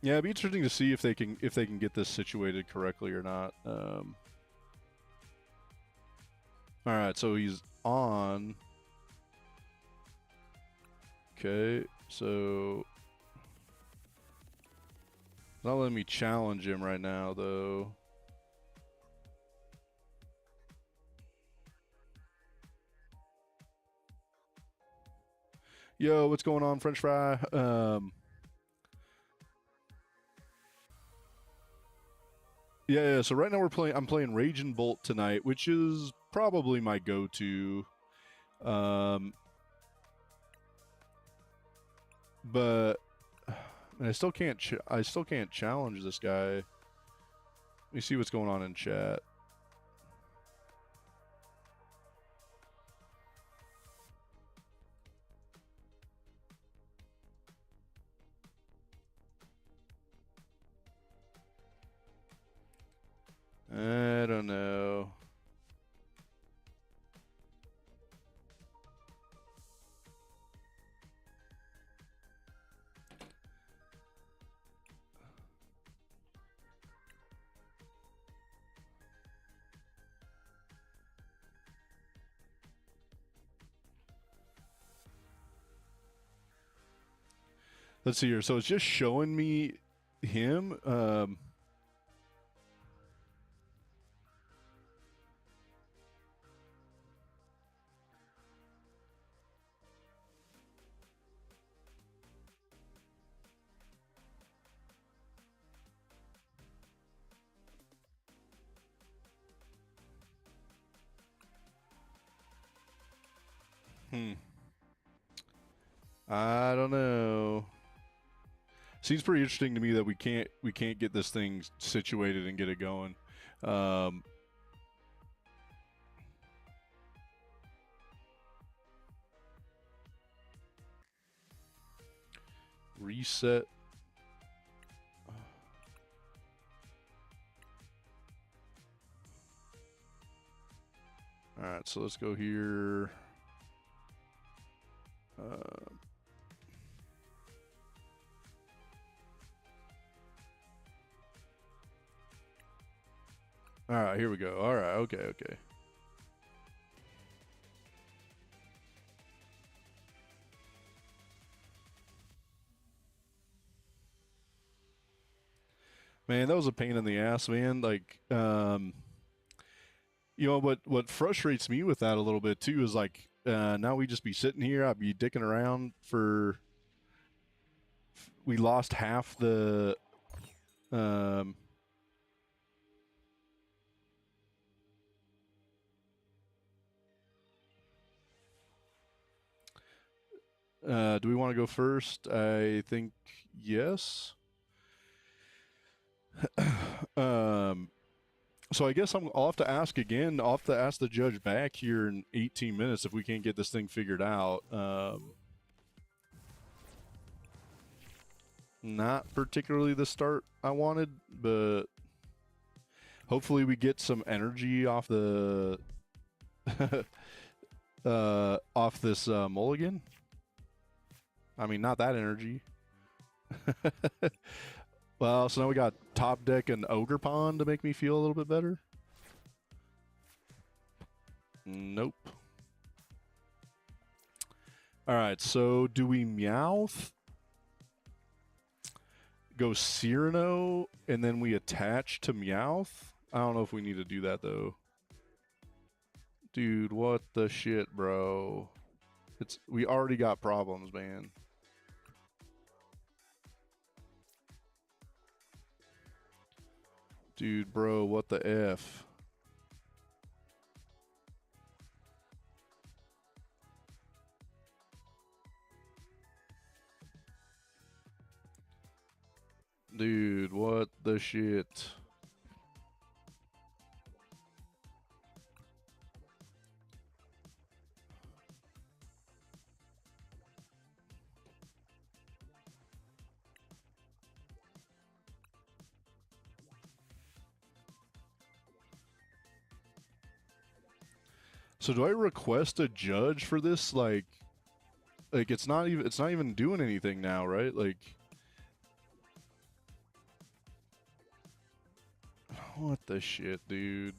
Yeah, it'd be interesting to see if they can get this situated correctly or not. All right, so he's on. Okay, so not letting me challenge him right now though. Yo, what's going on, French fry? Yeah, so right now I'm playing Rage and Bolt tonight, which is probably my go-to. But I still can't challenge this guy. Let me see what's going on in chat. I don't know. Let's see here. So it's just showing me him. I don't know. Seems pretty interesting to me that we can't get this thing situated and get it going. Reset. All right, so let's go here. All right, here we go. All right, okay. Man, that was a pain in the ass, man. Like, you know what frustrates me with that a little bit too is like now we just be sitting here, I'd be dicking around for. We lost half the. Do we want to go first? I think yes. So I guess I'll have to ask again. I'll have to ask the judge back here in 18 minutes if we can't get this thing figured out. Not particularly the start I wanted, but hopefully we get some energy off the off this mulligan. I mean, not that energy. Well, so now we got top deck and ogre pond to make me feel a little bit better. Nope. All right, so do we Meowth, go Cyrano, and then we attach to Meowth? I don't know if we need to do that though. Dude, what the shit, bro? We already got problems, man. Dude, bro, what the F? Dude, what the shit? So do I request a judge for this? Like it's not even doing anything now, right? Like, what the shit, dude?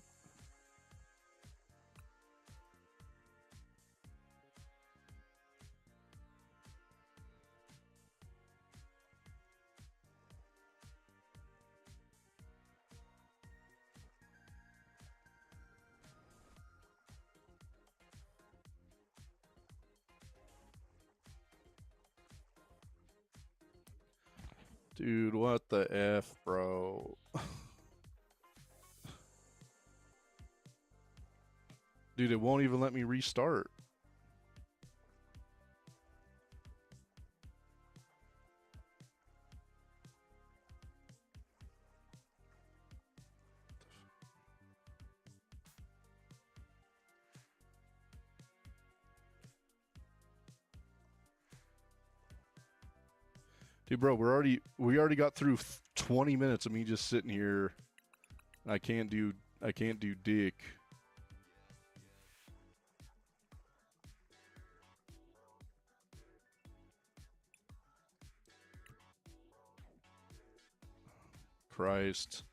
Dude, what the F, bro? Dude, it won't even let me restart. Dude, bro, we already got through 20 minutes of me just sitting here. I can't do dick. Christ.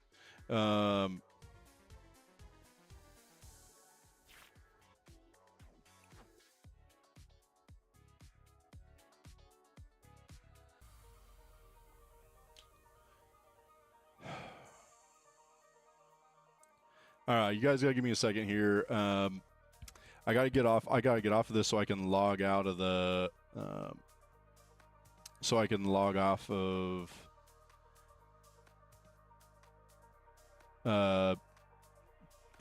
All right, you guys gotta give me a second here. I gotta get off of this so I can log out of the. So I can log off of.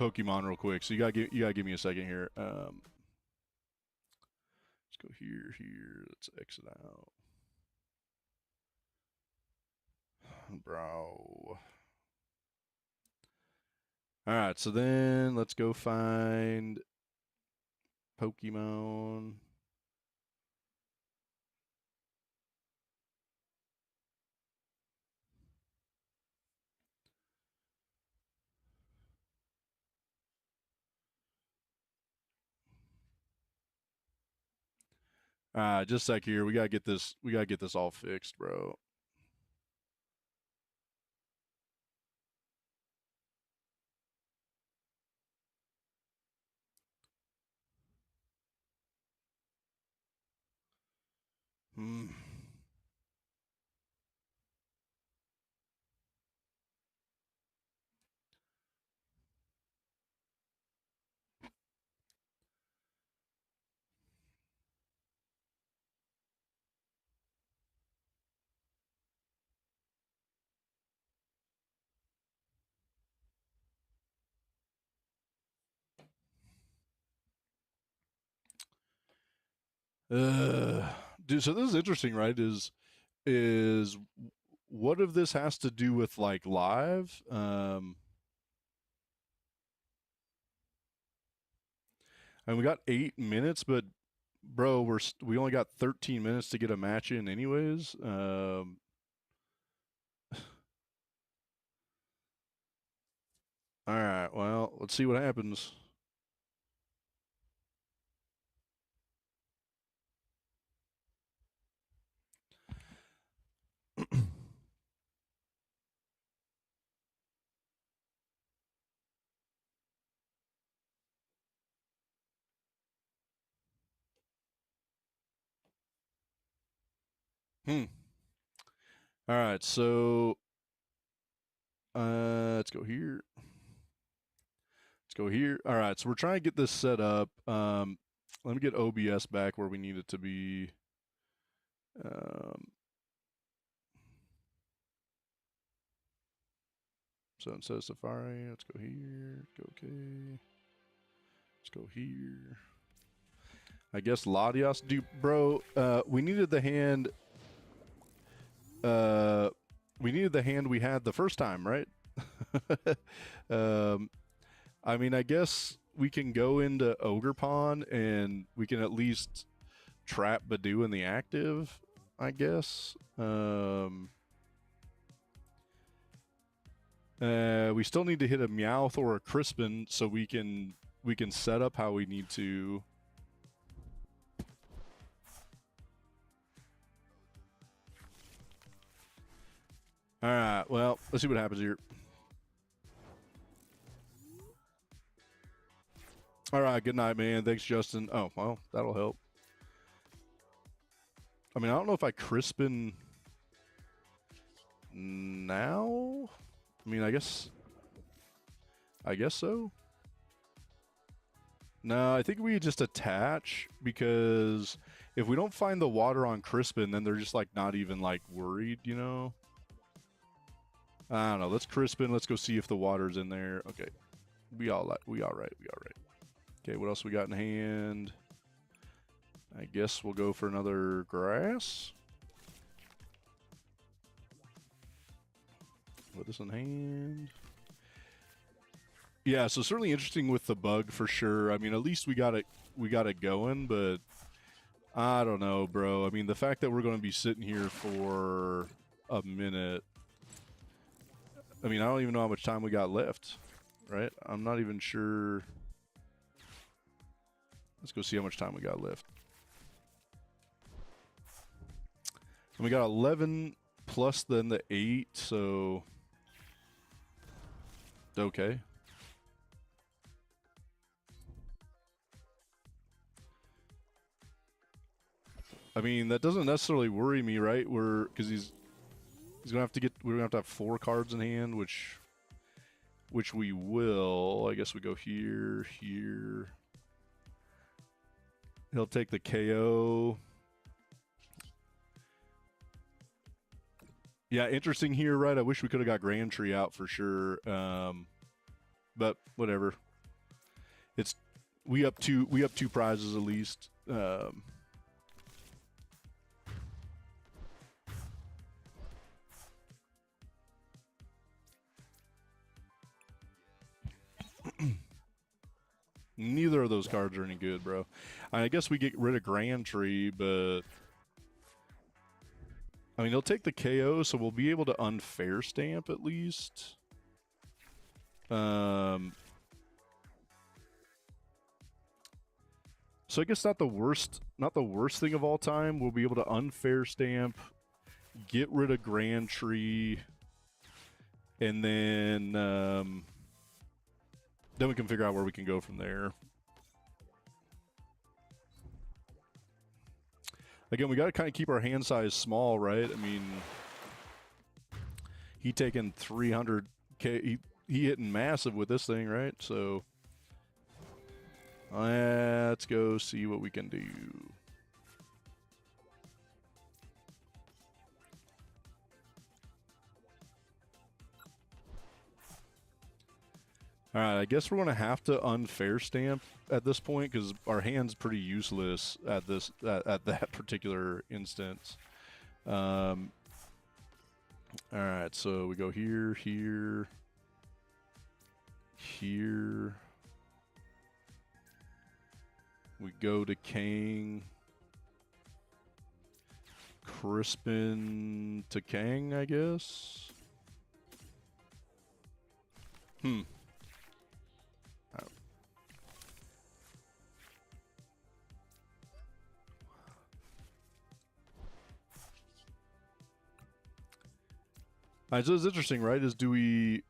Pokemon real quick. So you gotta give me a second here. Let's go here. Let's exit out. bro. All right, so then let's go find Pokemon. Just a sec here. We gotta get this. We gotta get this all fixed, bro. Hmm. Dude, so this is interesting, right? Is what if this has to do with like live? And we got 8 minutes, but bro, we only got 13 minutes to get a match in, anyways. All right, well, let's see what happens. All right, so let's go here. Let's go here. All right, so we're trying to get this set up. Let me get OBS back where we need it to be. So instead of Safari, let's go here. Go okay. Let's go here. I guess Latios. Dude, bro, we needed the hand. We needed the hand we had the first time, right? I mean, I guess we can go into Ogre Pawn and we can at least trap Badu in the active, I guess. We still need to hit a Meowth or a Crispin so we can set up how we need to. All right, well, let's see what happens here. All right, good night, man. Thanks, Justin. Oh, well, that'll help. I mean, I don't know if I Crispin now. I mean, I guess so. No, I think we just attach, because if we don't find the water on Crispin, then they're just like not even like worried, you know? I don't know. Let's Crispin. Let's go see if the water's in there. Okay. We all right. Okay, what else we got in hand? I guess we'll go for another grass. Put this in hand. Yeah, so certainly interesting with the bug for sure. I mean, at least we got it going, but I don't know, bro. I mean, the fact that we're going to be sitting here for a minute. I mean, I don't even know how much time we got left, right? I'm not even sure. Let's go see how much time we got left. And we got 11 plus then the 8, so okay. I mean, that doesn't necessarily worry me, right? Because he's gonna have to get. We're gonna have to have 4 cards in hand, which we will. I guess we go here. He'll take the KO. Yeah, interesting here, right? I wish we could have got Grand Tree out for sure, but whatever. We up 2 prizes at least. Neither of those cards are any good, bro. I guess we get rid of Grand Tree, but I mean, he'll take the KO, so we'll be able to unfair stamp at least. So I guess not the worst thing of all time. We'll be able to unfair stamp, get rid of Grand Tree, and then we can figure out where we can go from there. Again, we got to kind of keep our hand size small, right? I mean, he taking 300k. He hitting massive with this thing, right? So let's go see what we can do. All right, I guess we're going to have to unfair stamp at this point because our hand's pretty useless at that particular instance. All right, so we go here, here, here. We go to Kang. Crispin to Kang, I guess. So it's interesting, right? Do we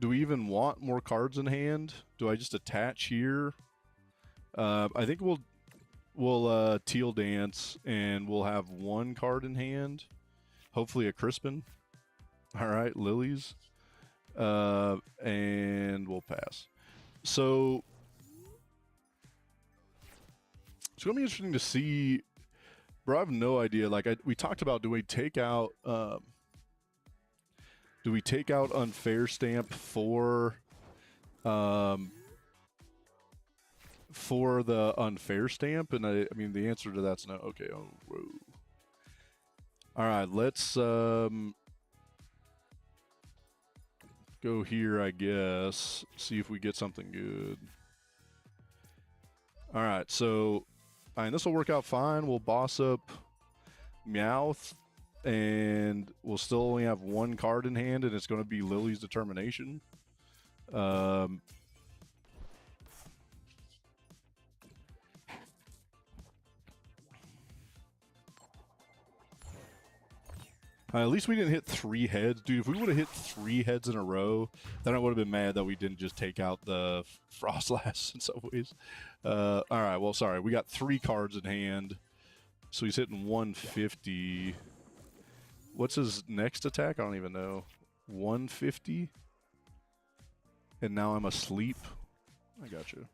even want more cards in hand? Do I just attach here? I think we'll teal dance and we'll have one card in hand. Hopefully a Crispin. All right, Lilies. And we'll pass. So it's gonna be interesting to see. Bro, I have no idea. Like we talked about, do we take out unfair stamp for the unfair stamp? And I mean the answer to that's no. Okay. Oh, whoa. All right, let's go here, I guess. See if we get something good. All right, so this will work out fine. We'll boss up Meowth, and we'll still only have one card in hand, and it's going to be Lily's Determination. At least we didn't hit 3 heads. Dude, if we would have hit 3 heads in a row, then I would have been mad that we didn't just take out the Frostlass in some ways. All right, well, sorry. We got 3 cards in hand. So he's hitting 150. What's his next attack? I don't even know. 150? And now I'm asleep? I got you.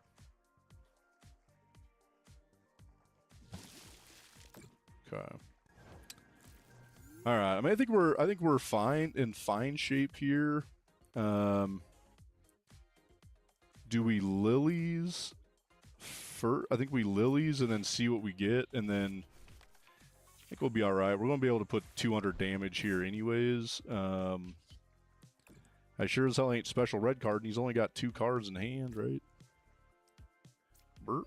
Okay. All right. I mean, I think we're fine in fine shape here. Do we Lilies first? I think we Lilies and then see what we get, and then I think we'll be all right. We're gonna be able to put 200 damage here, anyways. I sure as hell ain't special red card, and he's only got 2 cards in hand, right? Burp.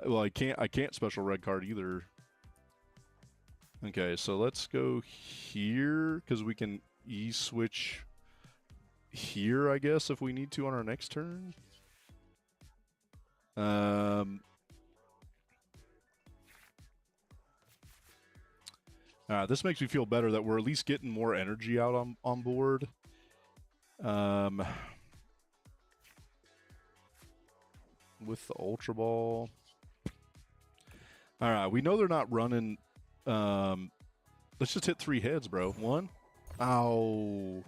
Well, I can't special red card either. Okay, so let's go here because we can E-switch here, I guess, if we need to on our next turn. This makes me feel better that we're at least getting more energy out on board. With the Ultra Ball. All right, we know they're not running. Let's just hit 3 heads, bro. 1. Ow.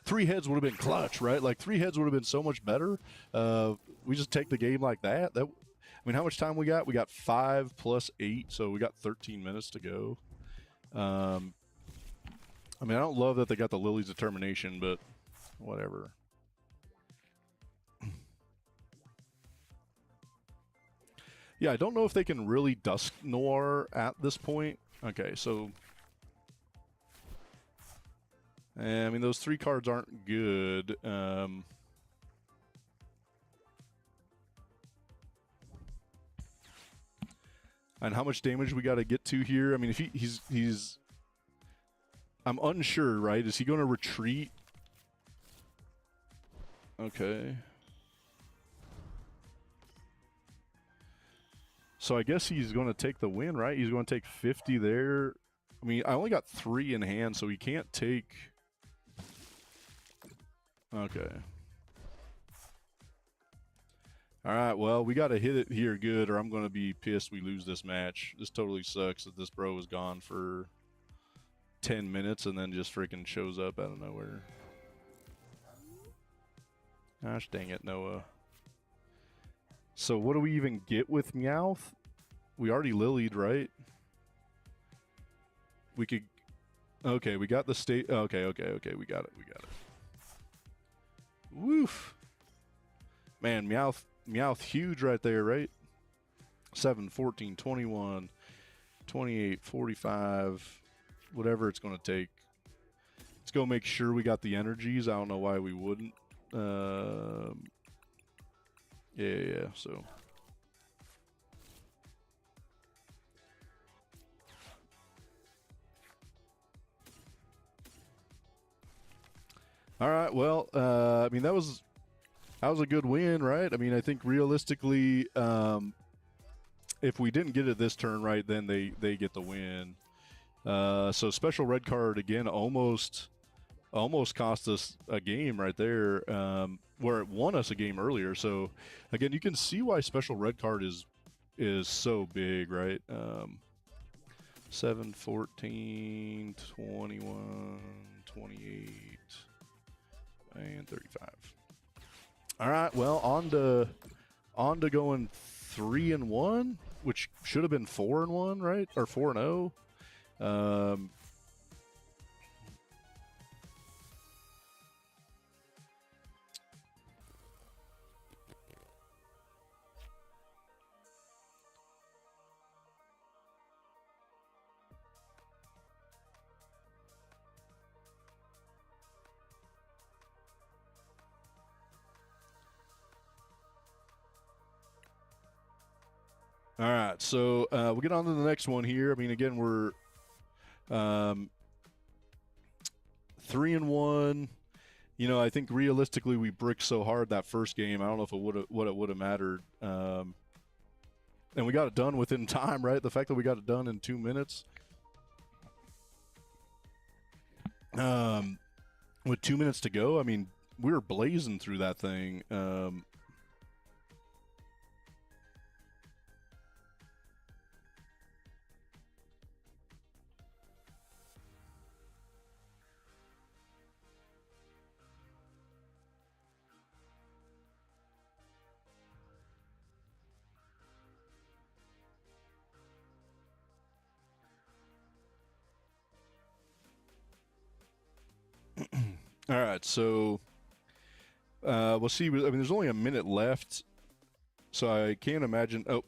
3 heads would have been clutch, right? Like 3 heads would have been so much better. We just take the game like that. I mean, how much time we got? We got 5 plus 8, so we got 13 minutes to go. I mean, I don't love that they got the Lily's Determination, but whatever. Yeah, I don't know if they can really Dusk Noir at this point. Okay, so I mean those 3 cards aren't good. And how much damage we got to get to here? I mean, if he's I'm unsure, right? Is he going to retreat? Okay. So I guess he's going to take the win, right? He's going to take 50 there. I mean, I only got 3 in hand, so he can't take... Okay. All right, well, we got to hit it here good, or I'm going to be pissed we lose this match. This totally sucks that this bro is gone for 10 minutes and then just freaking shows up out of nowhere. Gosh dang it, Noah. So what do we even get with Meowth? We already lilied, right? We could... Okay, we got the state... Okay, we got it. Woof. Man, Meowth huge right there, right? 7, 14, 21, 28, 45, whatever it's going to take. Let's go make sure we got the energies. I don't know why we wouldn't. Yeah, so... All right, well, I mean, that was a good win, right? I mean, I think realistically, if we didn't get it this turn right, then they get the win. So special red card again, almost cost us a game right there, where it won us a game earlier. So again, you can see why special red card is so big, right? 7, 14, 21, 28, and 35. All right, well, on to going 3-1, which should have been 4-1, right? Or 4-0. All right, so we'll get on to the next one here. I mean, again, we're 3-1. You know, I think realistically we bricked so hard that first game. I don't know if it would have mattered. And we got it done within time, right? The fact that we got it done in 2 minutes. With 2 minutes to go, I mean, we were blazing through that thing. All right, so we'll see. I mean, there's only a minute left, so I can't imagine. Oh,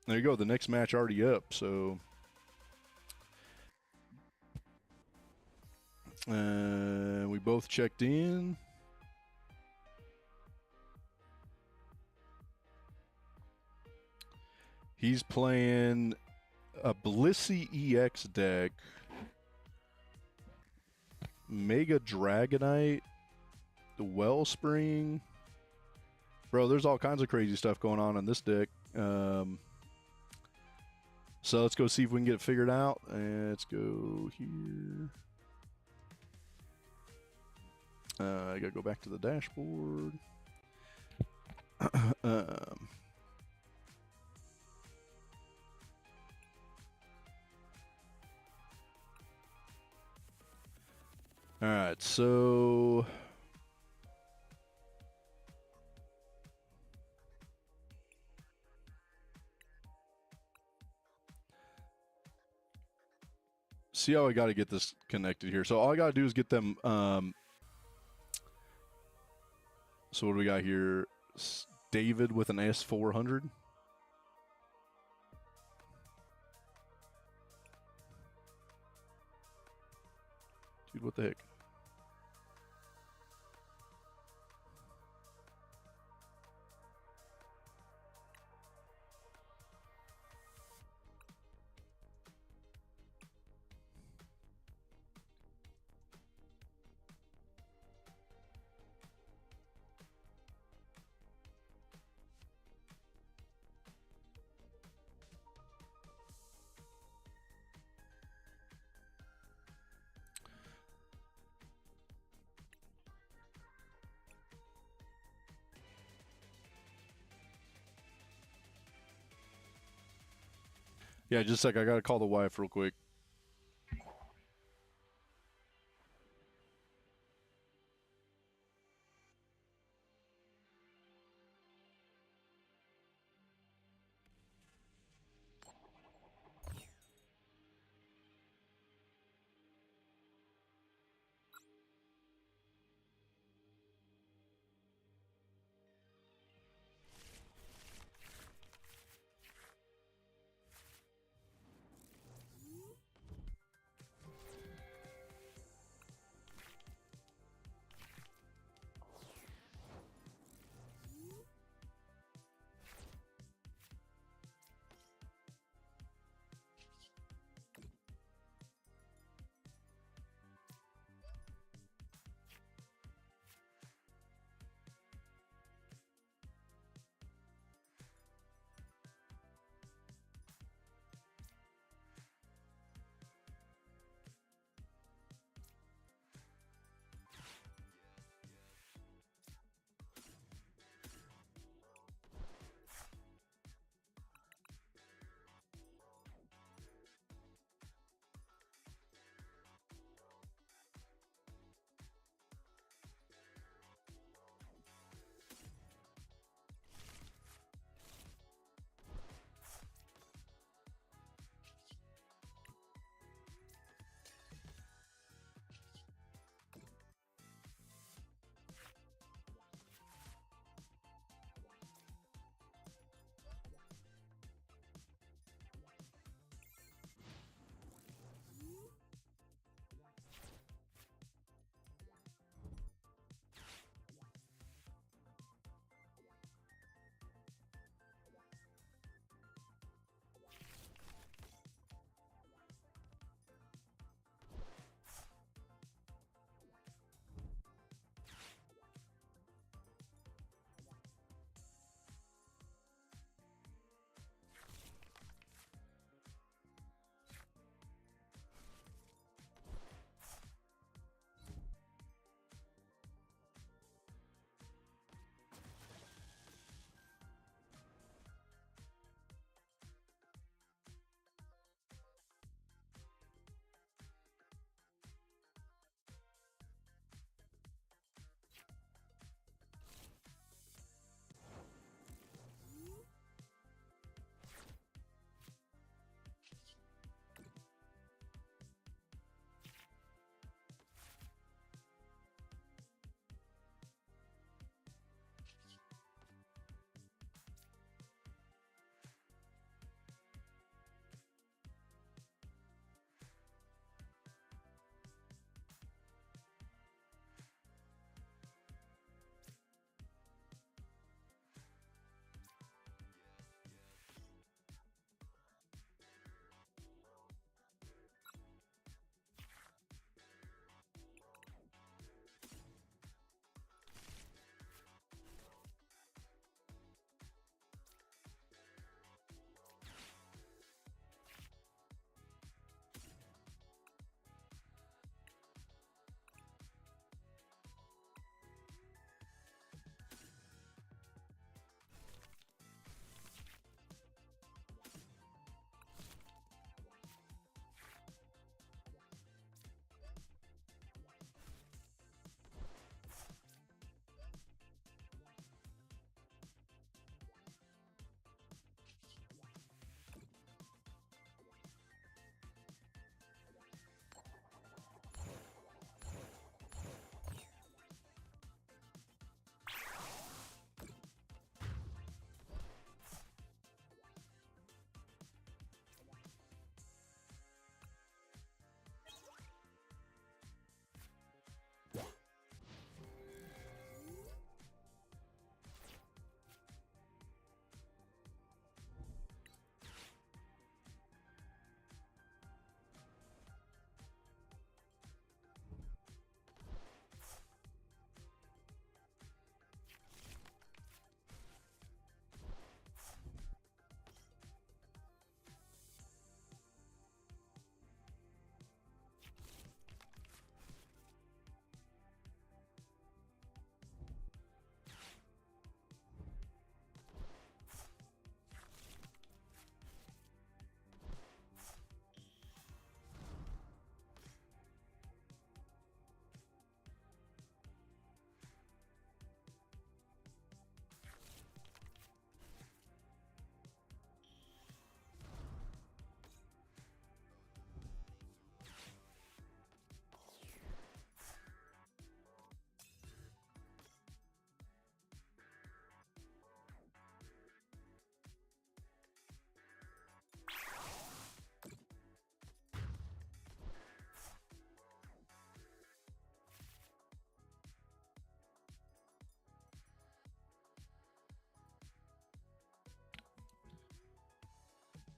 there you go. The next match already up. So we both checked in. He's playing a Blissey EX deck. Mega Dragonite, the Wellspring. Bro, there's all kinds of crazy stuff going on in this deck. So let's go see if we can get it figured out. And let's go here. I gotta go back to the dashboard. All right, so see how I got to get this connected here. So all I got to do is get them. So what do we got here? David with an S400. Dude, what the heck? Yeah, just a sec. I gotta call the wife real quick.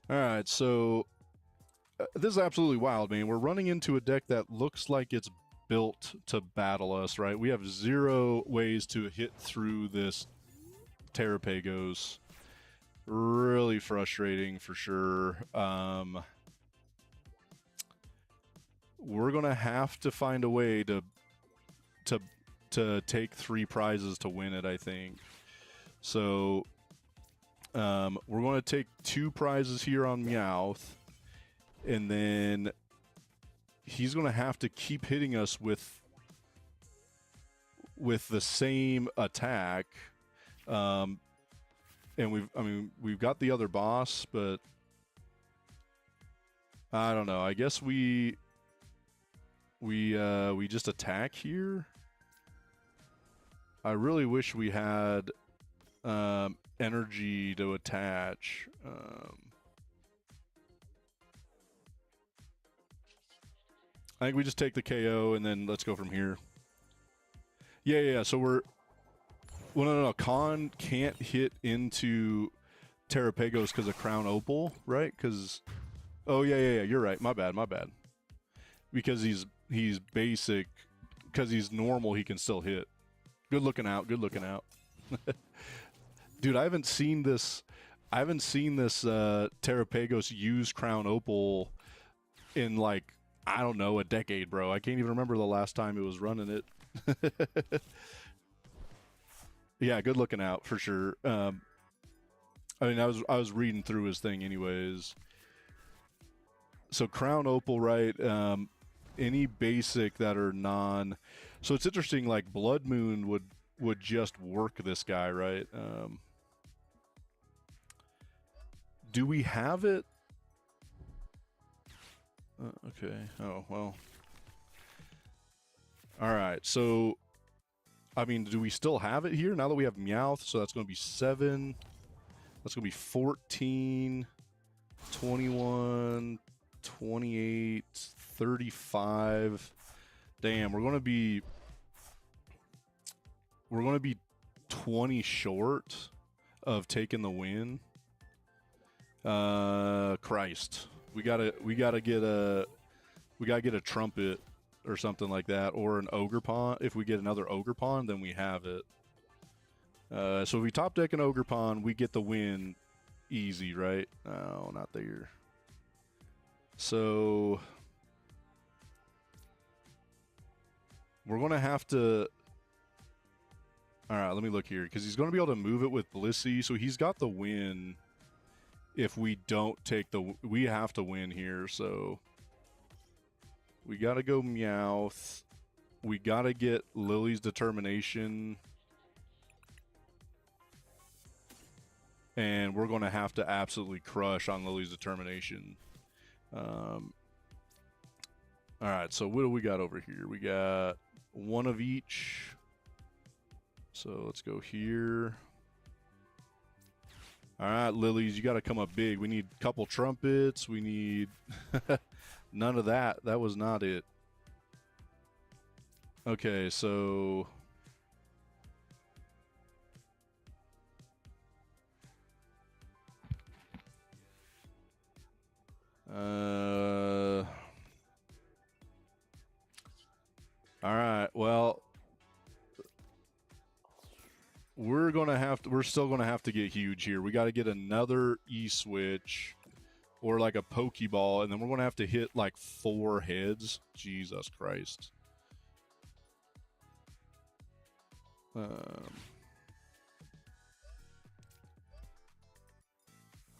All right, so this is absolutely wild, man. We're running into a deck that looks like it's built to battle us, right? We have 0 ways to hit through this Terrapagos. Really frustrating for sure. We're gonna have to find a way to take 3 prizes to win it, I think. So we're going to take 2 prizes here on Meowth, and then he's going to have to keep hitting us with the same attack. And we've got the other boss, but I don't know. I guess we just attack here. I really wish we had energy to attach. I think we just take the KO and then let's go from here. Yeah. So we're... Well, no. Khan can't hit into Terrapagos because of Crown Opal, right? Because... Oh, yeah. You're right. My bad. Because he's basic. Because he's normal, he can still hit. Good looking out. Dude, I haven't seen this Terrapagos use Crown Opal in, like, I don't know, a decade, bro. I can't even remember the last time it was running it. Yeah, good looking out for sure. I mean, I was reading through his thing anyways. So Crown Opal, right? Any basic that are non... So it's interesting, like Blood Moon would just work this guy, right? Do we have it? Okay. Oh, well. All right. So, I mean, do we still have it here now that we have Meowth? So that's going to be 7. That's going to be 14, 21, 28, 35. Damn, we're going to be 20 short of taking the win. Christ. We gotta get a trumpet or something like that, or an ogre pawn. If we get another ogre pawn, then we have it. So if we top deck an ogre pawn, we get the win easy, right? Oh, not there. So we're gonna have to... All right, let me look here, because he's gonna be able to move it with Blissey, so he's got the win. If we don't take we have to win here, so we gotta go Meowth. We gotta get Lily's Determination. And we're gonna have to absolutely crush on Lily's Determination. Alright, so what do we got over here? We got 1 of each. So let's go here. All right, Lilies, you got to come up big. We need a couple trumpets. We need none of that. That was not it. Okay, so... All right, well... We're still gonna have to get huge here. We got to get another E-switch or like a Pokeball, and then we're gonna have to hit like 4 heads. Jesus Christ.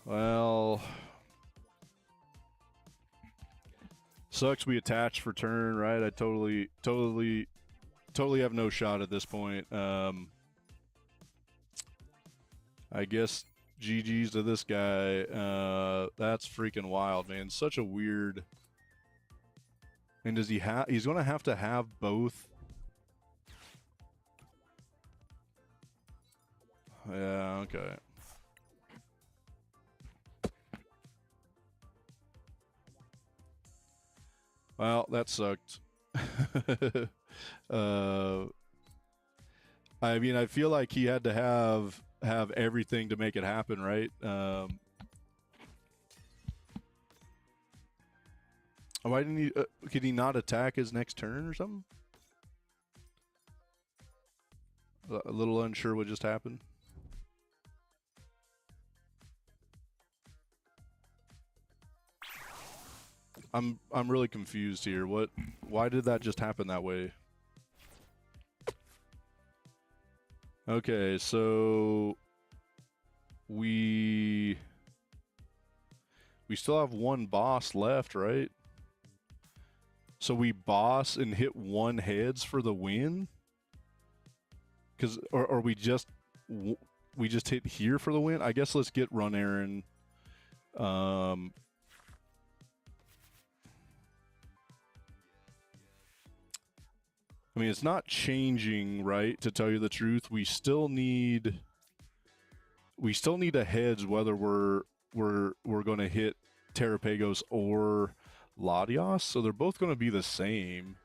Well, sucks we attach for turn, right? I totally have no shot at this point. I guess GG's to this guy. That's freaking wild, man. Such a weird... And does he have... He's going to have both... Yeah, okay. Well, that sucked. I mean, I feel like he had to have everything to make it happen, right? Why didn't he? Could he not attack his next turn or something? A little unsure what just happened. I'm really confused here. Why did that just happen that way? Okay, so we still have one boss left, right? So we boss and hit 1 heads for the win? Cuz or we just hit here for the win? I guess let's get Run Aaron. I mean, it's not changing, right? To tell you the truth, we still need a heads whether we're going to hit Terrapagos or Latios, so they're both going to be the same.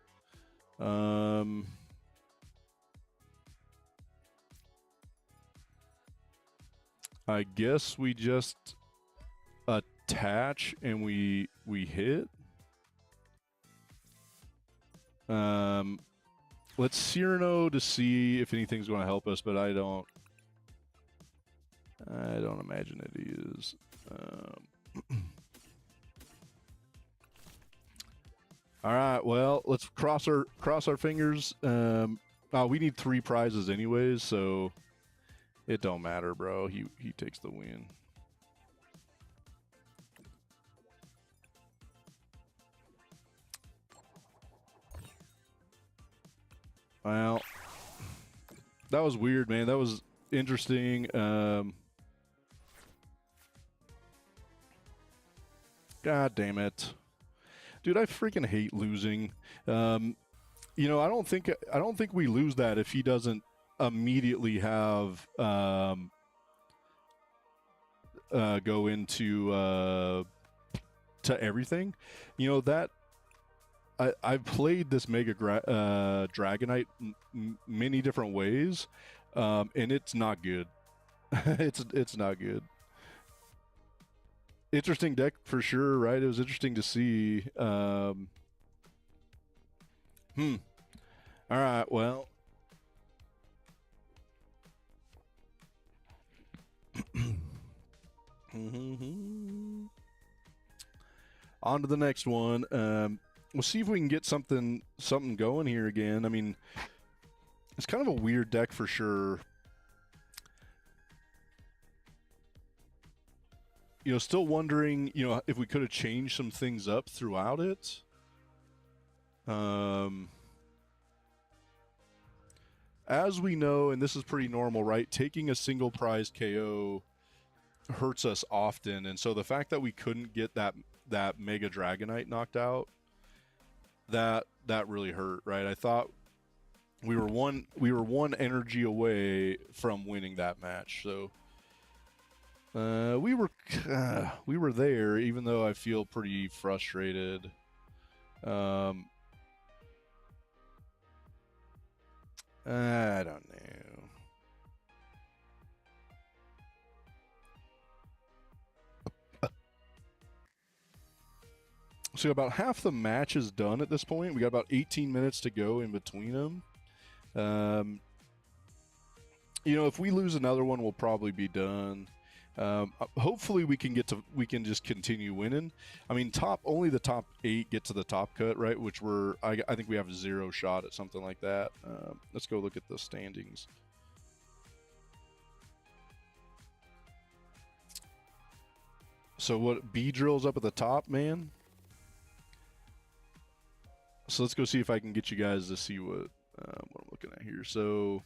I guess we just attach and we hit. Let's Cyrano to see if anything's going to help us, but I don't imagine it is. All right, well, let's cross our fingers. We need 3 prizes anyways, so it don't matter, bro. He takes the win. Well, that was weird, man. That was interesting. God damn it. Dude, I freaking hate losing. You know, I don't think we lose that if he doesn't immediately have go into to everything. You know that I've played this Mega Dragonite many different ways, and it's not good. it's not good. Interesting deck for sure, right? It was interesting to see. All right, well. On to the next one. We'll see if we can get something going here again. I mean, it's kind of a weird deck for sure. You know, still wondering, you know, if we could have changed some things up throughout it. As we know, and this is pretty normal, right? Taking a single prize KO hurts us often, and so the fact that we couldn't get that Mega Dragonite knocked out, that really hurt, right? I thought we were one energy away from winning that match, so we were there, even though I feel pretty frustrated. I don't know. So about half the match is done at this point. We got about 18 minutes to go in between them. You know, if we lose another one, we'll probably be done. Hopefully we can just continue winning. I mean, only the top 8 get to the top cut, right? Which I think we have 0 shot at something like that. Let's go look at the standings. So what, B-Drill's up at the top, man? So let's go see if I can get you guys to see what I'm looking at here. So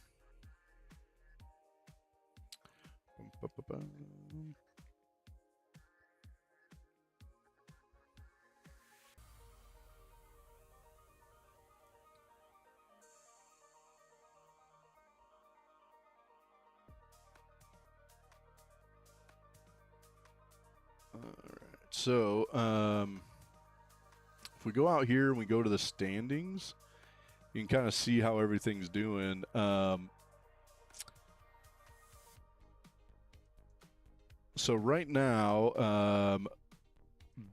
all right. So if we go out here and we go to the standings, you can kind of see how everything's doing. So right now,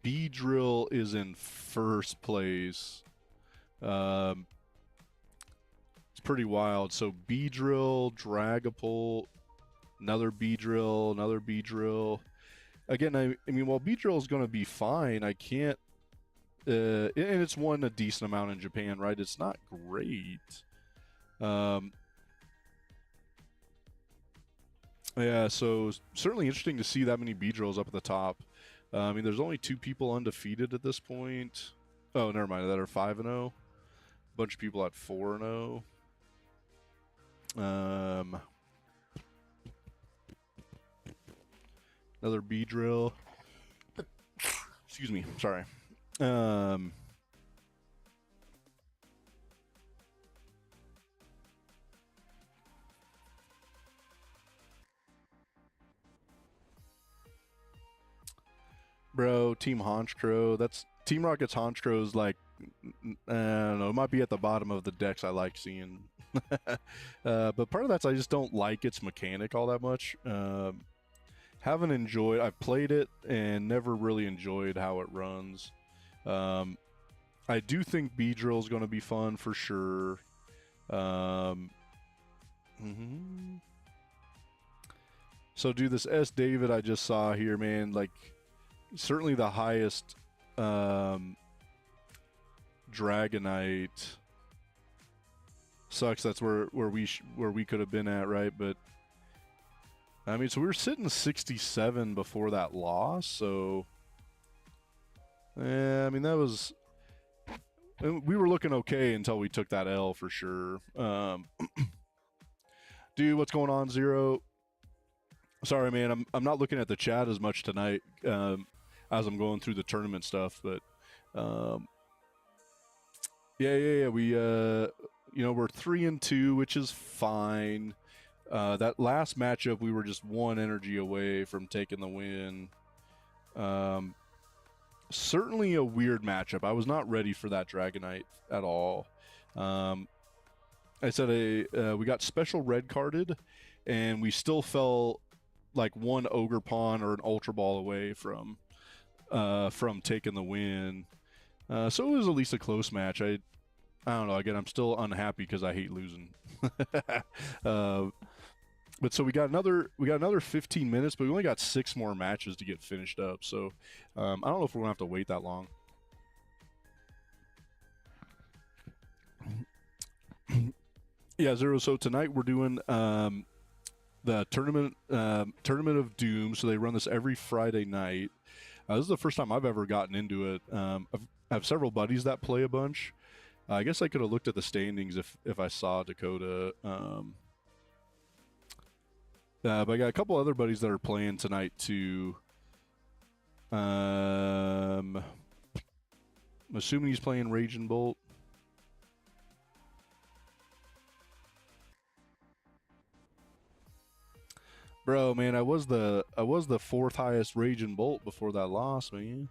Beedrill is in first place. It's pretty wild. So Beedrill, Dragapult, another Beedrill. Again, I mean, while Beedrill is going to be fine, I can't. And it's won a decent amount in Japan, right? It's not great. Yeah, so certainly interesting to see that many Beedrills up at the top. I mean, there's only 2 people undefeated at this point. Oh, never mind. That are 5-0. A bunch of people at 4-0. Another Beedrill. Excuse me. Sorry. Bro, Team Honchkrow. That's Team Rocket's Honchkrow's like, I don't know, it might be at the bottom of the decks I like seeing. But part of that's I just don't like its mechanic all that much. Haven't enjoyed. I've played it and never really enjoyed how it runs. I do think Beedrill is going to be fun for sure. So, dude, this S. David I just saw here, man, like, certainly the highest Dragonite. Sucks. That's where we could have been at, right? But I mean, so we were sitting 67 before that loss. So, yeah, I mean, that was. We were looking okay until we took that L for sure. Dude, what's going on, Zero? Sorry, man. I'm not looking at the chat as much tonight as I'm going through the tournament stuff, but yeah. We we're 3-2, which is fine. That last matchup, we were just 1 energy away from taking the win. Certainly a weird matchup. I was not ready for that Dragonite at all. I said we got special red carded, and we still fell like 1 Ogre Pawn or an Ultra Ball away from taking the win. So it was at least a close match. I don't know. Again, I'm still unhappy because I hate losing. But so we got another 15 minutes, but we only got 6 more matches to get finished up. So I don't know if we're gonna have to wait that long. Yeah, Zero. So tonight we're doing the tournament of Doom. So they run this every Friday night. This is the first time I've ever gotten into it. I have several buddies that play a bunch. I guess I could have looked at the standings if I saw Dakota. But I got a couple other buddies that are playing tonight too. I'm assuming he's playing Raging Bolt. Bro, man, I was the 4th highest Raging Bolt before that loss, man.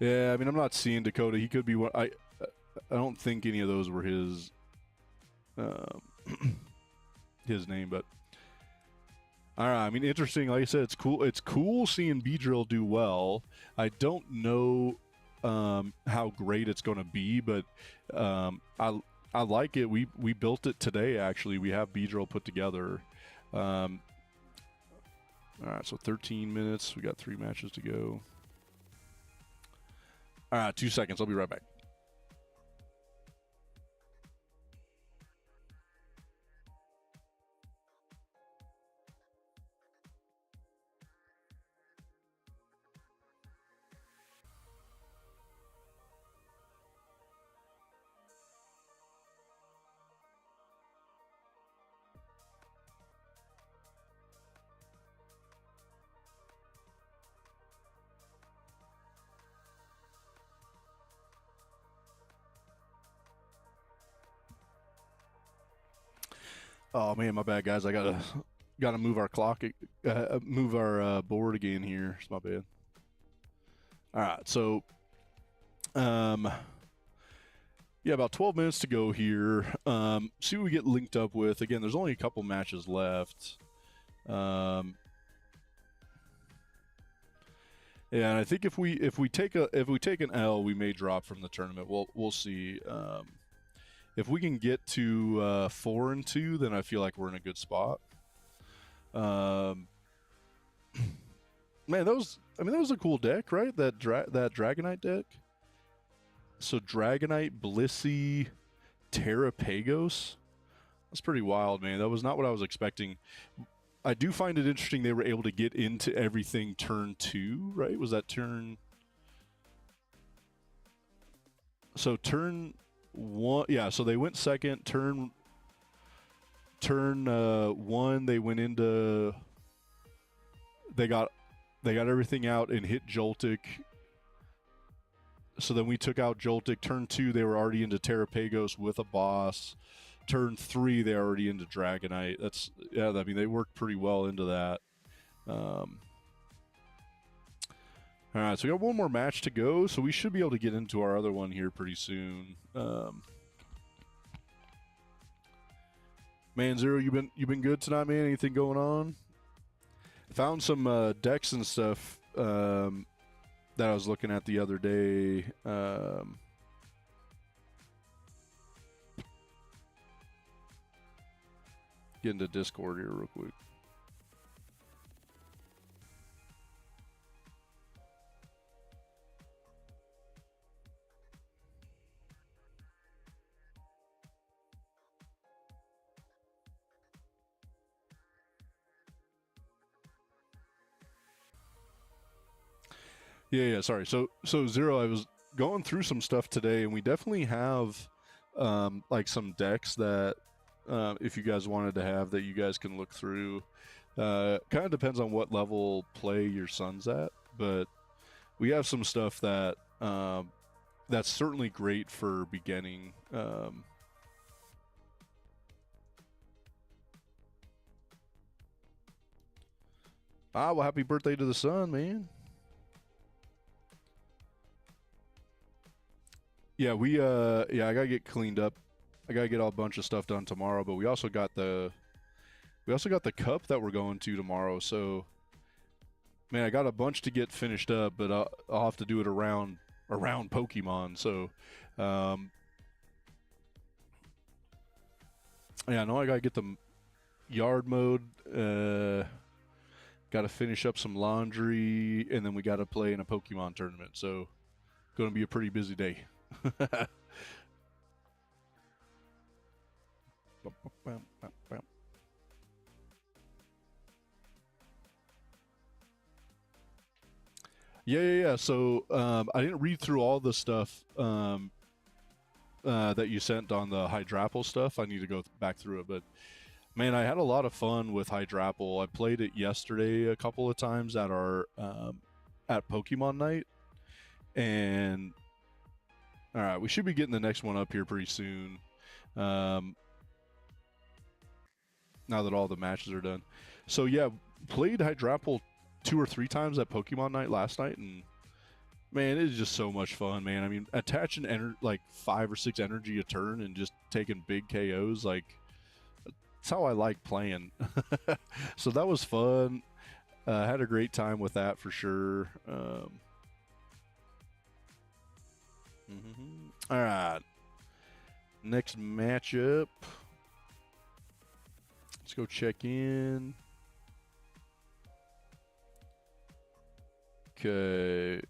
Yeah, I mean, I'm not seeing Dakota. He could be one. I don't think any of those were his his name, but all right. I mean, interesting. Like I said, it's cool. It's cool seeing Beedrill do well. I don't know how great it's going to be, but I like it. We built it today. Actually, we have Beedrill put together. All right, so 13 minutes. We got 3 matches to go. All right, 2 seconds. I'll be right back. Oh man, my bad, guys. I gotta move our clock, move our board again here. It's my bad. All right, so Yeah, about 12 minutes to go here. See what we get linked up with. Again, there's only a couple matches left. Yeah, and I think if we take an L, we may drop from the tournament. We'll see. If we can get to 4-2, then I feel like we're in a good spot. Man, that was a cool deck, right? That Dragonite deck. So Dragonite, Blissey, Terrapagos. That's pretty wild, man. That was not what I was expecting. I do find it interesting they were able to get into everything turn 2, right? Was that turn? So turn 1, yeah. So they went second. Turn 1, they went into. They got everything out and hit Joltik. So then we took out Joltik. Turn 2, they were already into Terrapagos with a boss. Turn 3, they're already into Dragonite. That's, yeah, I mean, they worked pretty well into that. All right, so we got one more match to go, so we should be able to get into our other one here pretty soon. Man, Zero, you been good tonight, man? Anything going on? Found some decks and stuff that I was looking at the other day. Get into Discord here real quick. Yeah, sorry. So Zero, I was going through some stuff today, and we definitely have like some decks that if you guys wanted to have that you guys can look through. Kind of depends on what level play your son's at, but we have some stuff that that's certainly great for beginning. Well, happy birthday to the sun, man. Yeah, I gotta get cleaned up. I gotta get a bunch of stuff done tomorrow, but we also got the cup that we're going to tomorrow. So, man, I got a bunch to get finished up, but I'll have to do it around Pokemon. So, yeah, I know I gotta get the yard mode. Got to finish up some laundry, and then we got to play in a Pokemon tournament. So, going to be a pretty busy day. Yeah. So I didn't read through all the stuff that you sent on the Hydrapple stuff. I need to go back through it, but man, I had a lot of fun with Hydrapple. I played it yesterday a couple of times at our at Pokemon Night, and all right, we should be getting the next one up here pretty soon. Now that all the matches are done. So yeah, played Hydrapple 2 or 3 times at Pokemon Night last night, and man, it is just so much fun, man. I mean, attaching like 5 or 6 energy a turn and just taking big KOs, like that's how I like playing. So that was fun. Had a great time with that for sure. All right, next matchup. Let's go check in. Okay.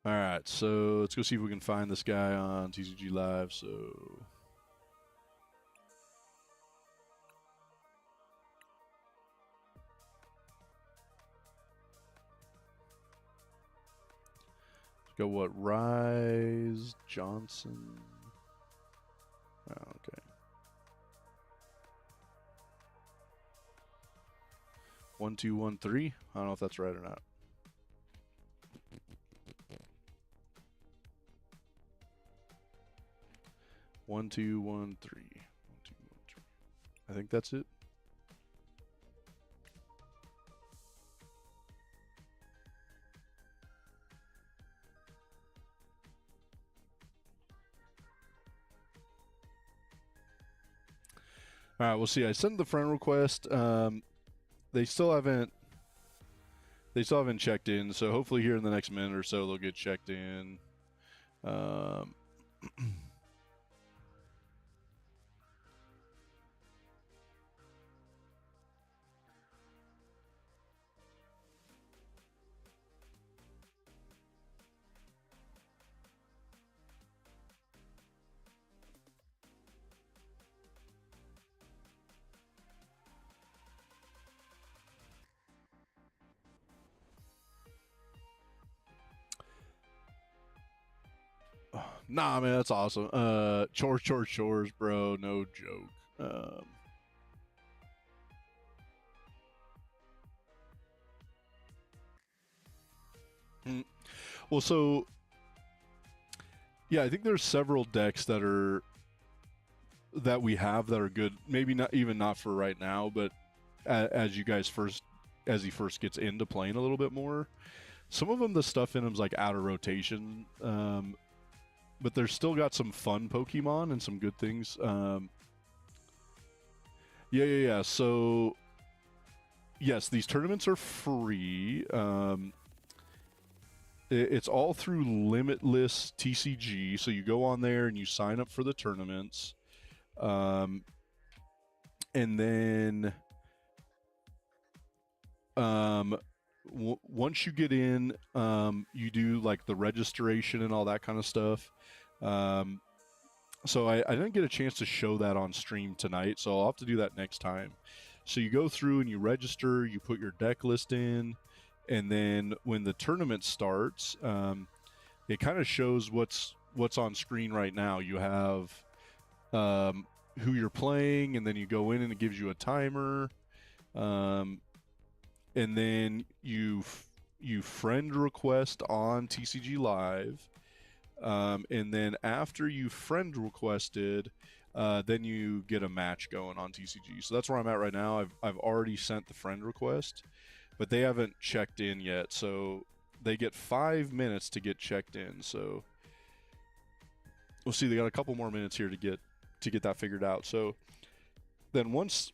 All right, so let's go see if we can find this guy on TCG Live. So. Go what? Rise Johnson. Oh, okay. 1213. I don't know if that's right or not. One, two, one, three. 1, 2, 1, 3. I think that's it. All right, we'll see. I sent the friend request. They still haven't checked in, so hopefully here in the next minute or so they'll get checked in. Nah, man, that's awesome. Chores, bro. No joke. Well, so yeah, I think there's several decks that we have that are good. Maybe not for right now, but as he first gets into playing a little bit more, some of them the stuff in them's like out of rotation. But there's still got some fun Pokemon and some good things. Yeah. So yes, these tournaments are free. It's all through LimitlessTCG. So you go on there and you sign up for the tournaments. And then once you get in, you do like the registration and all that kind of stuff. So I didn't get a chance to show that on stream tonight, so I'll have to do that next time. So you go through and you register, you put your deck list in, and then when the tournament starts, it kind of shows what's on screen right now. You have who you're playing, and then you go in and it gives you a timer, and then you friend request on TCG Live. And then after you friend requested, then you get a match going on TCG. So that's where I'm at right now. I've already sent the friend request, but they haven't checked in yet. So they get 5 minutes to get checked in. So we'll see. They got a couple more minutes here to get that figured out. So then once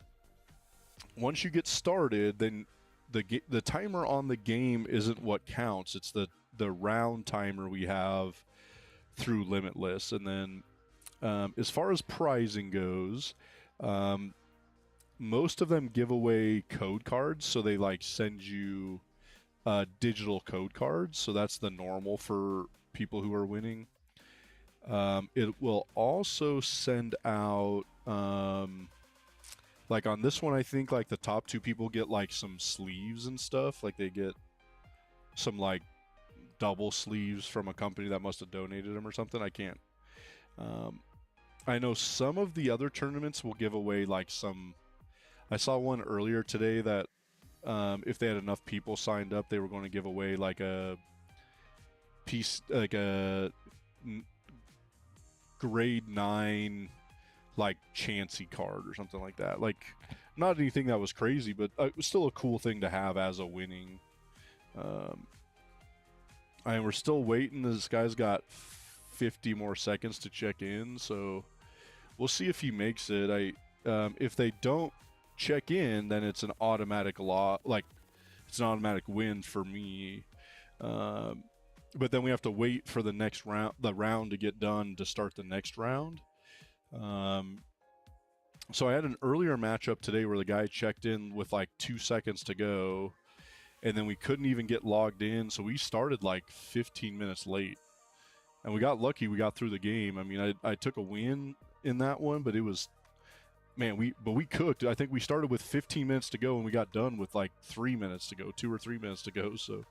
you get started, then the timer on the game isn't what counts. It's the round timer we have through Limitless. And then as far as pricing goes, most of them give away code cards, so they like send you digital code cards. So that's the normal for people who are winning. It will also send out like on this one, I think like the top 2 people get like some sleeves and stuff. Like they get some like double sleeves from a company that must have donated them or something. I can't. I know some of the other tournaments will give away like some. I saw one earlier today that if they had enough people signed up, they were going to give away like a piece, like a grade 9 like Chansey card or something like that. Like not anything that was crazy, but it was still a cool thing to have as a winning. And we're still waiting. This guy's got 50 more seconds to check in, so we'll see if he makes it. If they don't check in, then it's an automatic it's an automatic win for me. But then we have to wait for the round to get done to start the next round. So I had an earlier matchup today where the guy checked in with like 2 seconds to go, and then we couldn't even get logged in, so we started like 15 minutes late. And we got lucky, we got through the game. I mean, I took a win in that one, but it was, man, we cooked. I think we started with 15 minutes to go, and we got done with like 3 minutes to go, 2 or 3 minutes to go. So,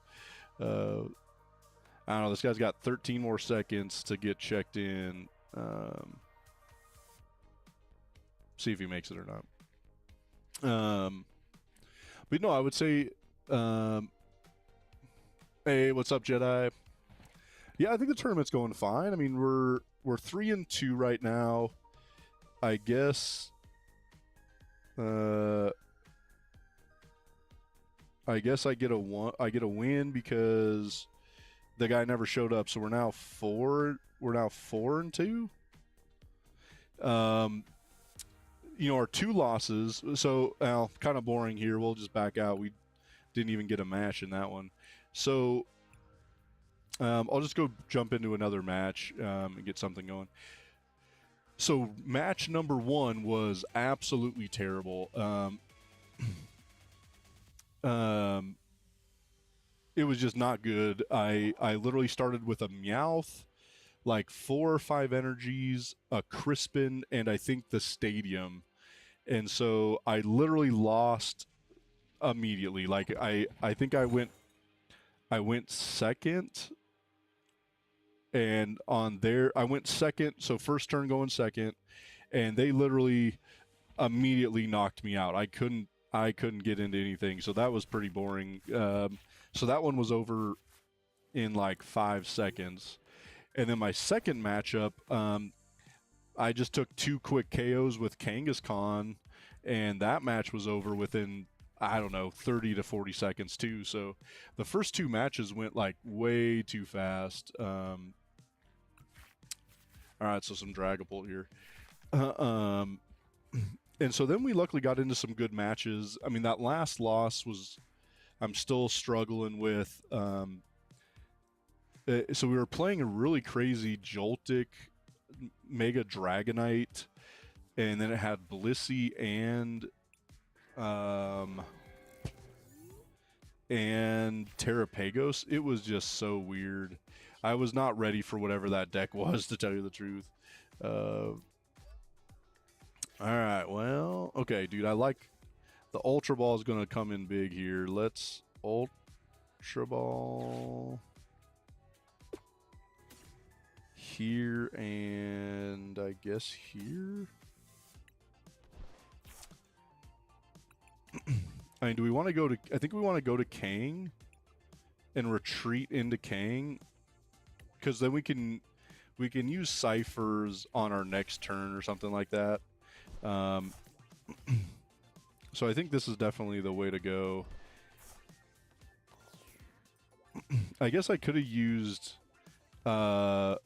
I don't know, this guy's got 13 more seconds to get checked in. See if he makes it or not. But no, I would say, hey, what's up, Jedi? Yeah, I think the tournament's going fine. I mean, we're 3-2 right now. I guess. I guess I get a win because the guy never showed up. So we're now 4-2. our 2 losses. So, kind of boring here. We'll just back out. We didn't even get a match in that one. So, I'll just go jump into another match and get something going. So, match number 1 was absolutely terrible. It was just not good. I literally started with a Meowth, like 4 or 5 energies, a Crispin, and I think the Stadium. And so I literally lost immediately. Like I think I went second, and on there I went second, so first turn going second, and they literally immediately knocked me out. I couldn't get into anything, so that was pretty boring. So that one was over in like 5 seconds. And then my second matchup, I just took 2 quick KOs with Kangaskhan, and that match was over within, I don't know, 30 to 40 seconds too. So the first 2 matches went like way too fast. All right, so some Dragapult here. And so then we luckily got into some good matches. I mean, that last loss was, I'm still struggling with. So we were playing a really crazy Joltik Mega Dragonite, and then it had Blissey and Terrapagos. It was just so weird. I was not ready for whatever that deck was, to tell you the truth. All right, well, okay, dude, I like the Ultra Ball is going to come in big here. Let's Ultra Ball here, and I guess here. I mean, do we want to go to, I think we want to go to Kang and retreat into Kang, because then we can use ciphers on our next turn or something like that. So I think this is definitely the way to go. I guess I could have used, I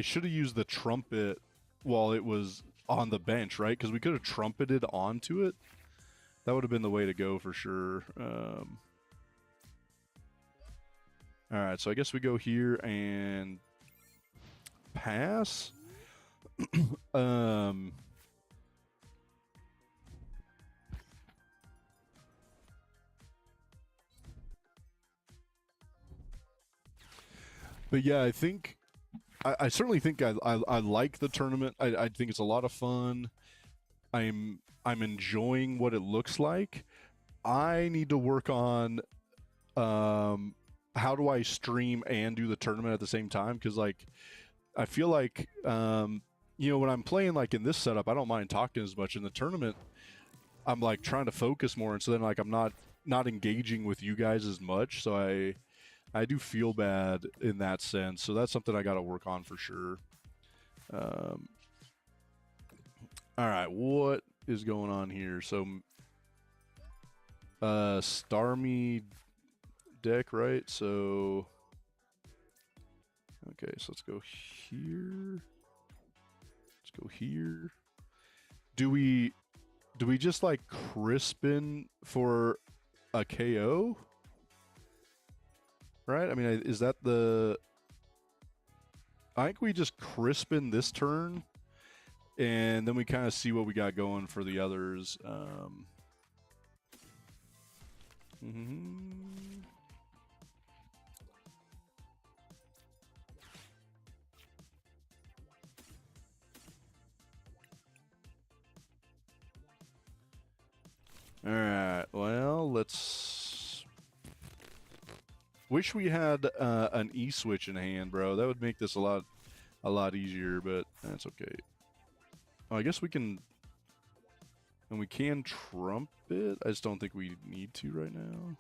should have used the trumpet while it was on the bench, right? Because we could have trumpeted onto it. That would have been the way to go for sure. All right, so I guess we go here and pass. But yeah, I think I certainly think I like the tournament. I think it's a lot of fun. I'm enjoying what it looks like. I need to work on how do I stream and do the tournament at the same time, because like I feel like you know, when I'm playing like in this setup, I don't mind talking as much. In the tournament, I'm like trying to focus more, and so then like I'm not engaging with you guys as much. So I do feel bad in that sense. So that's something I got to work on for sure. All right, what is going on here? So Starmie deck, right? So okay, so let's go here. Let's go here. Do we just like Crispin for a KO? Right? I mean, is that the... I think we just Crispin this turn, and then we kind of see what we got going for the others. All right, well, let's... Wish we had an E-switch in hand, bro. That would make this a lot easier, but that's okay. Oh, I guess we can... And we can trump it. I just don't think we need to right now.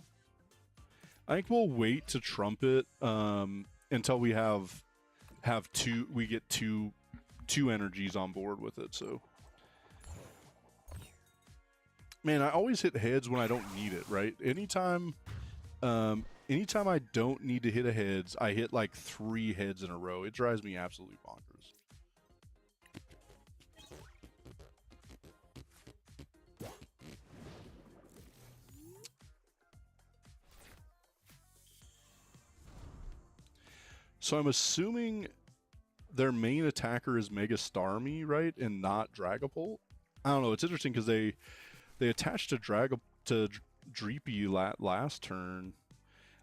I think we'll wait to trump it until we have two... We get two energies on board with it, so... Man, I always hit heads when I don't need it, right? Anytime I don't need to hit a heads, I hit like 3 heads in a row. It drives me absolutely bonkers. So I'm assuming their main attacker is Mega Starmie, right, and not Dragapult. I don't know. It's interesting because they attached to Dreepy last turn.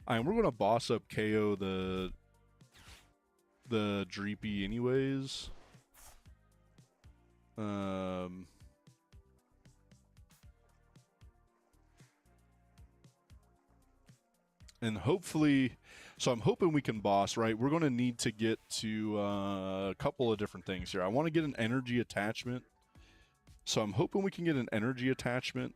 We're gonna boss up KO the Dreepy anyways. And hopefully, so I'm hoping we can boss, right? We're going to need to get to a couple of different things here. I want to get an energy attachment. So I'm hoping we can get an energy attachment.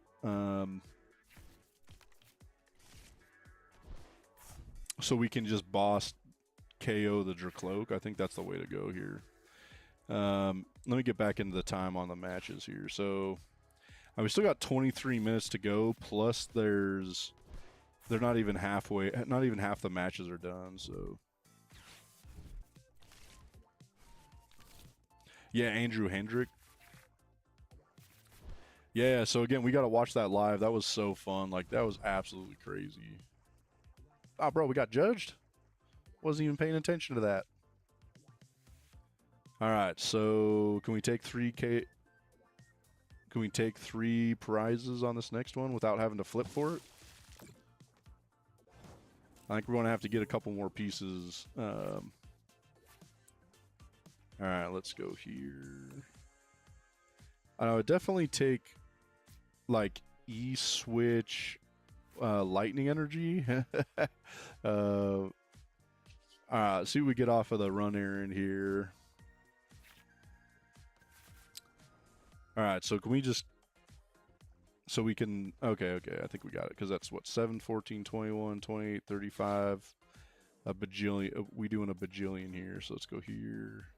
So we can just boss KO the Dracloak. I think that's the way to go here. Let me get back into the time on the matches here. So we still got 23 minutes to go, plus they're not even halfway, not even half the matches are done, so. Yeah, Andrew Hendrick. Yeah, so again, we got to watch that live. That was so fun. Like, that was absolutely crazy. Oh, bro, we got judged? Wasn't even paying attention to that. All right, so can we take 3K? Can we take 3 prizes on this next one without having to flip for it? I think we're going to have to get a couple more pieces. All right, let's go here. I would definitely take, like, E-Switch Lightning Energy. All right, see what we get off of the run errand here. All right, so can we just... So we can... Okay, I think we got it, because that's, what, 7, 14, 21, 28, 35, a bajillion. We doing a bajillion here, so let's go here.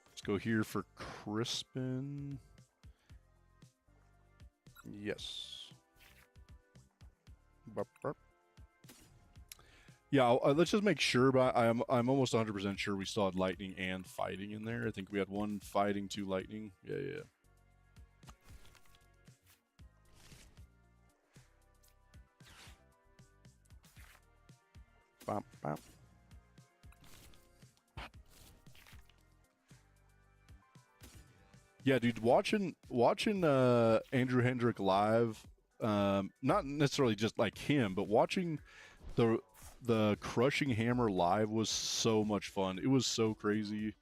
Let's go here for Crispin. Yes. Burp, burp. Yeah, let's just make sure, but I'm almost 100% sure we still had lightning and fighting in there. I think we had 1 fighting, 2 lightning. Yeah. Bop, bop. Yeah, dude, watching Andrew Hendrick live, not necessarily just like him, but watching the Crushing Hammer live was so much fun. It was so crazy.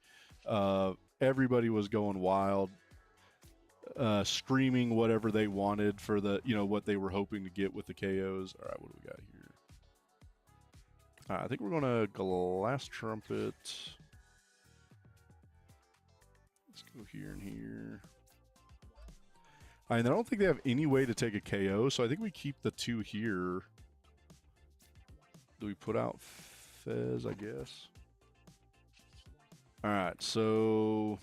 Everybody was going wild, screaming whatever they wanted for the, what they were hoping to get with the KOs. All right, what do we got here? All right, I think we're going to Glass Trumpet. Let's go here and here. I don't think they have any way to take a KO, so I think we keep the 2 here. Do we put out Fez, I guess? All right, so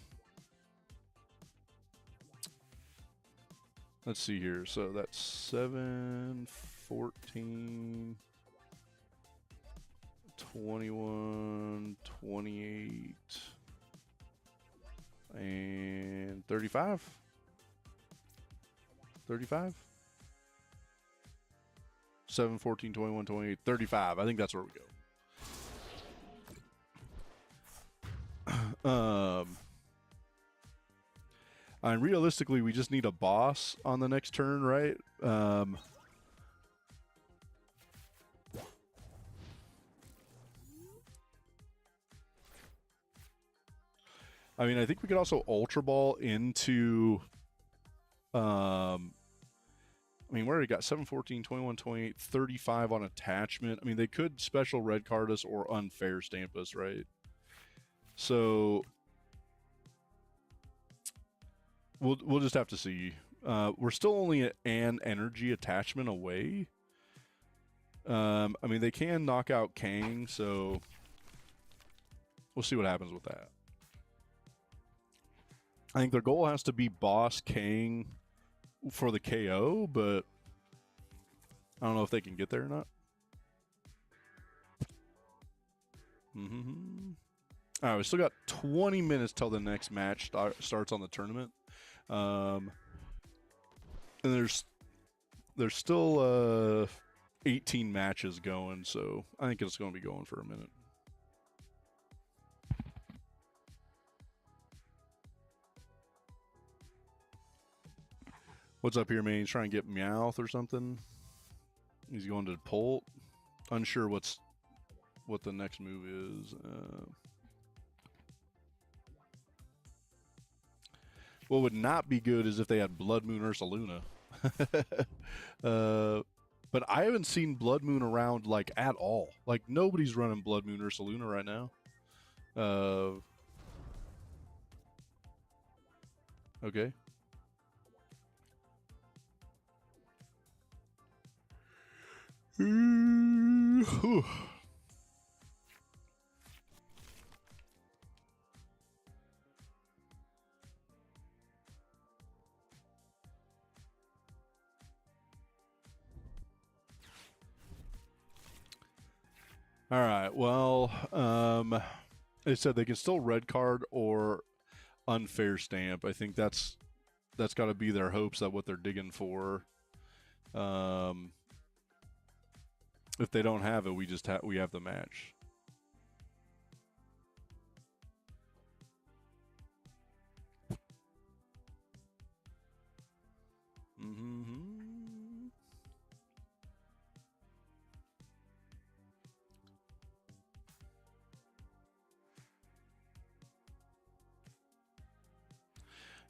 let's see here. So that's 7, 14, 21, 28, and 35. 35? 7, 14, 21, 28, 35. I think that's where we go. And realistically, we just need a boss on the next turn, right? I think we could also Ultra Ball into... we already got 7, 14, 21, 28, 35 on attachment. They could special red card us or unfair stamp us, right? So we'll just have to see. We're still only an energy attachment away. They can knock out Kang, so we'll see what happens with that. I think their goal has to be boss Kang for the KO, but I don't know if they can get there or not. All right, we still got 20 minutes till the next match starts on the tournament. And there's still 18 matches going, so I think it's going to be going for a minute. What's up here, man? He's trying to get Meowth or something. He's going to Polt. Unsure what the next move is. What would not be good is if they had Blood Moon Ursaluna. But I haven't seen Blood Moon around like at all. Like nobody's running Blood Moon Ursaluna right now. Okay. All right. Well, they said they can still red card or unfair stamp. I think that's got to be their hopes that what they're digging for. If they don't have it, we have the match.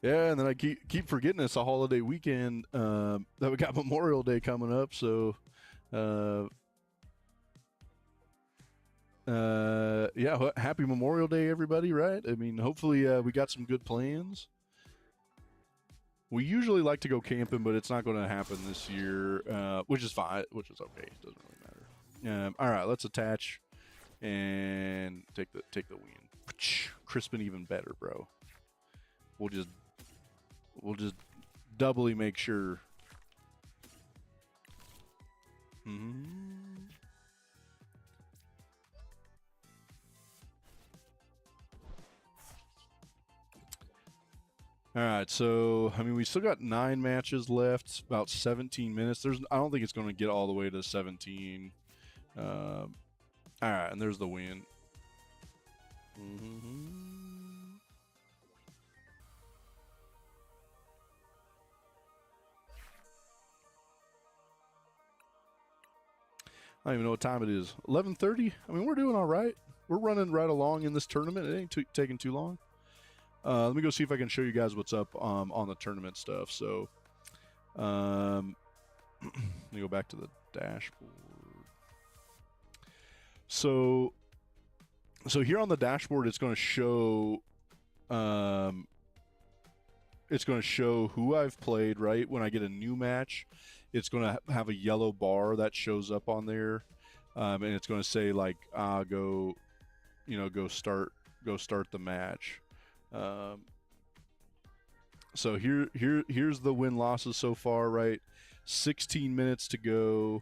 Yeah, and then I keep forgetting it's a holiday weekend that we got Memorial Day coming up. So, yeah, happy Memorial Day, everybody! Right? I mean, hopefully we got some good plans. We usually like to go camping, but it's not going to happen this year, which is fine, which is okay. It doesn't really matter. All right, let's attach and take the win. Crisp and even better, bro. We'll just doubly make sure. All right, so I mean, we still got 9 matches left, about 17 minutes. I don't think it's going to get all the way to 17. All right, and there's the win. I don't even know what time it is. 11:30. I mean, we're doing all right. We're running right along in this tournament. It ain't taking too long. Let me go see if I can show you guys what's up on the tournament stuff. So, let me go back to the dashboard. So here on the dashboard, it's going to show, who I've played. Right when I get a new match, it's going to have a yellow bar that shows up on there, and it's going to say like, go start the match. So here's the win losses so far, right? 16 minutes to go,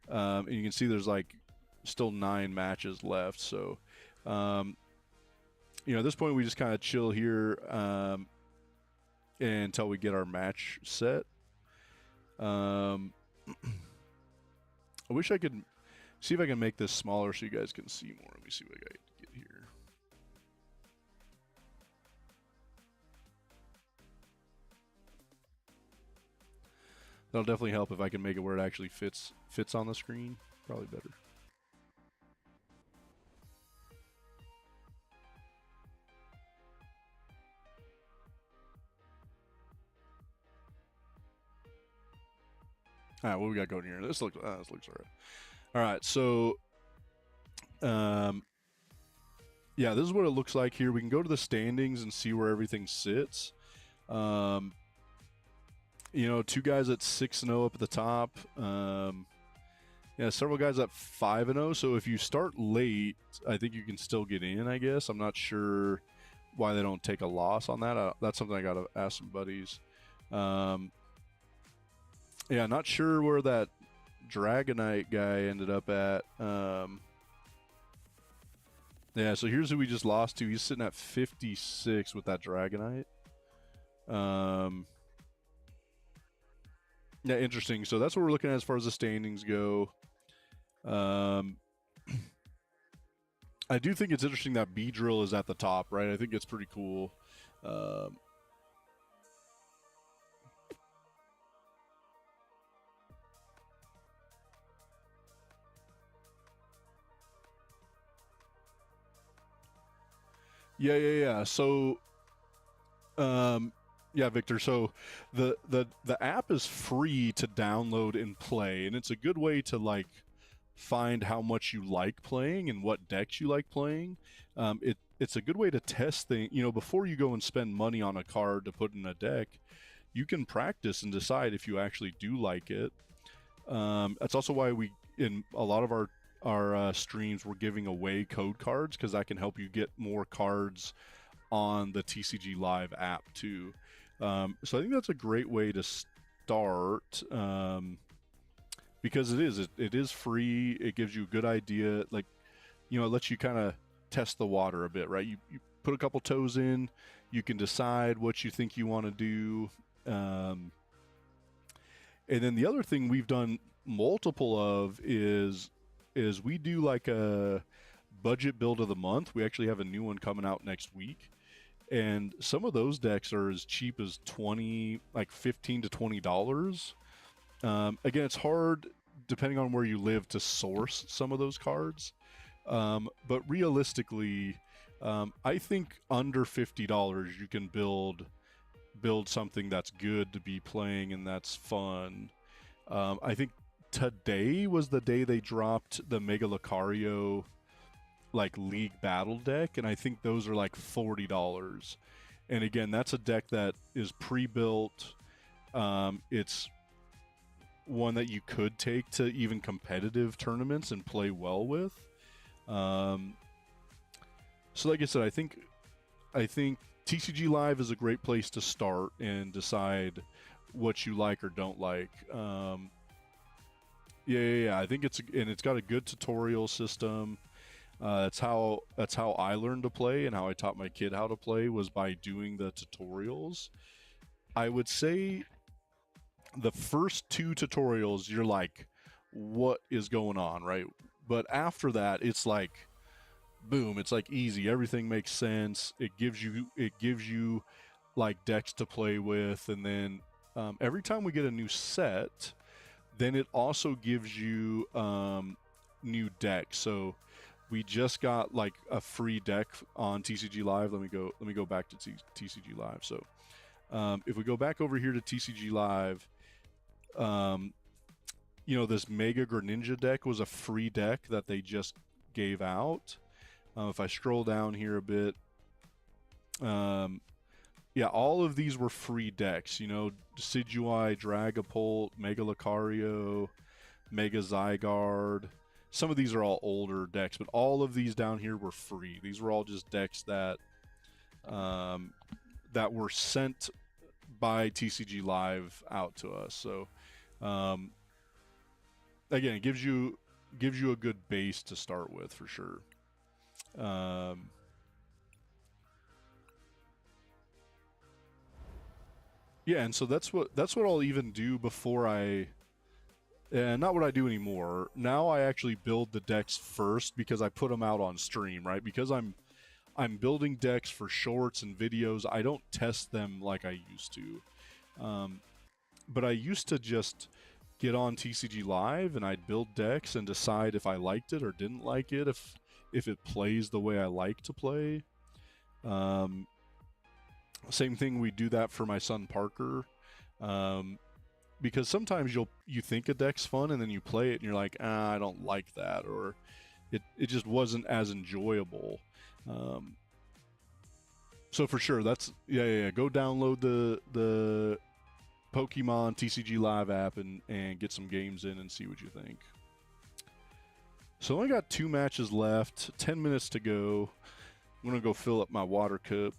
and you can see there's like still 9 matches left. So, at this point we just kind of chill here until we get our match set. I wish I could see if I can make this smaller so you guys can see more. Let me see what I got to get here. That'll definitely help if I can make it where it actually fits on the screen. Probably better. All right, what we got going here? This looks all right. All right, so, yeah, this is what it looks like here. We can go to the standings and see where everything sits. 2 guys at 6-0 up at the top. Yeah, several guys at 5-0. So if you start late, I think you can still get in, I guess. I'm not sure why they don't take a loss on that. That's something I got to ask some buddies. Yeah, not sure where that Dragonite guy ended up at. Yeah, so here's who we just lost to. He's sitting at 56 with that Dragonite. Yeah, interesting. So that's what we're looking at as far as the standings go. I do think it's interesting that B-Drill is at the top, right? I think it's pretty cool. Yeah. So, yeah, Victor. So, the app is free to download and play, and it's a good way to like find how much you like playing and what decks you like playing. It's a good way to test things. You know, before you go and spend money on a card to put in a deck, you can practice and decide if you actually do like it. That's also why we, in a lot of our streams, we're giving away code cards because that can help you get more cards on the TCG Live app too. So I think that's a great way to start, because it is free. It gives you a good idea, like, you know, it lets you kind of test the water a bit, right? You put a couple toes in, you can decide what you think you want to do. And then the other thing we've done multiple of is we do like a budget build of the month. We actually have a new one coming out next week. And some of those decks are as cheap as like $15 to $20. Again, it's hard depending on where you live to source some of those cards. But realistically, I think under $50 you can build something that's good to be playing and that's fun. I think today was the day they dropped the Mega Lucario like League Battle deck, and I think those are like $40. And again, that's a deck that is pre-built. It's one that you could take to even competitive tournaments and play well with. So like I said, I think TCG Live is a great place to start and decide what you like or don't like. Yeah. I think it's got a good tutorial system. That's how I learned to play, and how I taught my kid how to play was by doing the tutorials. I would say the first 2 tutorials, you're like, what is going on, right? But after that, it's like, boom, it's like easy. Everything makes sense. It gives you like decks to play with, and then every time we get a new set, then it also gives you new decks. So we just got like a free deck on TCG Live. Let me go back to TCG Live. So if we go back over here to TCG Live, you know, this Mega Greninja deck was a free deck that they just gave out. If I scroll down here a bit, yeah, all of these were free decks. You know, Decidueye, Dragapult, Mega Lucario, Mega Zygarde. Some of these are all older decks, but all of these down here were free. These were all just decks that that were sent by TCG Live out to us. So again, it gives you a good base to start with for sure. Yeah, and so that's what I'll even do before I. And not what I do anymore. Now I actually build the decks first because I put them out on stream, right? Because I'm building decks for shorts and videos. I don't test them like I used to. But I used to just get on TCG Live and I'd build decks and decide if I liked it or didn't like it, if it plays the way I like to play. Same thing, we do that for my son Parker. Because sometimes you think a deck's fun and then you play it and you're like, I don't like that, or it just wasn't as enjoyable. So for sure, that's yeah. Go download the PokemonTCG Live app and get some games in and see what you think. So I only got 2 matches left, 10 minutes to go. I'm gonna go fill up my water cup.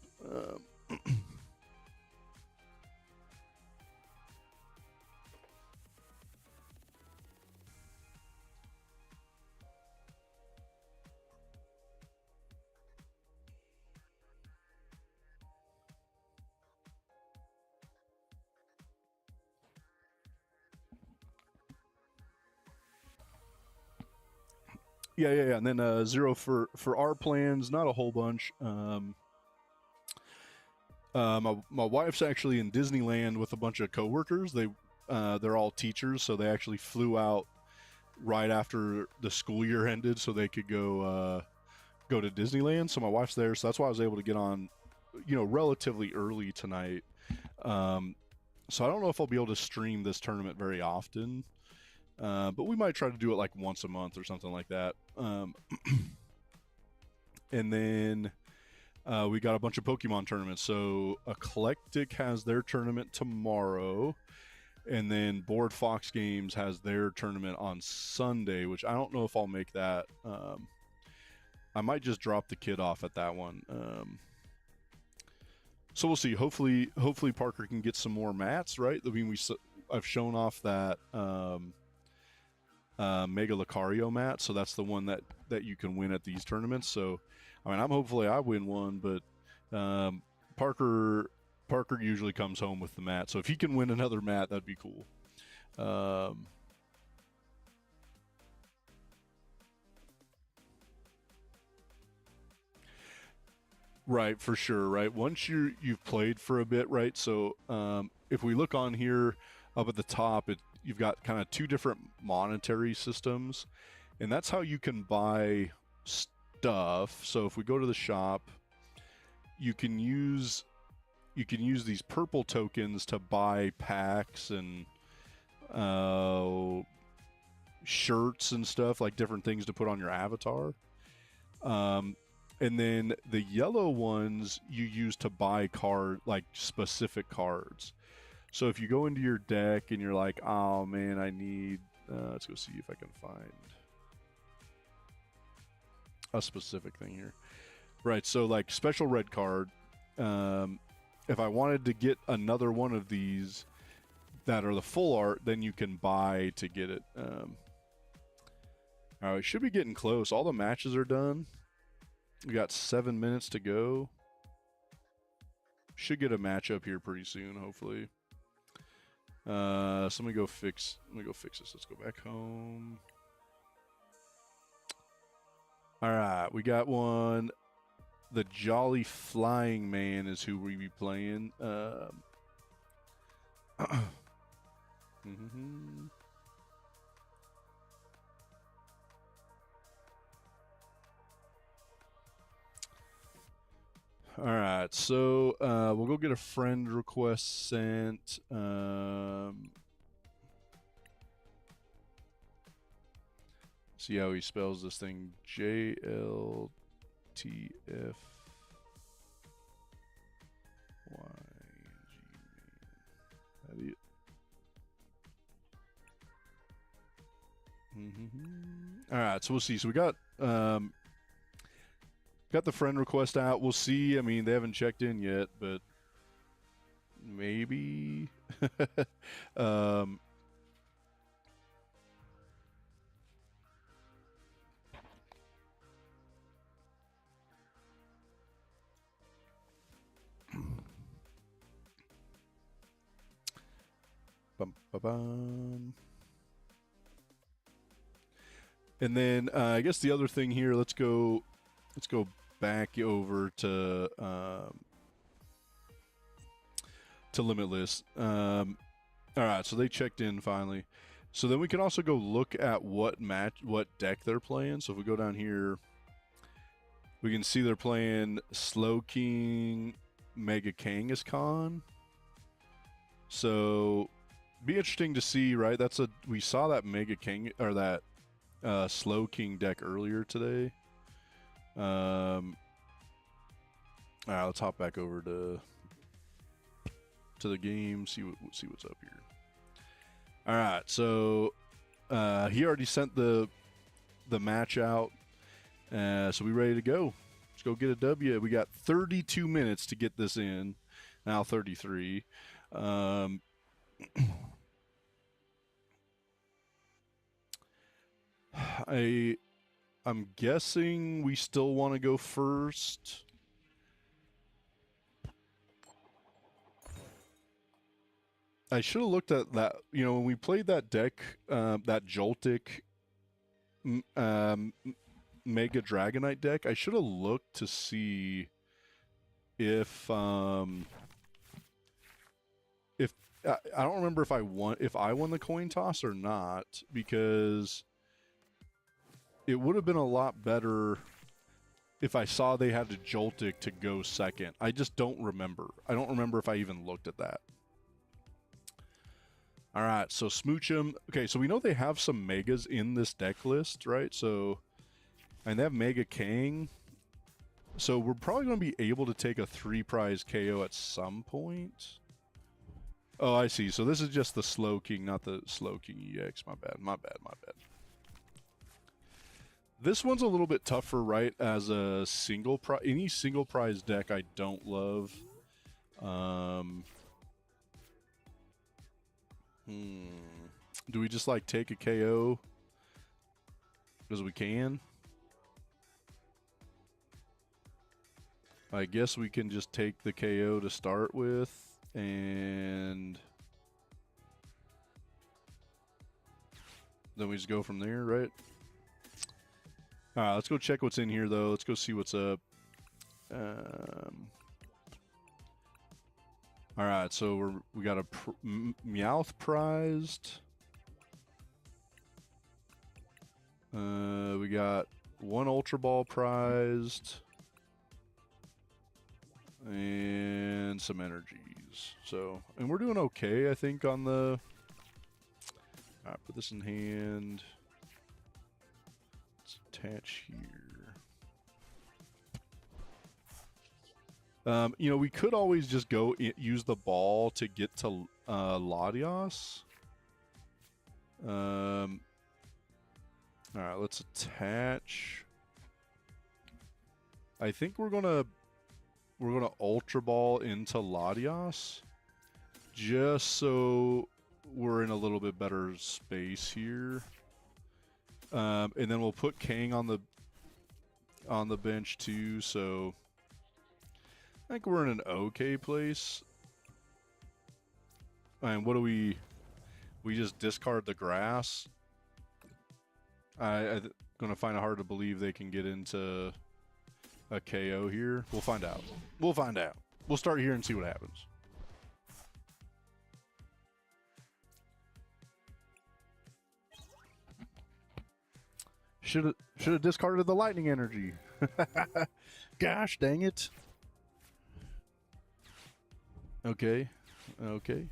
Yeah. And then 0 for our plans, not a whole bunch. My wife's actually in Disneyland with a bunch of coworkers. They're all teachers, so they actually flew out right after the school year ended, so they could go go to Disneyland, so my wife's there, so that's why I was able to get on, you know, relatively early tonight. So I don't know if I'll be able to stream this tournament very often, but we might try to do it like once a month or something like that. And then we got a bunch of Pokemon tournaments. So Eclectic has their tournament tomorrow, and then Board Fox Games has their tournament on Sunday, which I don't know if I'll make that. I might just drop the kid off at that one. So we'll see. Hopefully Parker can get some more mats, right? I mean, I've shown off that Mega Lucario mat, so that's the one that you can win at these tournaments. So, I mean, hopefully I win one, but Parker usually comes home with the mat. So if he can win another mat, that'd be cool. Right, for sure, right? Once you've played for a bit, right? So if we look on here up at the top, you've got kind of two different monetary systems, and that's how you can buy stuff. So if we go to the shop, you can use these purple tokens to buy packs and shirts and stuff, like different things to put on your avatar. And then the yellow ones you use to buy like specific cards. So if you go into your deck and you're like, oh man, I need, let's go see if I can find a specific thing here. Right, so like special red card, if I wanted to get another one of these that are the full art, then you can buy to get it. All right, should be getting close. All the matches are done. We got 7 minutes to go. Should get a match up here pretty soon, hopefully. So let me go fix this. Let's go back home. All right, we got one. The Jolly Flying Man is who we be playing. All right, so we'll go get a friend request sent. See how he spells this thing. JLTF. All right, so we'll see. So we got the friend request out. We'll see. I mean, they haven't checked in yet, but maybe. And then I guess the other thing here, let's go back over to Limitless. All right, so they checked in finally. So then we can also go look at what deck they're playing. So if we go down here, we can see they're playing Slowking, Mega Kangaskhan. So be interesting to see, right? We saw that Mega King or that Slowking deck earlier today. All right, let's hop back over to the game, see what's up here. All right, so he already sent the match out, so we ready to go. Let's go get a W. We got 32 minutes to get this in. Now 33. I'm guessing we still want to go first. I should have looked at that. You know, when we played that deck, that Joltik Mega Dragonite deck, I should have looked to see if I don't remember if I won the coin toss or not, because it would have been a lot better if I saw they had a Joltik to go second. I just don't remember. I don't remember if I even looked at that. All right, so Smoochum. Okay, so we know they have some Megas in this deck list, right? So, and they have Mega Kang. So we're probably going to be able to take a 3-prize KO at some point. Oh, I see. So this is just the Slow King, not the Slow King EX. My bad, my bad, my bad. This one's a little bit tougher, right? As a single prize, any single prize deck I don't love. Do we just like take a KO because we can? I guess we can just take the KO to start with, and then we just go from there, right? All right, let's go check what's in here, though. Let's go see what's up. All right, so we got a Meowth prized. We got one Ultra Ball prized. And some energies. So, and we're doing okay, I think, on the... Alright, put this in hand. Let's attach here. You know, we could always just go use the ball to get to Latios. Alright, let's attach. I think we're gonna Ultra Ball into Latios, just so we're in a little bit better space here. And then we'll put Kang on the bench too. So I think we're in an okay place. And what do we just discard the grass? I'm gonna find it hard to believe they can get into a KO here. We'll find out. We'll find out. We'll start here and see what happens. Should have discarded the lightning energy. Gosh dang it. Okay. Okay.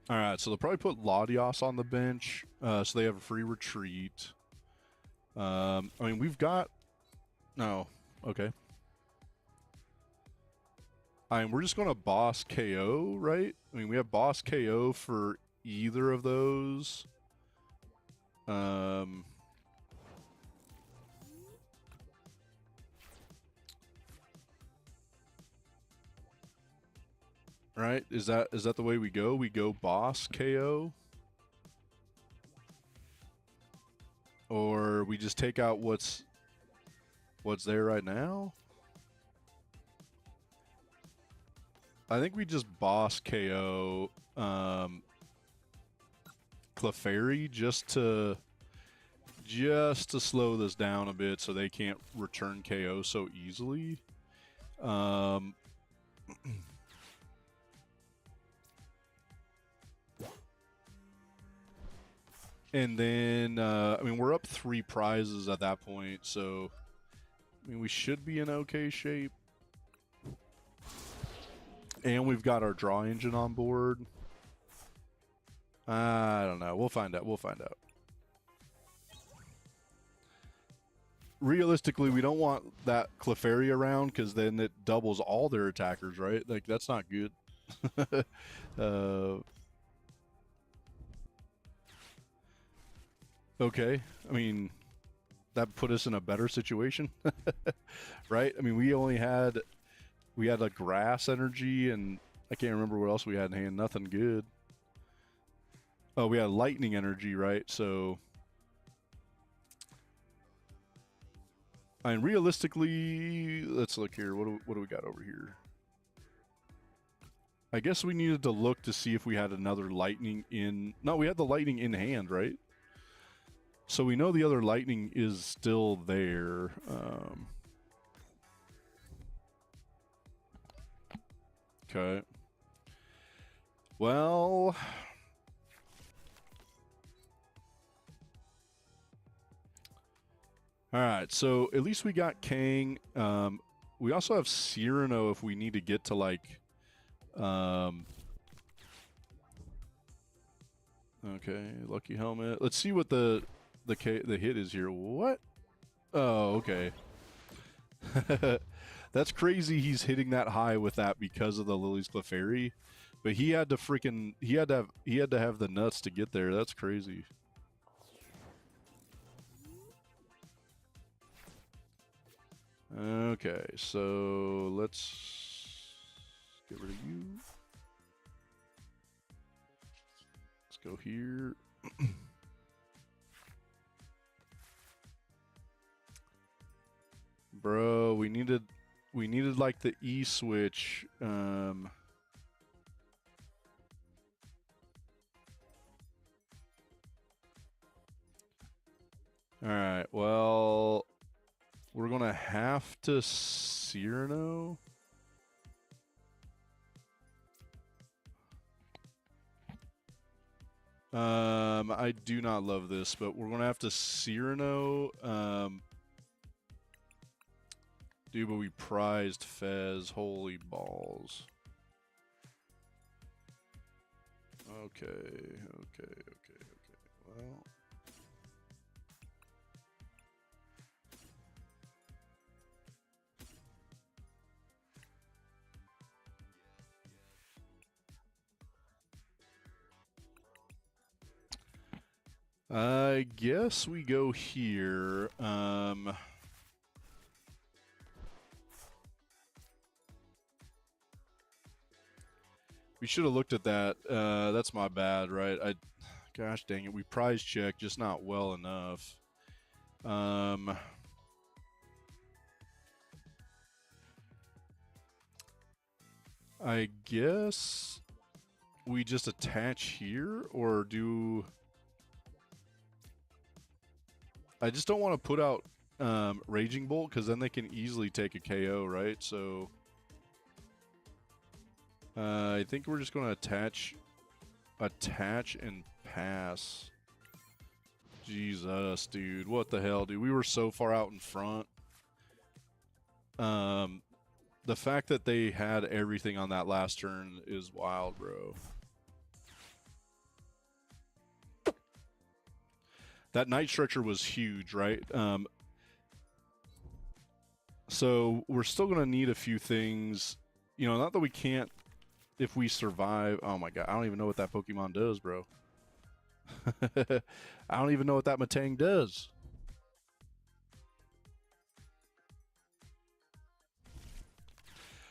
All right, so they'll probably put Latios on the bench, so they have a free retreat. I mean, we've got... No, okay. I mean, we're just going to boss KO, right? I mean, we have boss KO for either of those. Right? Is that the way we go? We go boss KO? Or we just take out what's there right now? I think we just boss KO Clefairy just to slow this down a bit so they can't return KO so easily. And then, I mean, we're up 3 prizes at that point, so, I mean, we should be in okay shape. And we've got our draw engine on board. I don't know. We'll find out. We'll find out. Realistically, we don't want that Clefairy around because then it doubles all their attackers, right? Like, that's not good. Okay. I mean, that put us in a better situation, right? I mean, we had a grass energy, and I can't remember what else we had in hand. Nothing good. Oh, we had lightning energy, right? So, I mean, realistically, let's look here. What do we got over here? I guess we needed to look to see if we had another lightning in... No, we had the lightning in hand, right? So we know the other lightning is still there. Okay. Well... Alright, so at least we got Kang. We also have Cyrano if we need to get to, like... Okay, Lucky Helmet. Let's see what the hit is here. What? Oh, okay. That's crazy he's hitting that high with that because of the Lily's Clefairy. But he had to freaking... He had to have the nuts to get there. That's crazy. Okay, so let's get rid of you. Let's go here. Bro, we needed like the E switch. All right, well, we're gonna have to Cyrano. I do not love this, but we're gonna have to Cyrano. Dude, but we prized Fez. Holy balls. Okay. Well. I guess we go here. We should have looked at that. That's my bad, right? Gosh dang it, we prize check, just not well enough. I guess we just attach here, or do... I just don't want to put out Raging Bolt, because then they can easily take a KO, right? So I think we're just going to attach and pass. Jesus, dude. What the hell, dude? We were so far out in front. The fact that they had everything on that last turn is wild, bro. That Night Stretcher was huge, right? So we're still going to need a few things. You know, not that we can't if we survive. Oh my god, I don't even know what that Pokemon does, bro. I don't even know what that Matang does.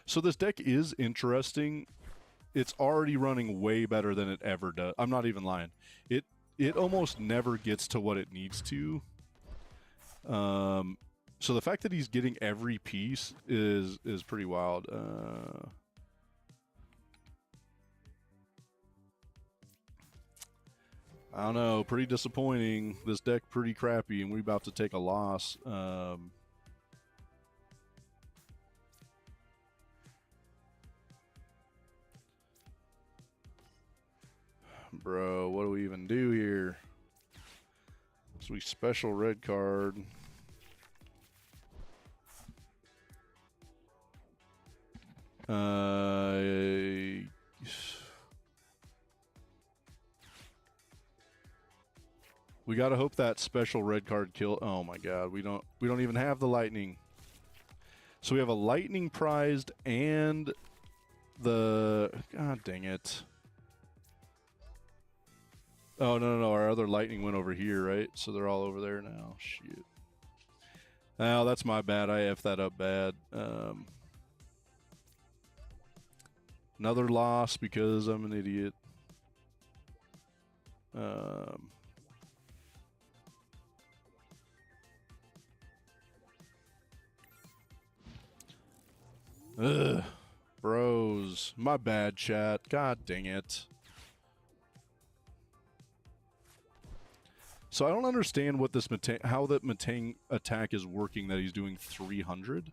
So this deck is interesting. It's already running way better than it ever does. I'm not even lying. It almost never gets to what it needs to. So the fact that he's getting every piece is pretty wild. I don't know, pretty disappointing. This deck pretty crappy, and we're about to take a loss. Bro, what do we even do here? So we special red card. We gotta hope that special red card kill. Oh my god, we don't even have the lightning. So we have a lightning prized and the... God dang it. Oh, no, our other lightning went over here, right? So they're all over there now. Shit. Oh, that's my bad. I effed that up bad. Another loss because I'm an idiot. Ugh. Bros. My bad, chat. God dang it. So I don't understand what this how that Matang attack is working that he's doing 300.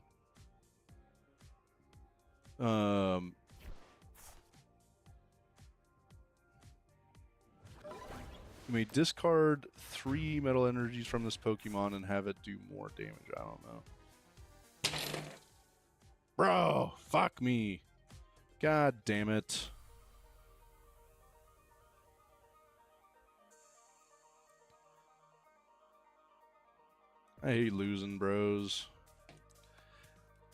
You may discard 3 metal energies from this Pokemon and have it do more damage. I don't know. Bro, fuck me. God damn it. I hate losing, bros.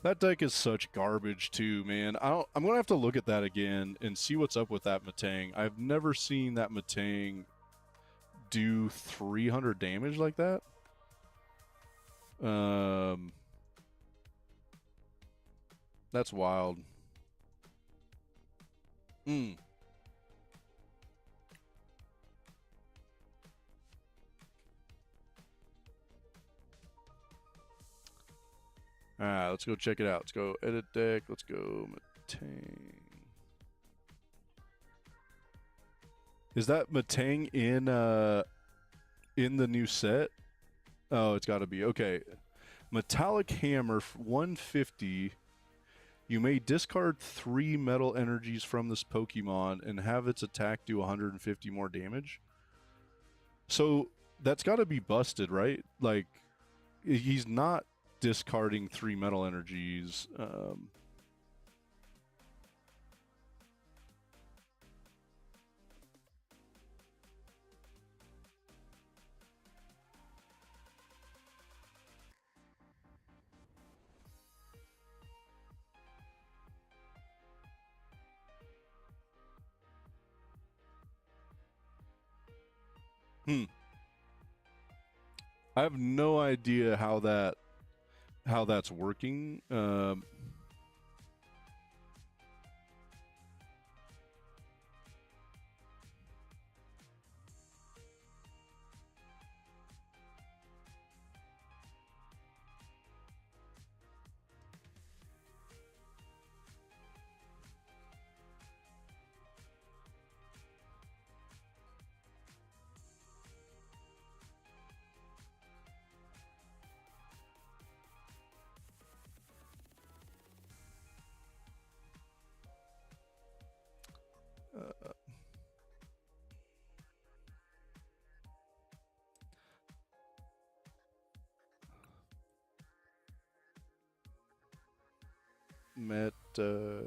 That deck is such garbage too, man. I'm gonna have to look at that again and see what's up with that Metang. I've never seen that Metang do 300 damage like that. That's wild. Alright, let's go check it out. Let's go edit deck. Let's go Metang. Is that Metang in the new set? Oh, it's got to be. Okay. Metallic Hammer, 150. You may discard 3 metal energies from this Pokemon and have its attack do 150 more damage. So that's got to be busted, right? Like, he's not discarding 3 metal energies. I have no idea how that's working. Meta.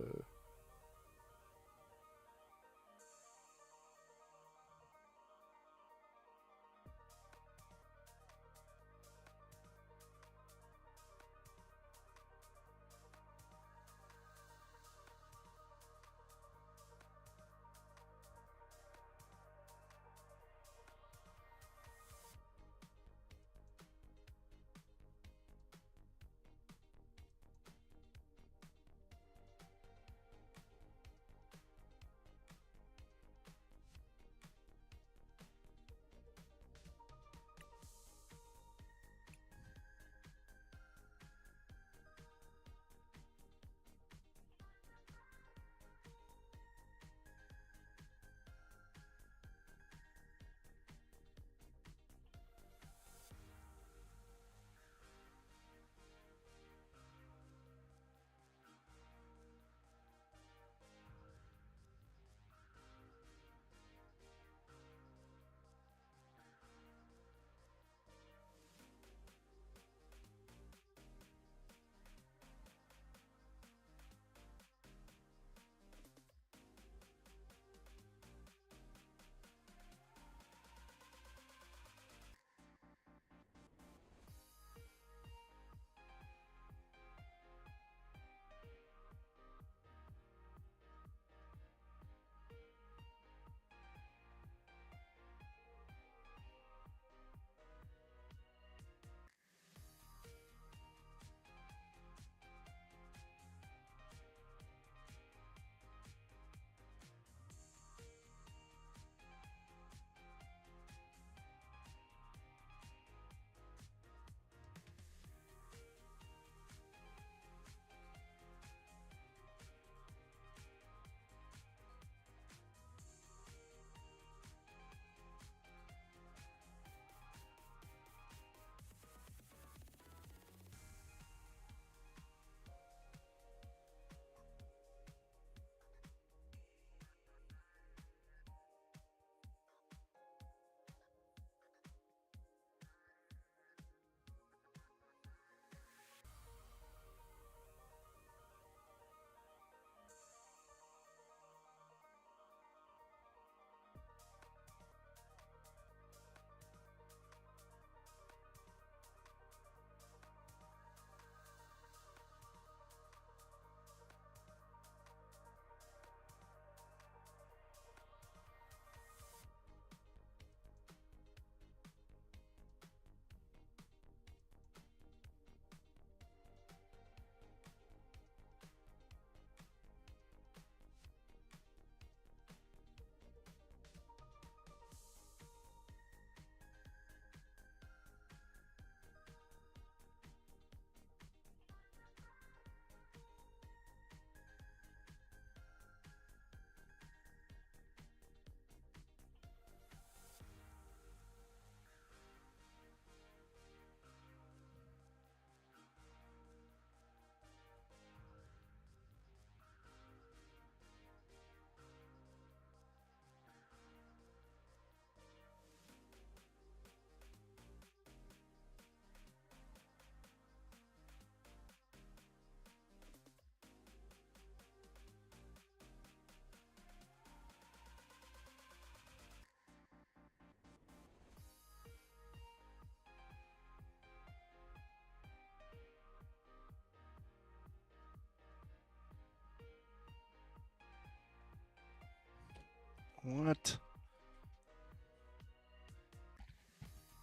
What?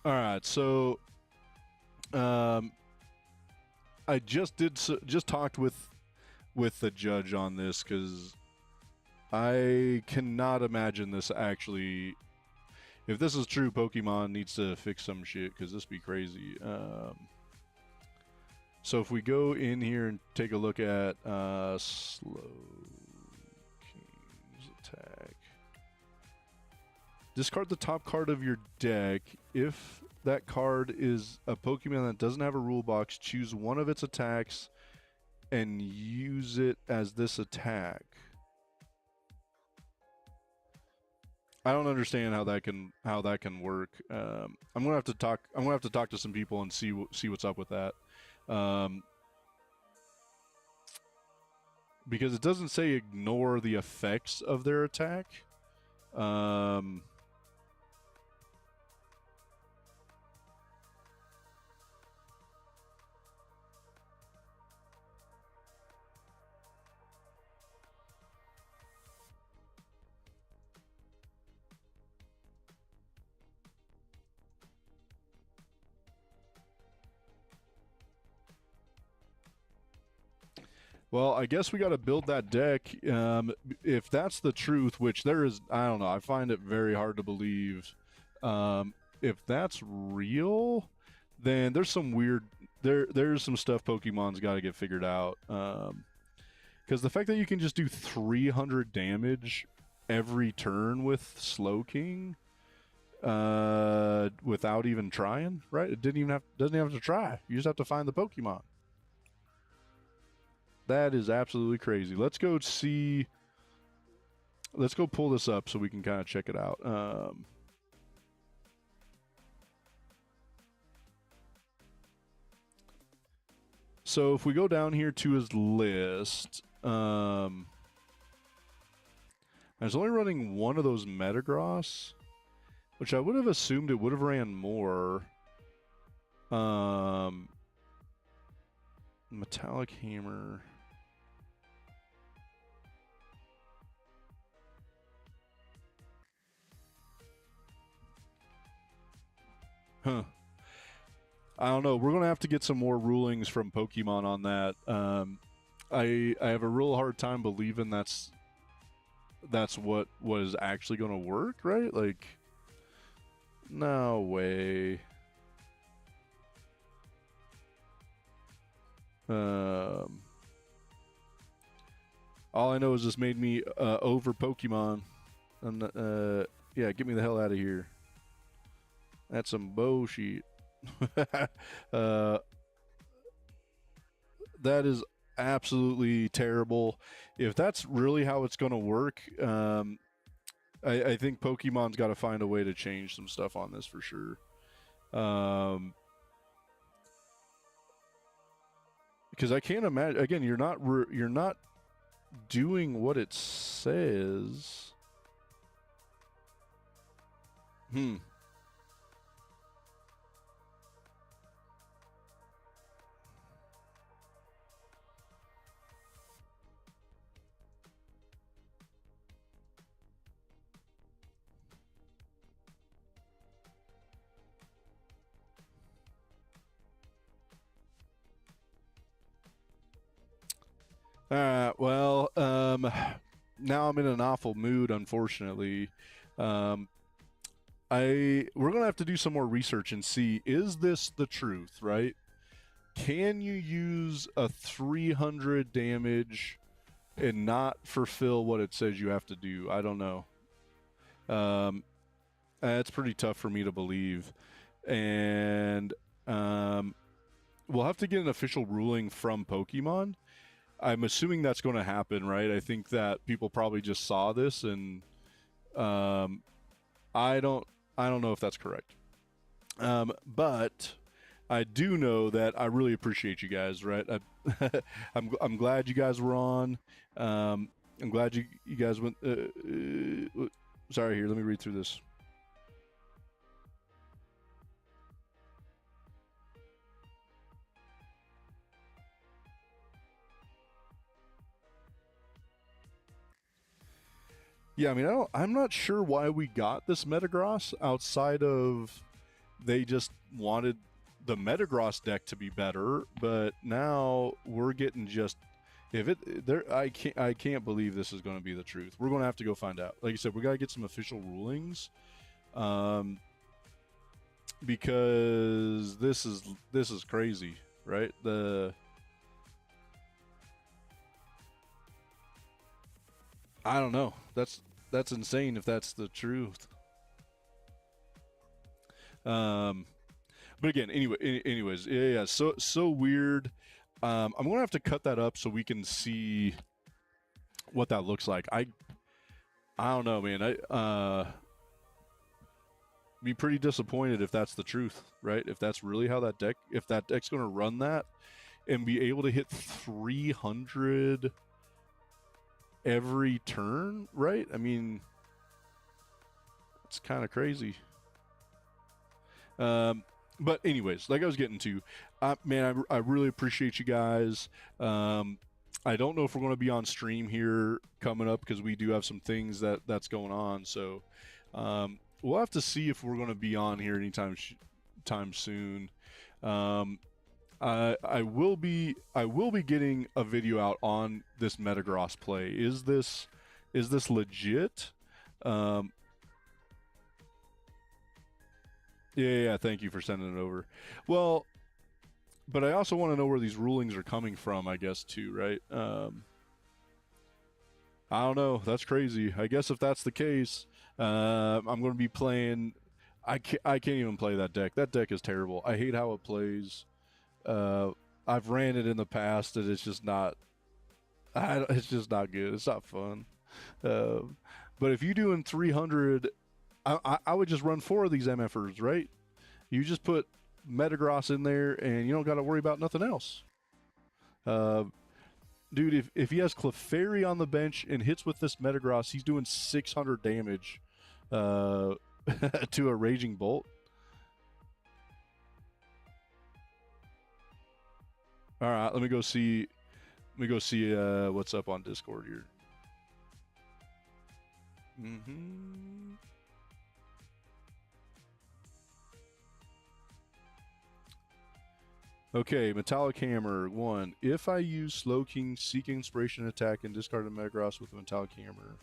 All right, so I just talked with the judge on this because I cannot imagine this actually. If this is true, Pokemon needs to fix some shit because this be crazy. So if we go in here and take a look at Slow King's attack. Discard the top card of your deck. If that card is a Pokemon that doesn't have a rule box, choose one of its attacks and use it as this attack. I don't understand how that can work. I'm gonna have to talk to some people and see what's up with that. Because it doesn't say ignore the effects of their attack. Well, I guess we got to build that deck. If that's the truth, which there is, I don't know. I find it very hard to believe. If that's real, then there's some weird. There's some stuff Pokemon's got to get figured out. Because the fact that you can just do 300 damage every turn with Slowking, without even trying, right? It doesn't even have to try. You just have to find the Pokemon. That is absolutely crazy. Let's go see. Let's go pull this up so we can kind of check it out. So if we go down here to his list, I was only running one of those Metagross, which I would have assumed it would have ran more. Metallic Hammer. Huh. I don't know. We're going to have to get some more rulings from Pokemon on that. I have a real hard time believing that's what was actually going to work, right? Like, no way. All I know is this made me over Pokemon. Yeah, get me the hell out of here. That's some bullshit. That is absolutely terrible. If that's really how it's going to work, I think Pokemon's got to find a way to change some stuff on this for sure. Because I can't imagine. Again, you're not doing what it says. Well, now I'm in an awful mood, unfortunately. We're gonna have to do some more research and see, is this the truth, right? Can you use a 300 damage and not fulfill what it says you have to do? I don't know. It's pretty tough for me to believe. And we'll have to get an official ruling from Pokemon. I'm assuming that's going to happen, right? I think that people probably just saw this, and I don't know if that's correct. But I do know that I really appreciate you guys, right? I'm glad you guys were on. I'm glad you guys went. Sorry, here. Let me read through this. Yeah, I mean, I'm not sure why we got this Metagross outside of they just wanted the Metagross deck to be better, but now we're getting just if it there I can't believe this is going to be the truth. We're going to have to go find out. Like you said, we got to get some official rulings, because this is crazy, right? I don't know. That's insane if that's the truth. Um, but again, anyways, yeah. So weird. I'm gonna have to cut that up so we can see what that looks like. I don't know, man. I be pretty disappointed if that's the truth, right? If that's really how if that deck's gonna run that and be able to hit 300 every turn, right? I mean, it's kind of crazy. But anyways, like I was getting to, man, I really appreciate you guys. I don't know if we're going to be on stream here coming up because we do have some things that's going on. So we'll have to see if we're going to be on here anytime time soon. I will be getting a video out on this Metagross play. Is this legit? Yeah, thank you for sending it over. Well, but I also want to know where these rulings are coming from, I guess, too, right? I don't know. That's crazy. I guess if that's the case, I'm going to be playing. I can't even play that deck. That deck is terrible. I hate how it plays. I've ran it in the past, and it's just not. It's just not good. It's not fun. But if you're doing 300, I would just run 4 of these MFers, right? You just put Metagross in there, and you don't got to worry about nothing else. Dude, if he has Clefairy on the bench and hits with this Metagross, he's doing 600 damage to a Raging Bolt. All right, let me go see what's up on Discord here. Okay, Metallic Hammer 1. If I use Slowking, Seek Inspiration attack, and discard a Metagross with a Metallic Hammer,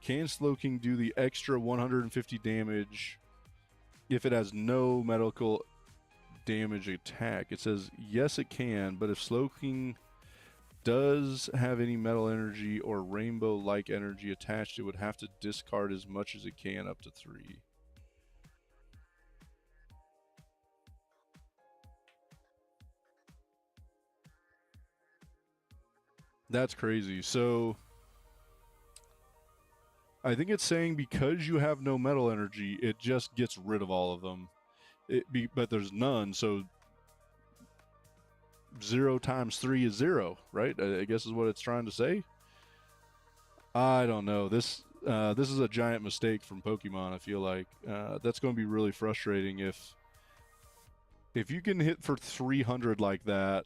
can Slowking do the extra 150 damage if it has no medical damage attack? It says, yes, it can, but if Slowking does have any metal energy or rainbow-like energy attached, it would have to discard as much as it can, up to 3. That's crazy. So I think it's saying because you have no metal energy, it just gets rid of all of them. But there's none, so 0 times 3 is 0, right? I guess is what it's trying to say. I don't know. This is a giant mistake from Pokemon. I feel like that's going to be really frustrating if you can hit for 300 like that.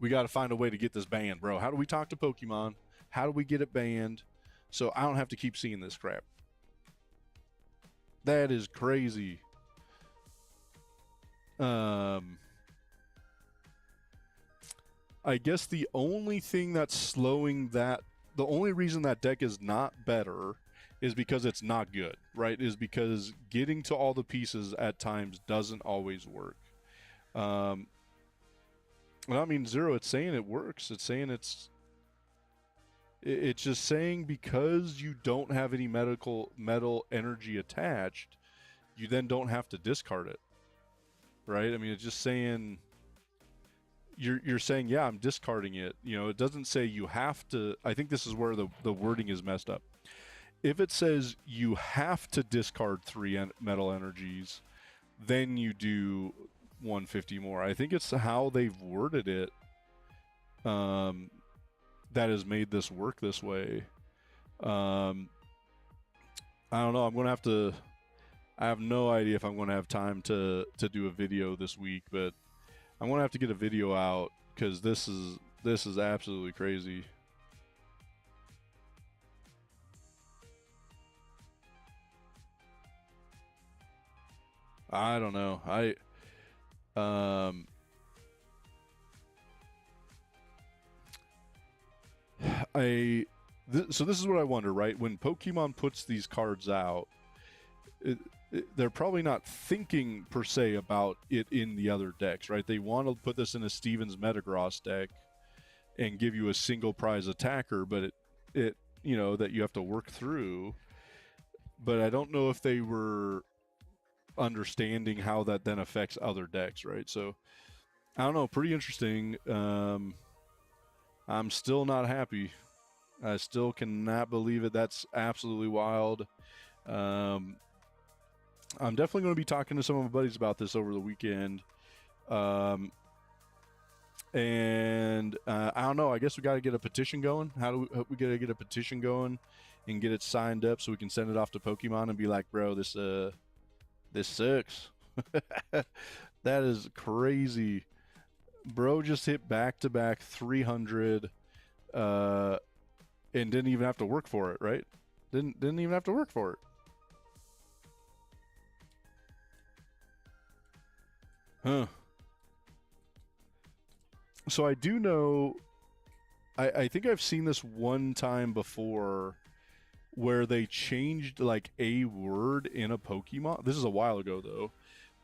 We got to find a way to get this banned, bro. How do we talk to Pokemon? How do we get it banned so I don't have to keep seeing this crap? That is crazy. I guess the only thing that's slowing that, the only reason that deck is not better is because it's not good, right? Is because getting to all the pieces at times doesn't always work. Well, I mean, Zero, it's saying it works. It's saying it's just saying because you don't have any metal energy attached, you then don't have to discard it, right? I mean, it's just saying you're saying, yeah, I'm discarding it. You know, it doesn't say you have to. I think this is where the wording is messed up. If it says you have to discard 3 metal energies, then you do 150 more. I think it's how they've worded it that has made this work this way. I don't know. I'm going to have to. I have no idea if I'm going to have time to do a video this week, but I'm going to have to get a video out because this is absolutely crazy. I don't know. So this is what I wonder, right? When Pokemon puts these cards out, they're probably not thinking per se about it in the other decks, right? They want to put this in a Stevens Metagross deck and give you a single prize attacker, but it you know, that you have to work through. But I don't know if they were understanding how that then affects other decks, right? So I don't know, pretty interesting. I'm still not happy. I still cannot believe it. That's absolutely wild. I'm definitely going to be talking to some of my buddies about this over the weekend. And I don't know. I guess we got to get a petition going. How do we got to get a petition going and get it signed up so we can send it off to Pokemon and be like, bro, this sucks. That is crazy. Bro just hit back-to-back 300 and didn't even have to work for it, right? Didn't even have to work for it. Huh. So I do know, I think I've seen this one time before where they changed like a word in a Pokemon. This is a while ago though,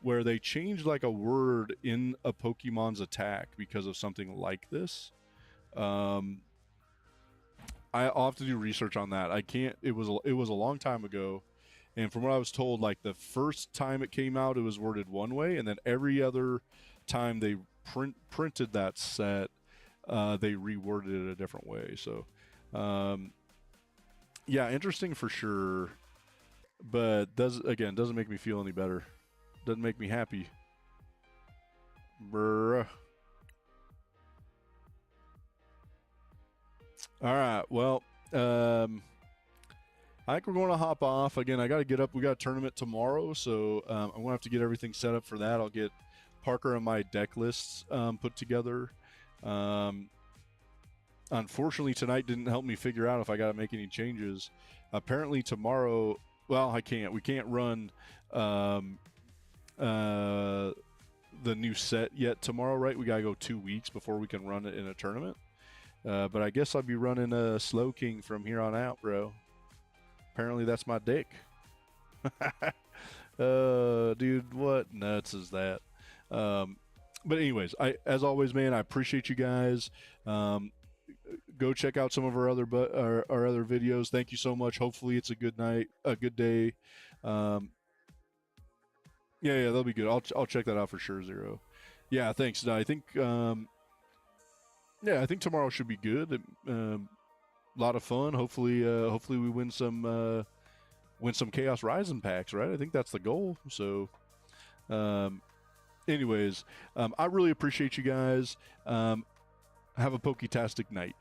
where they changed like a word in a Pokemon's attack because of something like this. I'll have to do research on that. I can't. It was a long time ago, and from what I was told, like the first time it came out, it was worded one way, and then every other time they printed that set, they reworded it a different way. So, yeah, interesting for sure, but doesn't make me feel any better. Doesn't make me happy. Bruh. All right. Well, I think we're going to hop off. Again, I got to get up. We got a tournament tomorrow, so I'm going to have to get everything set up for that. I'll get Parker and my deck lists put together. Unfortunately, tonight didn't help me figure out if I got to make any changes. Apparently tomorrow, well, I can't. We can't run the new set yet tomorrow, right? We got to go 2 weeks before we can run it in a tournament. But I guess I'll be running a Slow King from here on out, bro. Apparently that's my dick. Dude, what nuts is that? But anyways, as always, man, I appreciate you guys. Go check out some of our other videos. Thank you so much. Hopefully it's a good night, a good day. Yeah, that'll be good. I'll check that out for sure, Zero. Yeah, thanks. I think I think tomorrow should be good. A lot of fun. Hopefully we win some Chaos Rising packs, right? I think that's the goal. So, anyways, I really appreciate you guys. Have a Poketastic night.